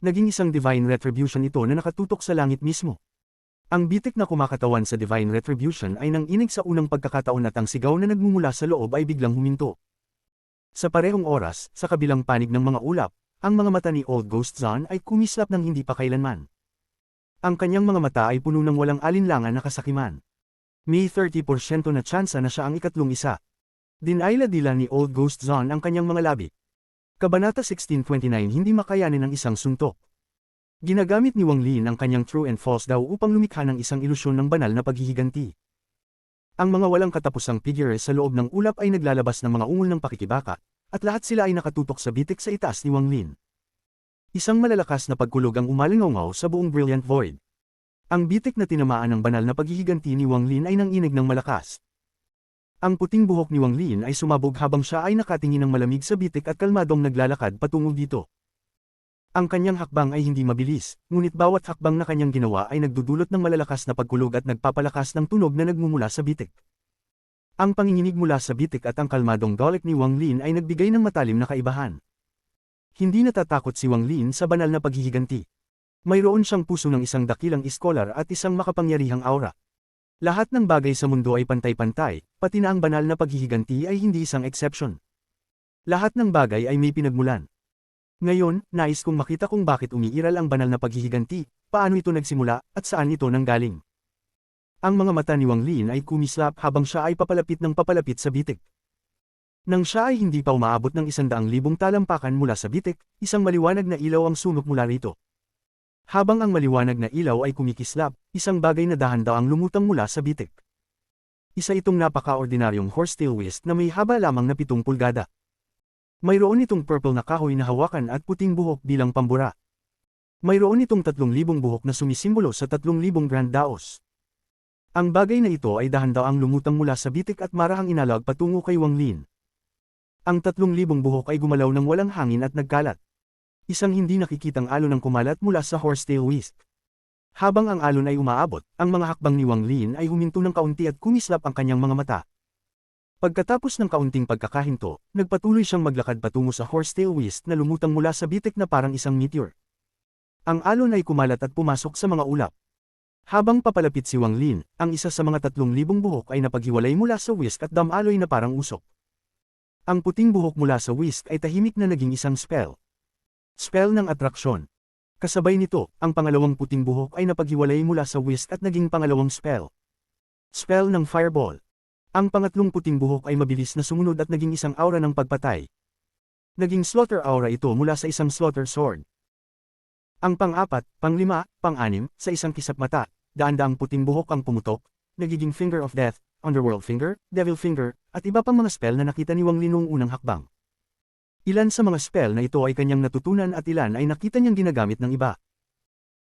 Naging isang divine retribution ito na nakatutok sa langit mismo. Ang bitik na kumakatawan sa divine retribution ay nanginig sa unang pagkakataon at ang sigaw na nagmumula sa loob ay biglang huminto. Sa parehong oras, sa kabilang panig ng mga ulap, ang mga mata ni Old Ghost Zan ay kumislap ng hindi pa kailanman. Ang kanyang mga mata ay puno ng walang alinlangan na kasakiman. May 30% na tsansa na siya ang ikatlong isa. Dinayla-dila ni Old Ghost Zan ang kanyang mga labi. Kabanata 1629 hindi makayanin ng isang suntok. Ginagamit ni Wang Lin ang kanyang true and false daw upang lumikha ng isang ilusyon ng banal na paghihiganti. Ang mga walang katapusang figure sa loob ng ulap ay naglalabas ng mga ungol ng pakikibaka, at lahat sila ay nakatutok sa bitik sa itaas ni Wang Lin. Isang malalakas na pagkulog ang umalingaw sa buong Brilliant Void. Ang bitik na tinamaan ng banal na paghihiganti ni Wang Lin ay nanginig ng malakas. Ang puting buhok ni Wang Lin ay sumabog habang siya ay nakatingin ng malamig sa bitik at kalmadong naglalakad patungo dito. Ang kanyang hakbang ay hindi mabilis, ngunit bawat hakbang na kanyang ginawa ay nagdudulot ng malalakas na pagkulog at nagpapalakas ng tunog na nagmumula sa bitik. Ang panginginig mula sa bitik at ang kalmadong dalik ni Wang Lin ay nagbigay ng matalim na kaibahan. Hindi natatakot si Wang Lin sa banal na paghihiganti. Mayroon siyang puso ng isang dakilang iskolar at isang makapangyarihang aura. Lahat ng bagay sa mundo ay pantay-pantay, pati na ang banal na paghihiganti ay hindi isang exception. Lahat ng bagay ay may pinagmulan. Ngayon, nais kong makita kung bakit umiiral ang banal na paghihiganti, paano ito nagsimula, at saan ito nanggaling. Ang mga mata ni Wang Lin ay kumislap habang siya ay papalapit ng papalapit sa bitik. Nang siya ay hindi pa umaabot ng 100,000 talampakan mula sa bitik, isang maliwanag na ilaw ang sunog mula rito. Habang ang maliwanag na ilaw ay kumikislap, isang bagay na dahan-daang lumutang mula sa bitik. Isa itong napaka-ordinaryong horsetail whisk na may haba lamang na 7 pulgada. Mayroon itong purple na kahoy na hawakan at puting buhok bilang pambura. Mayroon itong 3,000 buhok na sumisimbolo sa 3,000 grand daos. Ang bagay na ito ay dahan-daang lumutang mula sa bitik at marahang inalag patungo kay Wang Lin. Ang 3,000 buhok ay gumalaw ng walang hangin at nagkalat. Isang hindi nakikitang alon ang kumalat mula sa horsetail whisk. Habang ang alon ay umaabot, ang mga hakbang ni Wang Lin ay huminto ng kaunti at kumislap ang kanyang mga mata. Pagkatapos ng kaunting pagkakahinto, nagpatuloy siyang maglakad patungo sa horsetail whisk na lumutang mula sa bitik na parang isang meteor. Ang alon ay kumalat at pumasok sa mga ulap. Habang papalapit si Wang Lin, ang isa sa mga 3,000 buhok ay napaghiwalay mula sa whisk at damaloy na parang usok. Ang puting buhok mula sa whisk ay tahimik na naging isang spell. Spell ng atraksyon. Kasabay nito, ang pangalawang puting buhok ay napaghiwalay mula sa whisk at naging pangalawang spell. Spell ng fireball. Ang pangatlong puting buhok ay mabilis na sumunod at naging isang aura ng pagpatay. Naging slaughter aura ito mula sa isang slaughter sword. Ang pang-apat, pang-lima, pang-anim, sa isang kisap mata, daan-daang puting buhok ang pumutok, nagiging finger of death, underworld finger, devil finger, at iba pang mga spell na nakita ni Wang Lin noong unang hakbang. Ilan sa mga spell na ito ay kanyang natutunan at ilan ay nakita niyang ginagamit ng iba.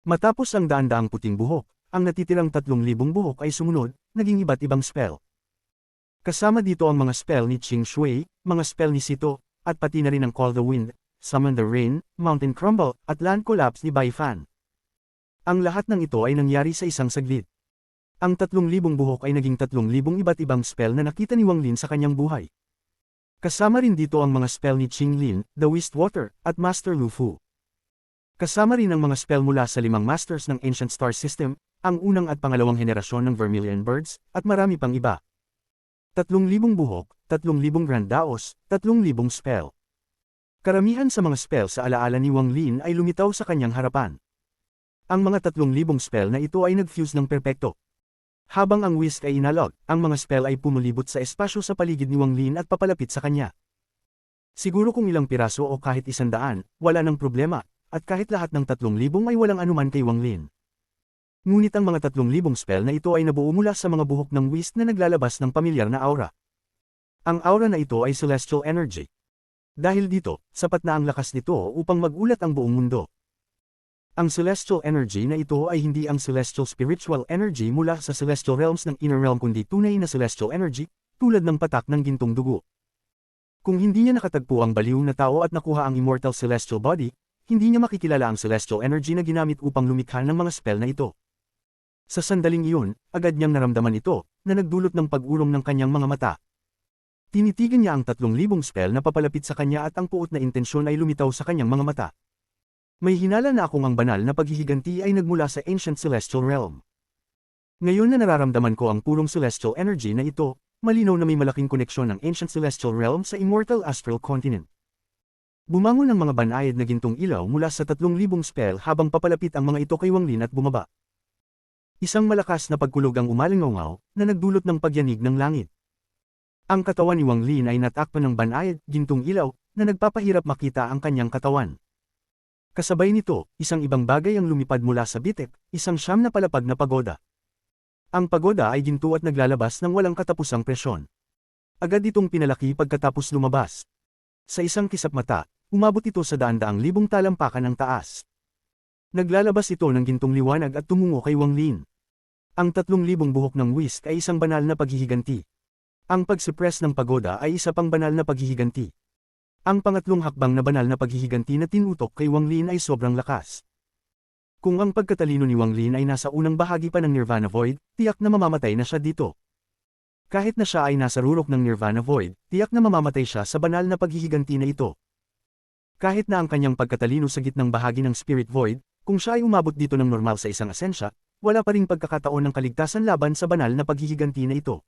Matapos ang daan-daang puting buhok, ang natitirang 3,000 buhok ay sumunod, naging iba't ibang spell. Kasama dito ang mga spell ni Qing Shui, mga spell ni Sito, at pati na rin ang Call the Wind, Summon the Rain, Mountain Crumble, at Land Collapse ni Bai Fan. Ang lahat ng ito ay nangyari sa isang saglit. Ang 3,000 buhok ay naging 3,000 iba't ibang spell na nakita ni Wang Lin sa kanyang buhay. Kasama rin dito ang mga spell ni Qing Lin, The Wastewater, at Master Lu Fu. Kasama rin ang mga spell mula sa 5 masters ng Ancient Star System, ang unang at pangalawang henerasyon ng Vermilion Birds, at marami pang iba. 3,000 buhok, 3,000 grand daos, 3,000 spell. Karamihan sa mga spell sa alaala ni Wang Lin ay lumitaw sa kanyang harapan. Ang mga 3,000 spell na ito ay nag-fuse ng perpekto. Habang ang whisk ay inalog, ang mga spell ay pumulibot sa espasyo sa paligid ni Wang Lin at papalapit sa kanya. Siguro kung ilang piraso o kahit 100, wala nang problema, at kahit lahat ng 3,000 ay walang anuman kay Wang Lin. Ngunit ang mga 3,000 spell na ito ay nabuo mula sa mga buhok ng whisk na naglalabas ng pamilyar na aura. Ang aura na ito ay celestial energy. Dahil dito, sapat na ang lakas nito upang magulat ang buong mundo. Ang celestial energy na ito ay hindi ang celestial spiritual energy mula sa celestial realms ng inner realm kundi tunay na celestial energy, tulad ng patak ng gintong dugo. Kung hindi niya nakatagpo ang baliw na tao at nakuha ang immortal celestial body, hindi niya makikilala ang celestial energy na ginamit upang lumikha ng mga spell na ito. Sa sandaling iyon, agad niyang naramdaman ito, na nagdulot ng pag-urong ng kanyang mga mata. Tinitigan niya ang 3,000 spell na papalapit sa kanya at ang puot na intensyon ay lumitaw sa kanyang mga mata. May hinala na akong ang banal na paghihiganti ay nagmula sa ancient celestial realm. Ngayon na nararamdaman ko ang purong celestial energy na ito, malinaw na may malaking koneksyon ng ancient celestial realm sa immortal astral continent. Bumangon ang mga banayad na gintong ilaw mula sa 3,000 spell habang papalapit ang mga ito kay Wang Lin at bumaba. Isang malakas na pagkulog ang umalingaw na nagdulot ng pagyanig ng langit. Ang katawan ni Wang Lin ay natakpan ng banayad, gintong ilaw, na nagpapahirap makita ang kanyang katawan. Kasabay nito, isang ibang bagay ang lumipad mula sa bitik, isang siyam na palapag na pagoda. Ang pagoda ay ginto at naglalabas ng walang katapusang presyon. Agad itong pinalaki pagkatapos lumabas. Sa isang kisap mata, umabot ito sa daan-daang libong talampakan ng taas. Naglalabas ito ng gintong liwanag at tumungo kay Wang Lin. Ang 3,000 buhok ng whisk ay isang banal na paghihiganti. Ang pag-suppress ng pagoda ay isa pang banal na paghihiganti. Ang pangatlong hakbang na banal na paghihiganti na tinutok kay Wang Lin ay sobrang lakas. Kung ang pagkatalino ni Wang Lin ay nasa unang bahagi pa ng Nirvana Void, tiyak na mamamatay na siya dito. Kahit na siya ay nasa rurok ng Nirvana Void, tiyak na mamamatay siya sa banal na paghihiganti na ito. Kahit na ang kanyang pagkatalino sa gitnang bahagi ng Spirit Void, kung siya ay umabot dito ng normal sa isang asensya, wala pa ring pagkakataon ng kaligtasan laban sa banal na paghihiganti na ito.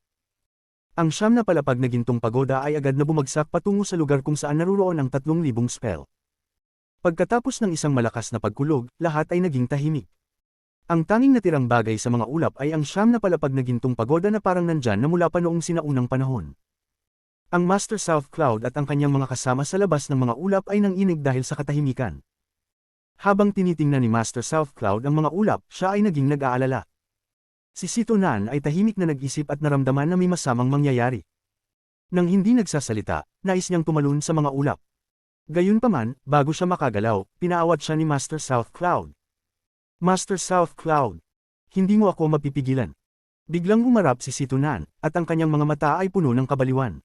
Ang siyam na palapag na gintong pagoda ay agad na bumagsak patungo sa lugar kung saan naruroon ang 3,000 spell. Pagkatapos ng isang malakas na pagkulog, lahat ay naging tahimik. Ang tanging natirang bagay sa mga ulap ay ang siyam na palapag na gintong pagoda na parang nandyan na mula pa noong sinaunang panahon. Ang Master South Cloud at ang kanyang mga kasama sa labas ng mga ulap ay nanginig dahil sa katahimikan. Habang tinitingnan ni Master South Cloud ang mga ulap, siya ay naging nag-aalala. Si Sito Nan ay tahimik na nag-isip at naramdaman na may masamang mangyayari. Nang hindi nagsasalita, nais niyang tumalon sa mga ulap. Gayunpaman, bago siya makagalaw, pinaawat siya ni Master South Cloud. Master South Cloud, hindi mo ako mapipigilan. Biglang humarap si Sito Nan, at ang kanyang mga mata ay puno ng kabaliwan.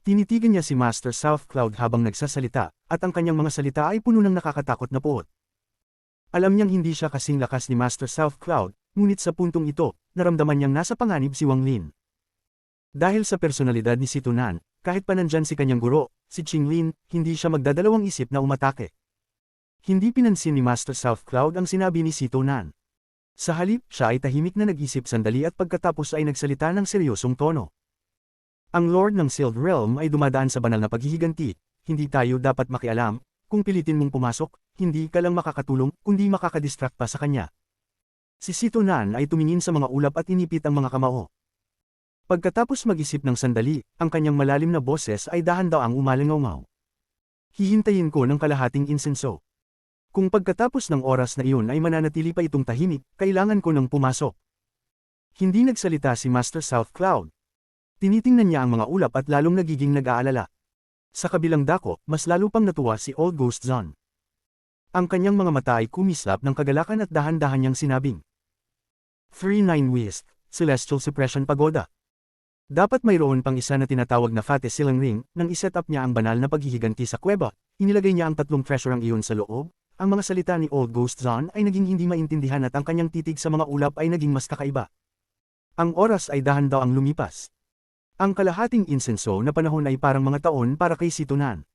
Tinitigan niya si Master South Cloud habang nagsasalita, at ang kanyang mga salita ay puno ng nakakatakot na puot. Alam niyang hindi siya kasing lakas ni Master South Cloud, ngunit sa puntong ito, naramdaman niyang nasa panganib si Wang Lin. Dahil sa personalidad ni Sito Nan, kahit pa nandyan si kanyang guro, si Qing Lin, hindi siya magdadalawang isip na umatake. Hindi pinansin ni Master South Cloud ang sinabi ni Sito Nan. Sa halip, siya ay tahimik na nag-isip sandali at pagkatapos ay nagsalita ng seryosong tono. Ang Lord ng Sealed Realm ay dumadaan sa banal na paghihiganti, hindi tayo dapat makialam, kung pilitin mong pumasok, hindi ka lang makakatulong, kundi makakadistract pa sa kanya. Si Sito Nan ay tumingin sa mga ulap at inipit ang mga kamao. Pagkatapos mag-isip ng sandali, ang kanyang malalim na boses ay dahan-daang umalingaw. Hihintayin ko ng kalahating insenso. Kung pagkatapos ng oras na iyon ay mananatili pa itong tahimik, kailangan ko nang pumasok. Hindi nagsalita si Master South Cloud. Tinitingnan niya ang mga ulap at lalong nagiging nag-aalala. Sa kabilang dako, mas lalo pang natuwa si Old Ghost Zon. Ang kanyang mga mata ay kumislap ng kagalakan at dahan-dahan niyang sinabing, 3-9 West, Celestial Suppression Pagoda. Dapat mayroon pang isa na tinatawag na Fate Silang Ring, nang iset up niya ang banal na paghihiganti sa kuweba, inilagay niya ang 3 treasure ang iyon sa loob. Ang mga salita ni Old Ghost Zon ay naging hindi maintindihan at ang kanyang titig sa mga ulap ay naging mas kakaiba. Ang oras ay dahan-daang lumipas. Ang kalahating insenso na panahon ay parang mga taon para kay Sito Nan.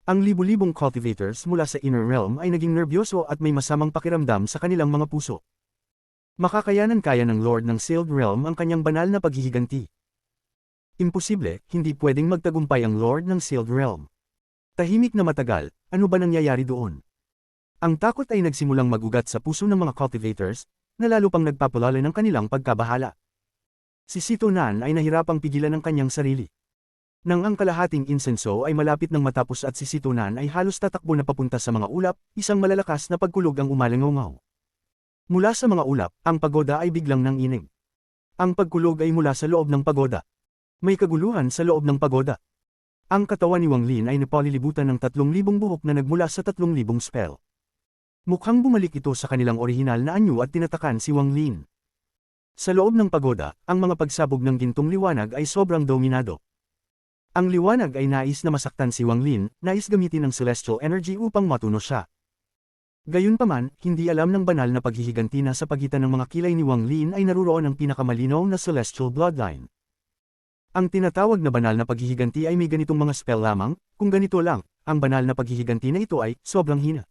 Ang libu-libong cultivators mula sa Inner Realm ay naging nerbyoso at may masamang pakiramdam sa kanilang mga puso. Makakayanan kaya ng Lord ng Sealed Realm ang kanyang banal na paghihiganti. Imposible, hindi pwedeng magtagumpay ang Lord ng Sealed Realm. Tahimik na matagal, ano ba nangyayari doon? Ang takot ay nagsimulang magugat sa puso ng mga cultivators, na lalo pang nagpapalala ng kanilang pagkabahala. Si Sito Nan ay nahirapang pigilan ang kanyang sarili. Nang ang kalahating insenso ay malapit ng matapos at si Sito Nan ay halos tatakbo na papunta sa mga ulap, isang malalakas na pagkulog ang umalingaw. Mula sa mga ulap, ang pagoda ay biglang nanginig. Ang pagkulog ay mula sa loob ng pagoda. May kaguluhan sa loob ng pagoda. Ang katawan ni Wang Lin ay napalilibutan ng 3,000 buhok na nagmula sa 3,000 spell. Mukhang bumalik ito sa kanilang orihinal na anyo at tinatakan si Wang Lin. Sa loob ng pagoda, ang mga pagsabog ng gintong liwanag ay sobrang dominado. Ang liwanag ay nais na masaktan si Wang Lin, nais gamitin ang celestial energy upang matuno siya. Gayunpaman, hindi alam ng banal na paghihiganti na sa pagitan ng mga kilay ni Wang Lin ay naruroon ang pinakamalinaw na celestial bloodline. Ang tinatawag na banal na paghihiganti ay may ganitong mga spell lamang, kung ganito lang, ang banal na paghihiganti na ito ay sobrang hina.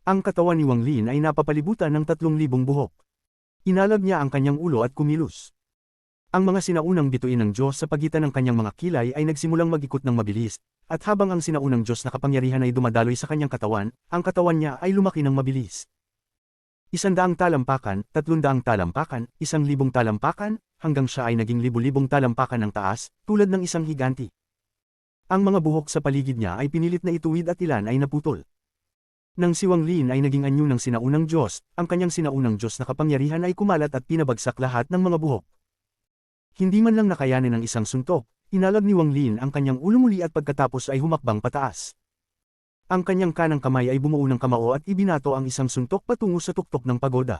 Ang katawan ni Wang Lin ay napapalibutan ng 3,000 buhok. Inalab niya ang kanyang ulo at kumilos. Ang mga sinaunang bituin ng Diyos sa pagitan ng kanyang mga kilay ay nagsimulang mag-ikot ng mabilis, at habang ang sinaunang Diyos na kapangyarihan ay dumadaloy sa kanyang katawan, ang katawan niya ay lumaki ng mabilis. 100 talampakan, 300 talampakan, 1,000 talampakan, hanggang siya ay naging libu-libong talampakan ng taas, tulad ng isang higanti. Ang mga buhok sa paligid niya ay pinilit na ituwid at ilan ay naputol. Nang si Wang Lin ay naging anyo ng sinaunang Diyos, ang kanyang sinaunang Diyos na kapangyarihan ay kumalat at pinabagsak lahat ng mga buhok. Hindi man lang nakayanin ng isang suntok, inalab ni Wang Lin ang kanyang ulo muli at pagkatapos ay humakbang pataas. Ang kanyang kanang kamay ay bumuo ng kamao at ibinato ang isang suntok patungo sa tuktok ng pagoda.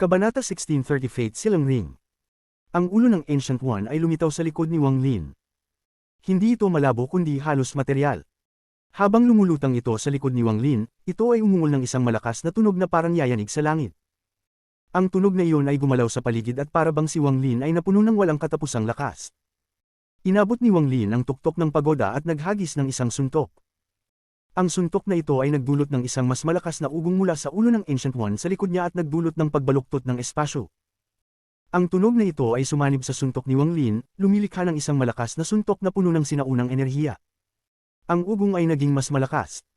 Kabanata 1630 Fate Silang Ring. Ang ulo ng Ancient One ay lumitaw sa likod ni Wang Lin. Hindi ito malabo kundi halos materyal. Habang lumulutang ito sa likod ni Wang Lin, ito ay umungol ng isang malakas na tunog na parang yayanig sa langit. Ang tunog na iyon ay gumalaw sa paligid at para bang si Wang Lin ay napuno ng walang katapusang lakas. Inabot ni Wang Lin ang tuktok ng pagoda at naghagis ng isang suntok. Ang suntok na ito ay nagdulot ng isang mas malakas na ugong mula sa ulo ng Ancient One sa likod niya at nagdulot ng pagbaluktot ng espasyo. Ang tunog na ito ay sumanib sa suntok ni Wang Lin, lumilikha ng isang malakas na suntok na puno ng sinaunang enerhiya. Ang ugong ay naging mas malakas.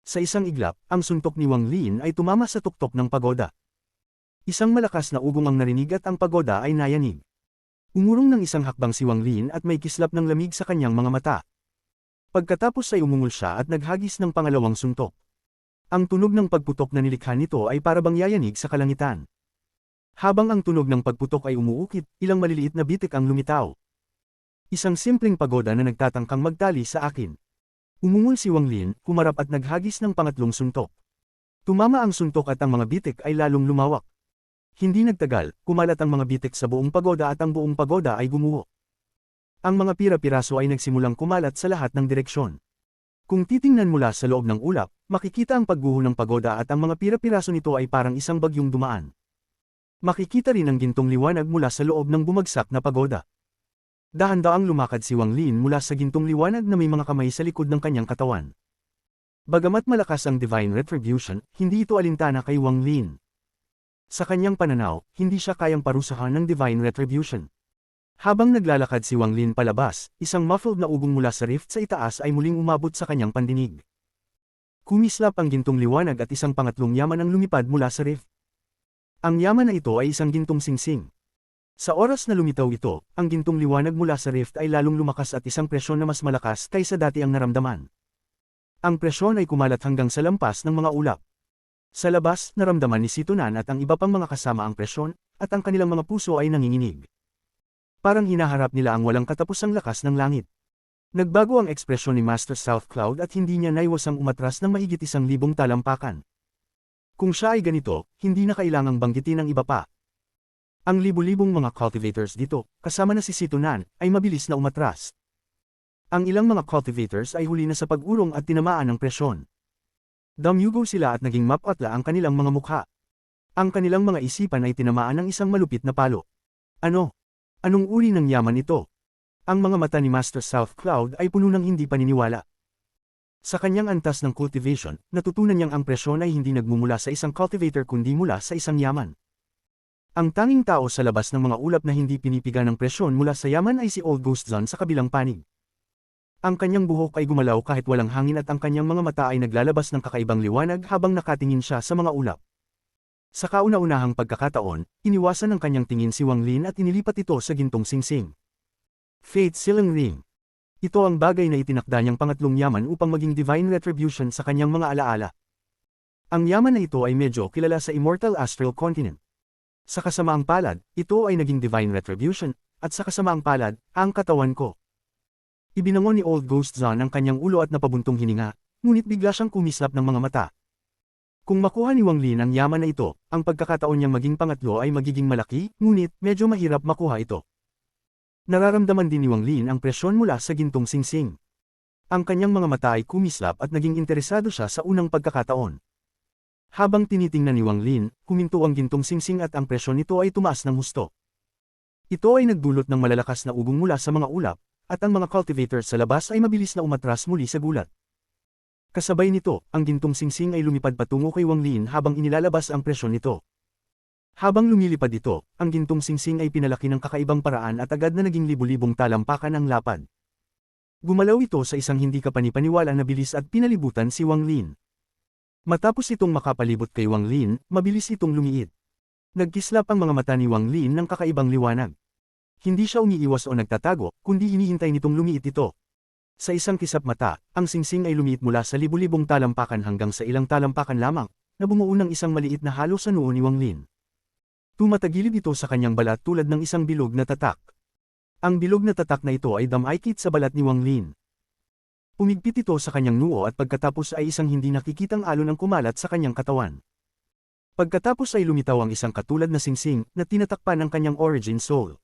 Sa isang iglap, ang suntok ni Wang Lin ay tumama sa tuktok ng pagoda. Isang malakas na ugong ang narinig at ang pagoda ay nayanig. Umurong ng isang hakbang si Wang Lin at may kislap ng lamig sa kanyang mga mata. Pagkatapos ay umungol siya at naghagis ng pangalawang suntok. Ang tunog ng pagputok na nilikha nito ay parabang yayanig sa kalangitan. Habang ang tunog ng pagputok ay umuukit, ilang maliliit na bitik ang lumitaw. Isang simpleng pagoda na nagtatangkang magtali sa akin. Umungol si Wang Lin, kumarap at naghagis ng pangatlong suntok. Tumama ang suntok at ang mga bitik ay lalong lumawak. Hindi nagtagal, kumalat ang mga bitik sa buong pagoda at ang buong pagoda ay gumuho. Ang mga pira-piraso ay nagsimulang kumalat sa lahat ng direksyon. Kung titingnan mula sa loob ng ulap, makikita ang pagguho ng pagoda at ang mga pira-piraso nito ay parang isang bagyong dumaan. Makikita rin ang gintong liwanag mula sa loob ng bumagsak na pagoda. Dahan-daang lumakad si Wang Lin mula sa gintong liwanag na may mga kamay sa likod ng kanyang katawan. Bagamat malakas ang Divine Retribution, hindi ito alintana kay Wang Lin. Sa kanyang pananaw, hindi siya kayang parusahan ng Divine Retribution. Habang naglalakad si Wang Lin palabas, isang muffled na ugong mula sa rift sa itaas ay muling umabot sa kanyang pandinig. Kumislap ang gintong liwanag at isang pangatlong yaman ang lumipad mula sa rift. Ang yaman na ito ay isang gintong singsing. Sa oras na lumitaw ito, ang gintong liwanag mula sa rift ay lalong lumakas at isang presyon na mas malakas kaysa dati ang naramdaman. Ang presyon ay kumalat hanggang sa lampas ng mga ulap. Sa labas, naramdaman ni Situnan at ang iba pang mga kasama ang presyon, at ang kanilang mga puso ay nanginginig. Parang hinaharap nila ang walang katapusang lakas ng langit. Nagbago ang ekspresyon ni Master South Cloud at hindi niya naiwasang umatras ng mahigit 1,000 talampakan. Kung siya ay ganito, hindi na kailangang banggitin ang iba pa. Ang libu-libong mga cultivators dito, kasama na si Situnan, ay mabilis na umatras. Ang ilang mga cultivators ay huli na sa pag-urong at tinamaan ng presyon. Damyugo sila at naging mapatla ang kanilang mga mukha. Ang kanilang mga isipan ay tinamaan ng isang malupit na palo. Ano? Anong uri ng yaman ito? Ang mga mata ni Master South Cloud ay puno ng hindi paniniwala. Sa kanyang antas ng cultivation, natutunan niyang ang presyon ay hindi nagmumula sa isang cultivator kundi mula sa isang yaman. Ang tanging tao sa labas ng mga ulap na hindi pinipiga ng presyon mula sa yaman ay si Old Ghost Zon sa kabilang panig. Ang kanyang buhok ay gumalaw kahit walang hangin at ang kanyang mga mata ay naglalabas ng kakaibang liwanag habang nakatingin siya sa mga ulap. Sa kauna-unahang pagkakataon, iniwasan ng kanyang tingin si Wang Lin at inilipat ito sa gintong singsing. Fate Sealing Ring. Ito ang bagay na itinakda niyang pangatlong yaman upang maging divine retribution sa kanyang mga alaala. Ang yaman na ito ay medyo kilala sa Immortal Astral Continent. Sa kasamaang palad, ito ay naging divine retribution, at sa kasamaang palad, ang katawan ko. Ibinangon ni Old Ghost Zon ang kanyang ulo at napabuntong hininga, ngunit bigla siyang kumislap ng mga mata. Kung makuha ni Wang Lin ang yaman na ito, ang pagkakataon niyang maging pangatlo ay magiging malaki, ngunit medyo mahirap makuha ito. Nararamdaman din ni Wang Lin ang presyon mula sa gintong singsing. Ang kanyang mga mata ay kumislap at naging interesado siya sa unang pagkakataon. Habang tinitingnan ni Wang Lin, huminto ang gintong singsing at ang presyon nito ay tumaas ng husto. Ito ay nagdulot ng malalakas na ugong mula sa mga ulap, at ang mga cultivators sa labas ay mabilis na umatras muli sa gulat. Kasabay nito, ang gintong singsing ay lumipad patungo kay Wang Lin habang inilalabas ang presyon nito. Habang lumilipad ito, ang gintong singsing ay pinalaki ng kakaibang paraan at agad na naging libu-libong talampakan ang lapad. Gumalaw ito sa isang hindi kapanipaniwala na bilis at pinalibutan si Wang Lin. Matapos itong makapalibot kay Wang Lin, mabilis itong lumiit. Nagkislap ang mga mata ni Wang Lin ng kakaibang liwanag. Hindi siya umiiwas o nagtatago, kundi hinihintay nitong lumiit ito. Sa isang kisap mata, ang singsing ay lumiit mula sa libu-libong talampakan hanggang sa ilang talampakan lamang, na bumuo ng isang maliit na halo sa noo ni Wang Lin. Tumatagilid ito sa kanyang balat tulad ng isang bilog na tatak. Ang bilog na tatak na ito ay damaykit sa balat ni Wang Lin. Pumigpit ito sa kanyang noo at pagkatapos ay isang hindi nakikitang alon ang kumalat sa kanyang katawan. Pagkatapos ay lumitaw ang isang katulad na singsing na tinatakpan ng kanyang origin soul.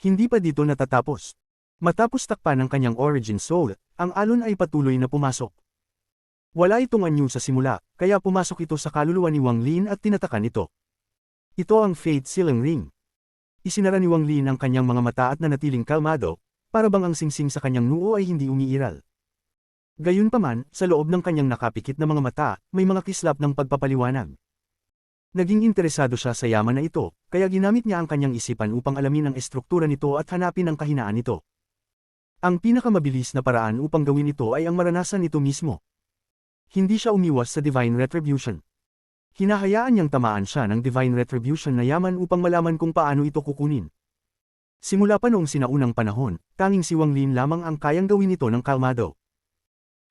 Hindi pa dito natatapos. Matapos takpan ng kanyang origin soul, ang alon ay patuloy na pumasok. Wala itong anyo sa simula, kaya pumasok ito sa kaluluwa ni Wang Lin at tinatakan ito. Ito ang Fate Sealing Ring. Isinara ni Wang Lin ang kanyang mga mata at nanatiling kalmado, para bang ang singsing sa kanyang noo ay hindi umiiral. Gayunpaman, sa loob ng kanyang nakapikit na mga mata, may mga kislap ng pagpapaliwanag. Naging interesado siya sa yaman na ito, kaya ginamit niya ang kanyang isipan upang alamin ang estruktura nito at hanapin ang kahinaan nito. Ang pinakamabilis na paraan upang gawin ito ay ang maranasan nito mismo. Hindi siya umiwas sa Divine Retribution. Hinahayaan niyang tamaan siya ng Divine Retribution na yaman upang malaman kung paano ito kukunin. Simula pa noong sinaunang panahon, tanging si Wang Lin lamang ang kayang gawin ito ng kalmado.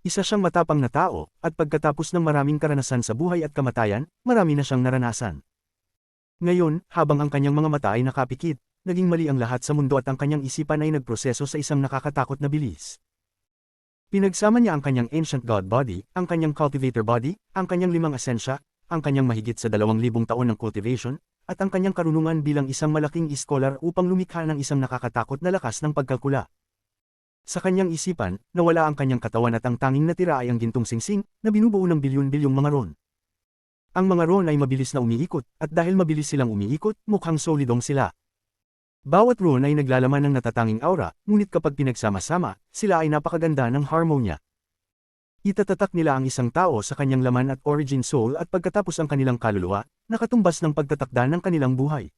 Isa siyang matapang na tao, at pagkatapos ng maraming karanasan sa buhay at kamatayan, marami na siyang naranasan. Ngayon, habang ang kanyang mga mata ay nakapikit, naging mali ang lahat sa mundo at ang kanyang isipan ay nagproseso sa isang nakakatakot na bilis. Pinagsama niya ang kanyang Ancient God Body, ang kanyang Cultivator Body, ang kanyang 5 esensya, ang kanyang mahigit sa 2,000 taon ng cultivation, at ang kanyang karunungan bilang isang malaking iskolar upang lumikha ng isang nakakatakot na lakas ng pagkalkula. Sa kanyang isipan, nawala ang kanyang katawan at ang tanging natira ay ang gintong singsing, na binubuo ng bilyon-bilyong mga ron. Ang mga ron ay mabilis na umiikot, at dahil mabilis silang umiikot, mukhang solidong sila. Bawat ron ay naglalaman ng natatanging aura, ngunit kapag pinagsama-sama, sila ay napakaganda ng harmonya. Itatatak nila ang isang tao sa kanyang laman at origin soul at pagkatapos ang kanilang kaluluwa, nakatumbas ng pagtatakda ng kanilang buhay.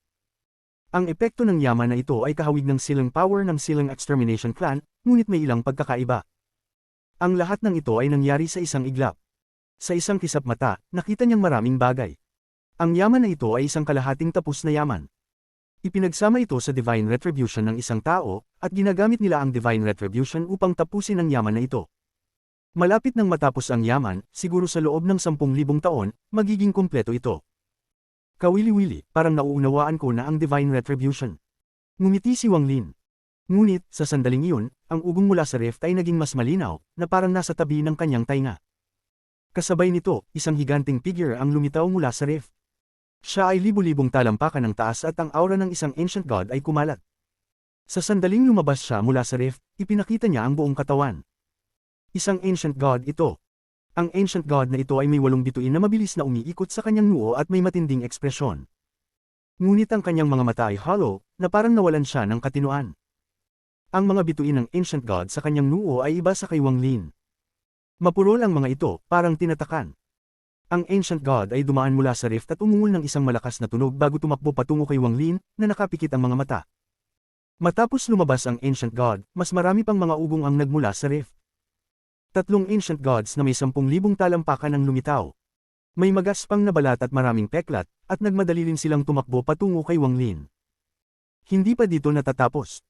Ang epekto ng yaman na ito ay kahawig ng Silang Power ng Silang Extermination Clan, ngunit may ilang pagkakaiba. Ang lahat ng ito ay nangyari sa isang iglap. Sa isang kisap mata, nakita niyang maraming bagay. Ang yaman na ito ay isang kalahating tapos na yaman. Ipinagsama ito sa Divine Retribution ng isang tao, at ginagamit nila ang Divine Retribution upang tapusin ang yaman na ito. Malapit nang matapos ang yaman, siguro sa loob ng 10,000 taon, magiging kumpleto ito. Kawili-wili, parang nauunawaan ko na ang Divine Retribution. Ngumiti si Wang Lin. Ngunit, sa sandaling iyon, ang ugong mula sa rift ay naging mas malinaw, na parang nasa tabi ng kanyang tainga. Kasabay nito, isang higanting figure ang lumitaw mula sa rift. Siya ay libu-libong talampakan ng taas at ang aura ng isang ancient god ay kumalat. Sa sandaling lumabas siya mula sa rift, ipinakita niya ang buong katawan. Isang ancient god ito. Ang ancient god na ito ay may 8 bituin na mabilis na umiikot sa kanyang noo at may matinding ekspresyon. Ngunit ang kanyang mga mata ay hollow, na parang nawalan siya ng katinuan. Ang mga bituin ng ancient god sa kanyang noo ay iba sa kay Wang Lin. Mapurol ang mga ito, parang tinatakan. Ang ancient god ay dumaan mula sa rift at umungol ng isang malakas na tunog bago tumakbo patungo kay Wang Lin, na nakapikit ang mga mata. Matapos lumabas ang ancient god, mas marami pang mga ugong ang nagmula sa rift. 3 ancient gods na may 10,000 talampakan ang lumitaw. May magaspang na balat at maraming peklat, at nagmadali rin silang tumakbo patungo kay Wang Lin. Hindi pa dito natatapos.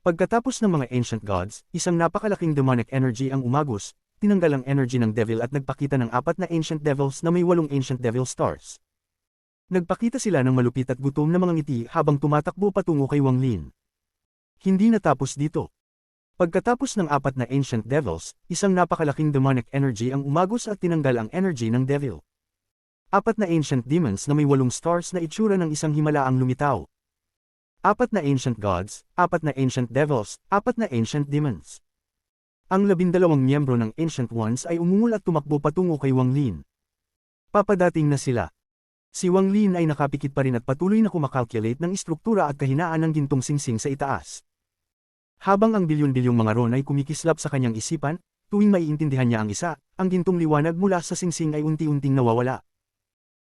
Pagkatapos ng mga ancient gods, isang napakalaking demonic energy ang umagos, tinanggal ang energy ng devil at nagpakita ng 4 na ancient devils na may 8 ancient devil stars. Nagpakita sila ng malupit at gutom na mga ngiti habang tumatakbo patungo kay Wang Lin. Hindi natapos dito. Pagkatapos ng 4 na ancient devils, isang napakalaking demonic energy ang umagos at tinanggal ang energy ng devil. 4 na ancient demons na may 8 stars na itsura ng isang himala ang lumitaw. 4 na ancient gods, 4 na ancient devils, 4 na ancient demons. Ang 12 miyembro ng Ancient Ones ay umungol at tumakbo patungo kay Wang Lin. Papadating na sila. Si Wang Lin ay nakapikit pa rin at patuloy na kumakalculate ng istruktura at kahinaan ng gintong singsing sa itaas. Habang ang bilyon-bilyong mga ron ay kumikislap sa kanyang isipan, tuwing maiintindihan niya ang isa, ang gintong liwanag mula sa singsing ay unti-unting nawawala.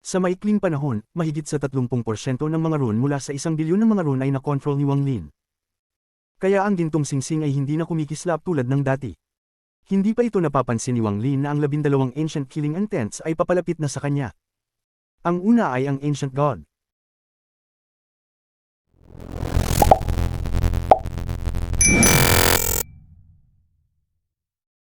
Sa maikling panahon, mahigit sa 30% ng mga ron mula sa 1 bilyon ng mga ron ay nakontrol ni Wang Lin. Kaya ang gintong singsing ay hindi na kumikislap tulad ng dati. Hindi pa ito napapansin ni Wang Lin na ang 12 ancient killing intents ay papalapit na sa kanya. Ang una ay ang ancient god.